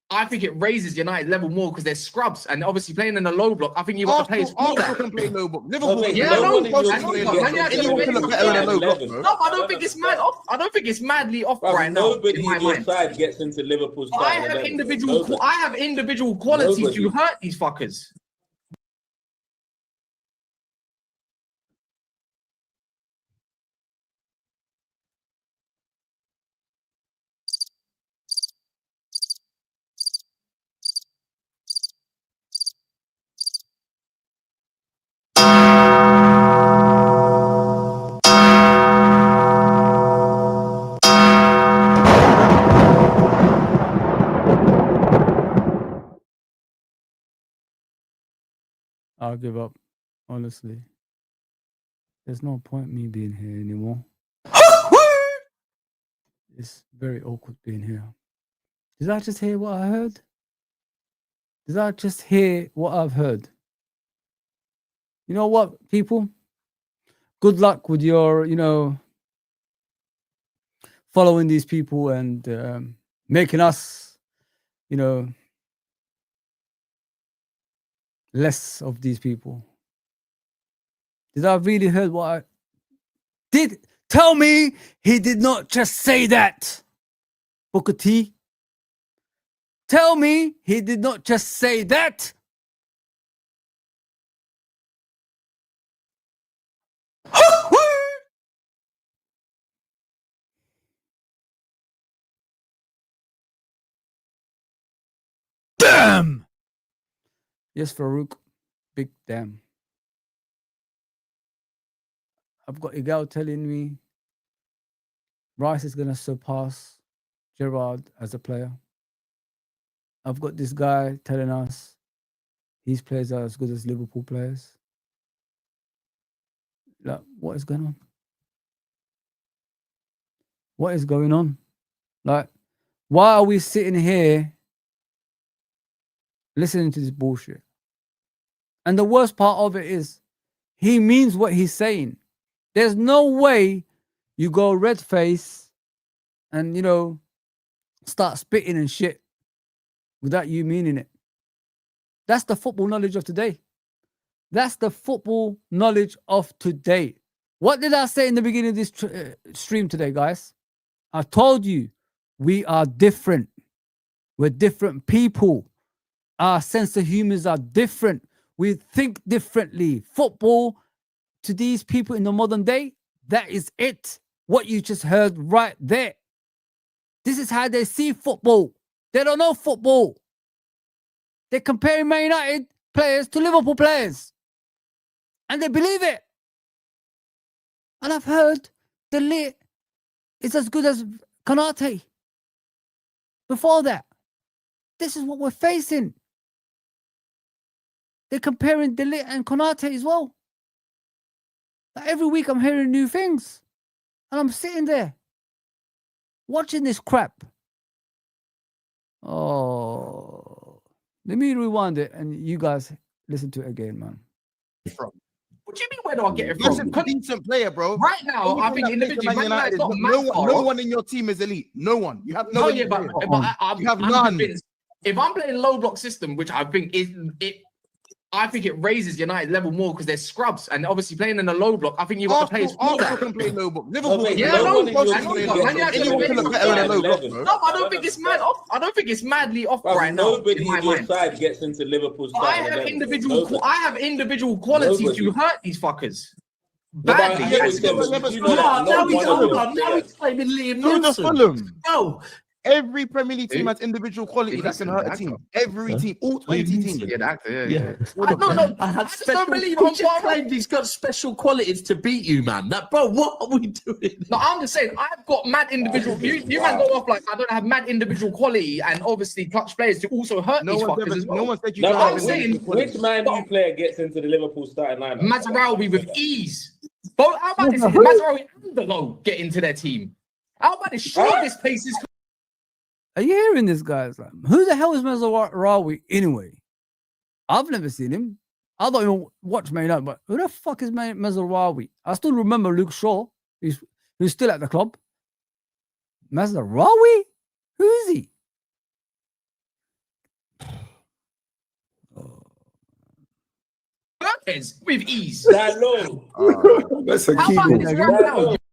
I think it raises United level more because they're scrubs, and obviously playing in a low block, I think you've got to play Arsenal can play low block. Liverpool, No, I don't think it's mad off. I don't think it's madly off right now. Nobody in your side gets into Liverpool's side. I have individual qualities to hurt these fuckers. I'll give up, honestly. There's no point me being here anymore. It's very awkward being here. Did I just hear what I heard? Did I just hear what I've heard? You know what, people? Good luck with your, following these people and making us, less of these people. Did I really heard what I did? Tell me he did not just say that, Booker T. Tell me he did not just say that. damn. Yes, Farouk. Big damn. I've got Igal telling me Rice is going to surpass Gerrard as a player. I've got this guy telling us his players are as good as Liverpool players. Like, what is going on? What is going on? Like, why are we sitting here listening to this bullshit? And the worst part of it is he means what he's saying. There's no way you go red face and, you know, start spitting and shit without you meaning it. That's the football knowledge of today. That's the football knowledge of today. What did I say in the beginning of this stream today, guys? I told you we are different. We're different people. Our sense of humor are different. We think differently. Football to these people in the modern day, that is it. What you just heard right there. This is how they see football. They don't know football. They're comparing Man United players to Liverpool players. And they believe it. And I've heard Dijk is as good as Konate. Before that, this is what we're facing. They're comparing Dijk and Konate as well. Like every week I'm hearing new things. And I'm sitting there watching this crap. Oh, let me rewind it and you guys listen to it again, man. What do you mean, where do I get it from? That's a decent player, bro. Right now, I think individually, no one in your team is elite. No one. You have no. Yeah, but you have none. If I'm playing low block system, which I think is it. I think it raises United level more because they're scrubs, and obviously playing in a low block, I think you got to play. Arsenal can play low block. Liverpool, yeah, no, I don't think it's mad off. I don't think it's madly off right now. Nobody in your side gets into Liverpool's side. I have individual qualities to hurt these fuckers. Badly. Now he's claiming Liam Nelson. No. Every Premier League team has individual quality that can hurt a team. Every team, all 20 teams. I don't believe claimed he's got special qualities to beat you, man. Bro, what are we doing? No, I'm just saying, I've got mad individual. You man go off like I don't have mad individual quality and obviously clutch players to also hurt these fuckers as well. No one said you can't. I'm saying, which Man U player gets into the Liverpool starting lineup? Mazraoui with ease. But how about this? Mazraoui and the low get into their team. How about this? Sure, this place is. Are you hearing this, guys? Like, who the hell is Mazraoui anyway? I've never seen him. I don't even watch Man United, but who the fuck is Mazraoui? I still remember Luke Shaw, who's still at the club. Mazraoui? Who is he? With ease. That's a key.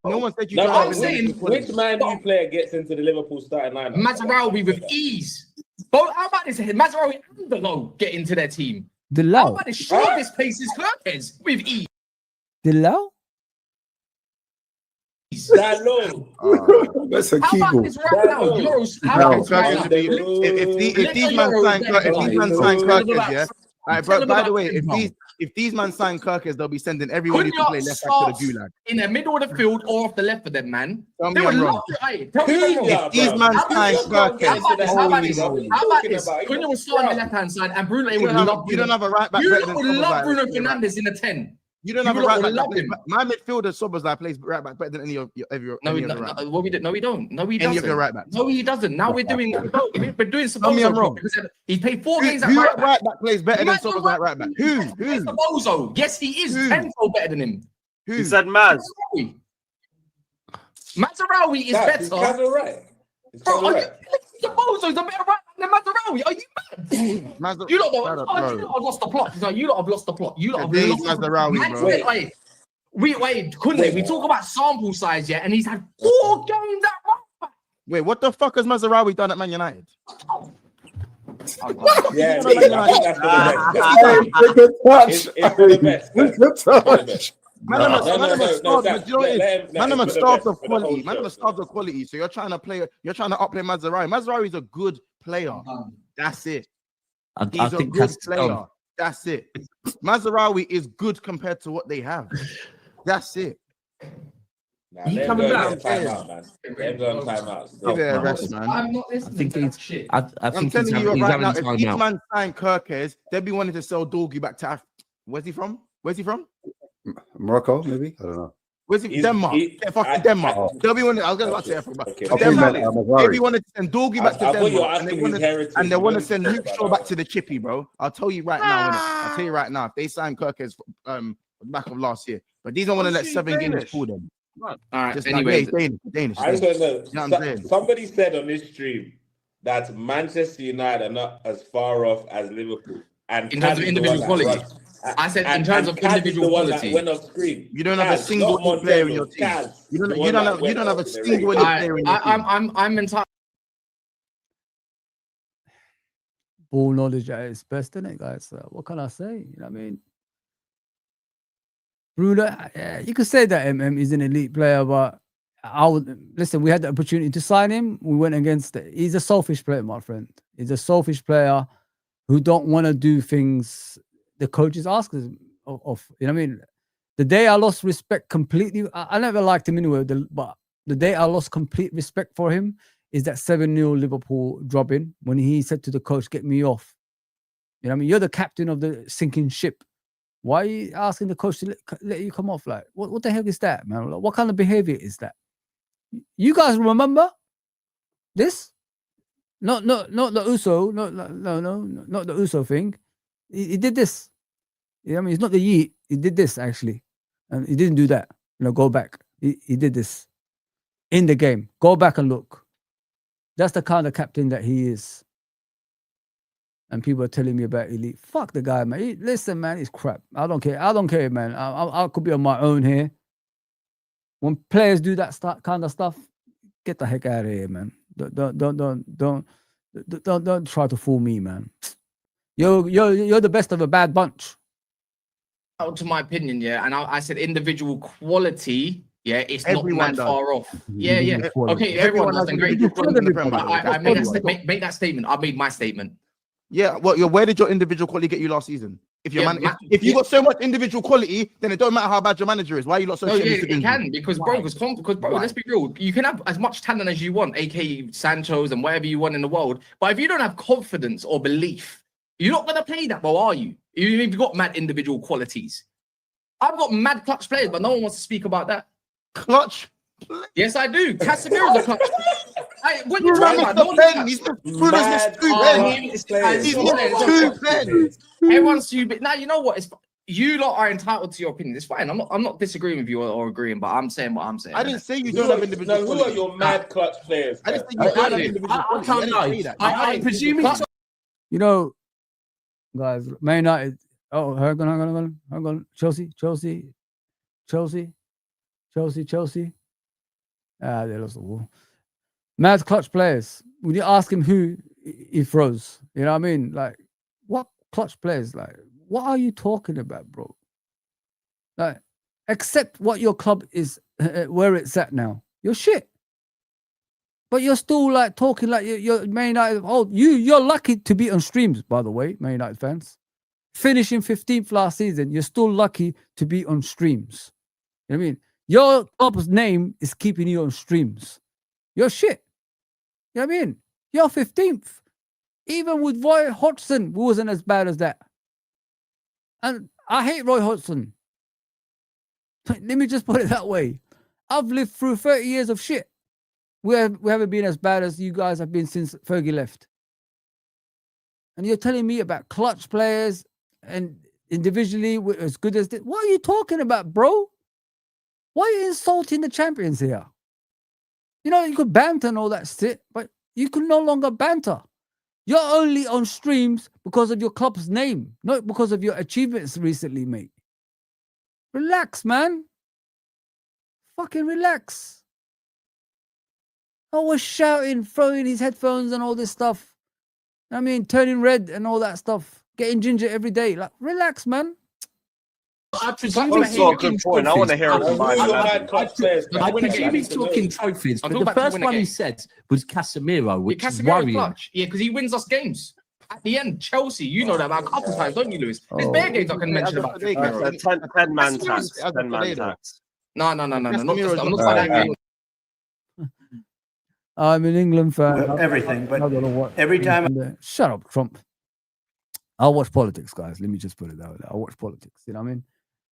No one said you can't. I'm saying, which Man U player gets into the Liverpool starting lineup? Mazraoui with ease. But how about this? Mazraoui and the low get into their team. The low. How about this? Sure, this place is Kirkes with ease. The low. That's a key goal. If these men sign Kirkes, yeah. All right, bro. By the way, if these man sign Kirkes, they'll be sending everyone who can play left back to the gulag. In the middle of the field or off the left of them, man. Tell me I'm wrong. If these man sign Kirkes, how about this? Cunha will start on the left hand side, and Bruno. You don't have a right back. You would love Bruno Fernandes in the 10. You don't have a right back. My midfielder Soboslai plays right back better than any of your No, we don't. No, he doesn't. Any of your right backs. No, he doesn't. Now we're doing Soboslai. Tell me I'm wrong. He played 4 games at right right back. Right back plays better than Soboslai right back. Who? Soboslai. Yes, he is. Tenfold better than him. Who? He said Maz. Mazraoui is better. Right. Soboslai's a better right than Mazraoui. Are you mad? You lot have lost the plot. No, you lot have lost the plot. You lot have lost the plot. Wait, couldn't we talk about sample size, yeah? And he's had 4 games at right. Wait, what the fuck has Mazraoui done at Man United? Yeah, I think that's for the best. It's for the best. Man, I'm a starved of quality. So you're trying to upplay Mazraoui. Mazraoui is a good player. That's it. He's a good player. That's it. Mazraoui is good compared to what they have. That's it. Nah, you coming back? Timeout, man. They're going timeout. Give it a rest, man. I'm not listening to that shit. I'm telling you right now, if these man sign Kirkes, they'll be wanting to sell Dorgy back to Africa. Where's he from? Morocco, maybe? I don't know. Where's he? Denmark. Denmark. They'll be wanting. I was going to say Africa. Denmark. They'll be wanting to send Dorgy back to Denmark. And they want to send Luke Shaw back to the Chippy, bro. I'll tell you right now, I'll tell you right now, if they sign Kirkes back of last year, but these don't want to let 7 games pull them. All right. Just anyway, Danish. I don't know. Somebody said on this stream that Manchester United are not as far off as Liverpool. And in terms of individual quality, I said in terms of individual quality. Went off screen. You don't have a single player in your team. You don't have a single player in your team. I'm entitled. Ball knowledge at its best, isn't it, guys? What can I say? You know what I mean? Bruno, you could say that is an elite player, but I would listen. We had the opportunity to sign him. We went against it. He's a selfish player, my friend. He's a selfish player who don't want to do things the coaches ask us of. You know what I mean? The day I lost respect completely, I never liked him anyway. But the day I lost complete respect for him is that 7-0 Liverpool drubbing when he said to the coach, "Get me off." You know what I mean? You're the captain of the sinking ship. Why are you asking the coach to let you come off? Like, what the heck is that, man? Like, what kind of behavior is that? You guys remember this? Not the Uso, no, not the Uso thing. He did this. You know what I mean? It's not the Yeet. He did this actually, and he didn't do that. You know, go back. He did this in the game. Go back and look. That's the kind of captain that he is. And people are telling me about elite. Fuck the guy, man. Listen, man, he's crap. I don't care, man. I could be on my own here. When players do that kind of stuff, get the heck out of here, man. Don't try to fool me, man. You're the best of a bad bunch. To my opinion, yeah, and I said individual quality. Yeah, it's everyone not mad far off. Yeah. Okay, everyone does. Great. I made that statement. I made my statement. Yeah, well, where did your individual quality get you last season? If you got so much individual quality, then it don't matter how bad your manager is. Why are you not so? It can because bro, let's be real. You can have as much talent as you want, aka Sancho's and whatever you want in the world. But if you don't have confidence or belief, you're not gonna play that well, are you? You've got mad individual qualities. I've got mad clutch players, but no one wants to speak about that. Clutch? Yes, I do. Casemiro's a clutch. When you talk about everyone's stupid. Now you know what? You lot are entitled to your opinion. It's fine. I'm not disagreeing with you or agreeing, but I'm saying what I'm saying. I didn't say you don't have individual. Who are your mad clutch players? I didn't say you don't have individual. I can't lie. I presume it's. You know, guys, Man United. Oh, hang on. Chelsea. They lost the war. Mad clutch players. When you ask him who, he froze. You know what I mean? Like, what clutch players? Like, what are you talking about, bro? Like, accept what your club is, where it's at now. You're shit. But you're still like talking like you're Man United. Oh, you're lucky to be on streams, by the way, Man United fans. Finishing 15th last season, you're still lucky to be on streams. You know what I mean? Your club's name is keeping you on streams. You're shit. You know what I mean? You're 15th. Even with Roy Hodgson, who wasn't as bad as that. And I hate Roy Hodgson. Let me just put it that way. I've lived through 30 years of shit. We haven't been as bad as you guys have been since Fergie left. And you're telling me about clutch players and individually as good as this. What are you talking about, bro? Why are you insulting the champions here? You know, you could banter and all that shit, but you can no longer banter. You're only on streams because of your club's name, not because of your achievements recently, mate. Relax, man. Fucking relax. Always shouting, throwing his headphones and all this stuff. I mean, turning red and all that stuff. Getting ginger every day. Like, relax, man. I presume he's talking point. I want to hear it from my I presume he's talking trophies. But the first one he said was Casemiro, which is worrying. Clutch. Yeah, because he wins us games. At the end, Chelsea, you know that about a couple times, don't you, Lewis? There's bare games I can mention about. 10-man tax. 10-man tax. No. Not just, I'm not All right, saying I'm an England fan. Well, everything, but I don't know what every time. Shut up, Trump. I watch politics, guys. Let me just put it that way. I watch politics. You know what I mean?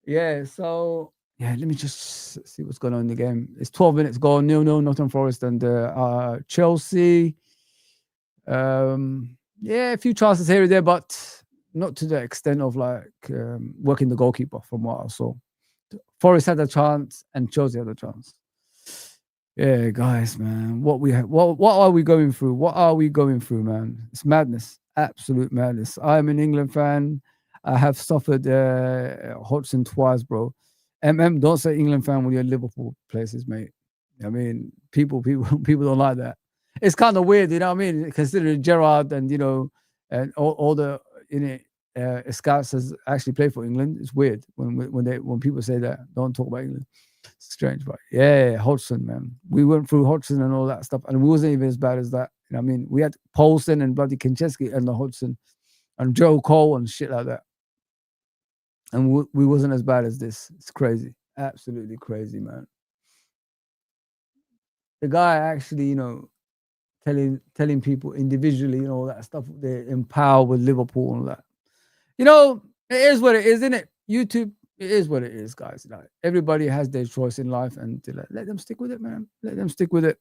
Yeah. So yeah, let me just see what's going on in the game. It's 12 minutes gone. 0-0, Nottingham Forest and Chelsea. Yeah, a few chances here and there, but not to the extent of like working the goalkeeper. From what I saw, Forest had a chance and Chelsea had a chance. Yeah, guys, man, what are we going through? What are we going through, man? It's madness, absolute madness. I'm an England fan. I have suffered Hodgson twice, bro. Don't say England fan when you're in Liverpool places, mate. I mean, people don't like that. It's kind of weird, you know what I mean? Considering Gerrard and and all the scouts has actually played for England. It's weird when people say that. Don't talk about England. It's strange, but yeah, Hodgson, man. We went through Hodgson and all that stuff, and we wasn't even as bad as that. You know what I mean? We had Poulsen and bloody Kincheski and the Hodgson and Joe Cole and shit like that, and we wasn't as bad as this. It's crazy, absolutely crazy, man. The guy actually, telling people individually, all that stuff. They're empowered with Liverpool and all that. It is what it is, isn't it? YouTube. It is what it is, guys. Everybody has their choice in life, and let them stick with it, man. Let them stick with it.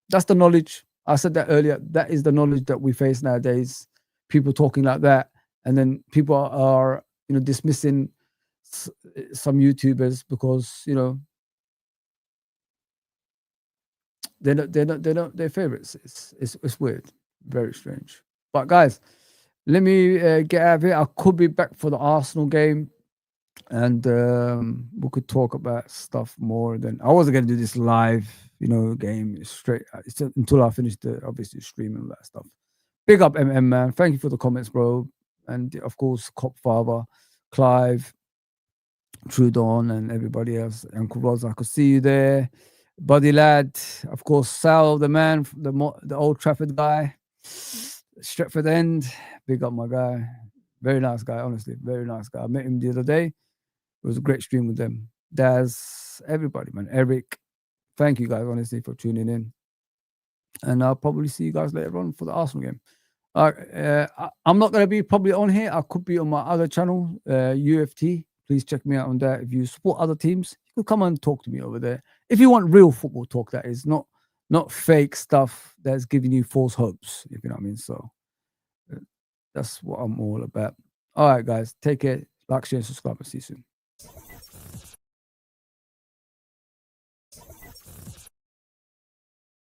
That's the knowledge. I said that earlier. That is the knowledge that we face nowadays. People talking like that, and then people are, dismissing some YouTubers because they're not their favorites. It's weird, very strange. But guys, let me get out of here. I could be back for the Arsenal game. And we could talk about stuff more than I wasn't going to do this live, game straight until I finish the obviously streaming and that stuff. Big up MM, man. Thank you for the comments, bro. And of course, Cop Father, Clive, Trudon, and everybody else. Uncle Rodz, I could see you there. Buddy Lad, of course, Sal, the man, the Old Trafford guy, Stretford End. Big up my guy. Very nice guy, honestly. Very nice guy. I met him the other day. It was a great stream with them. Daz, everybody, man. Eric, thank you guys, honestly, for tuning in. And I'll probably see you guys later on for the Arsenal game. I'm not going to be probably on here. I could be on my other channel, UFT. Please check me out on that. If you support other teams, you can come and talk to me over there. If you want real football talk, that is not fake stuff that's giving you false hopes, if you know what I mean. So that's what I'm all about. All right, guys. Take care. Like, share, and subscribe. See you soon.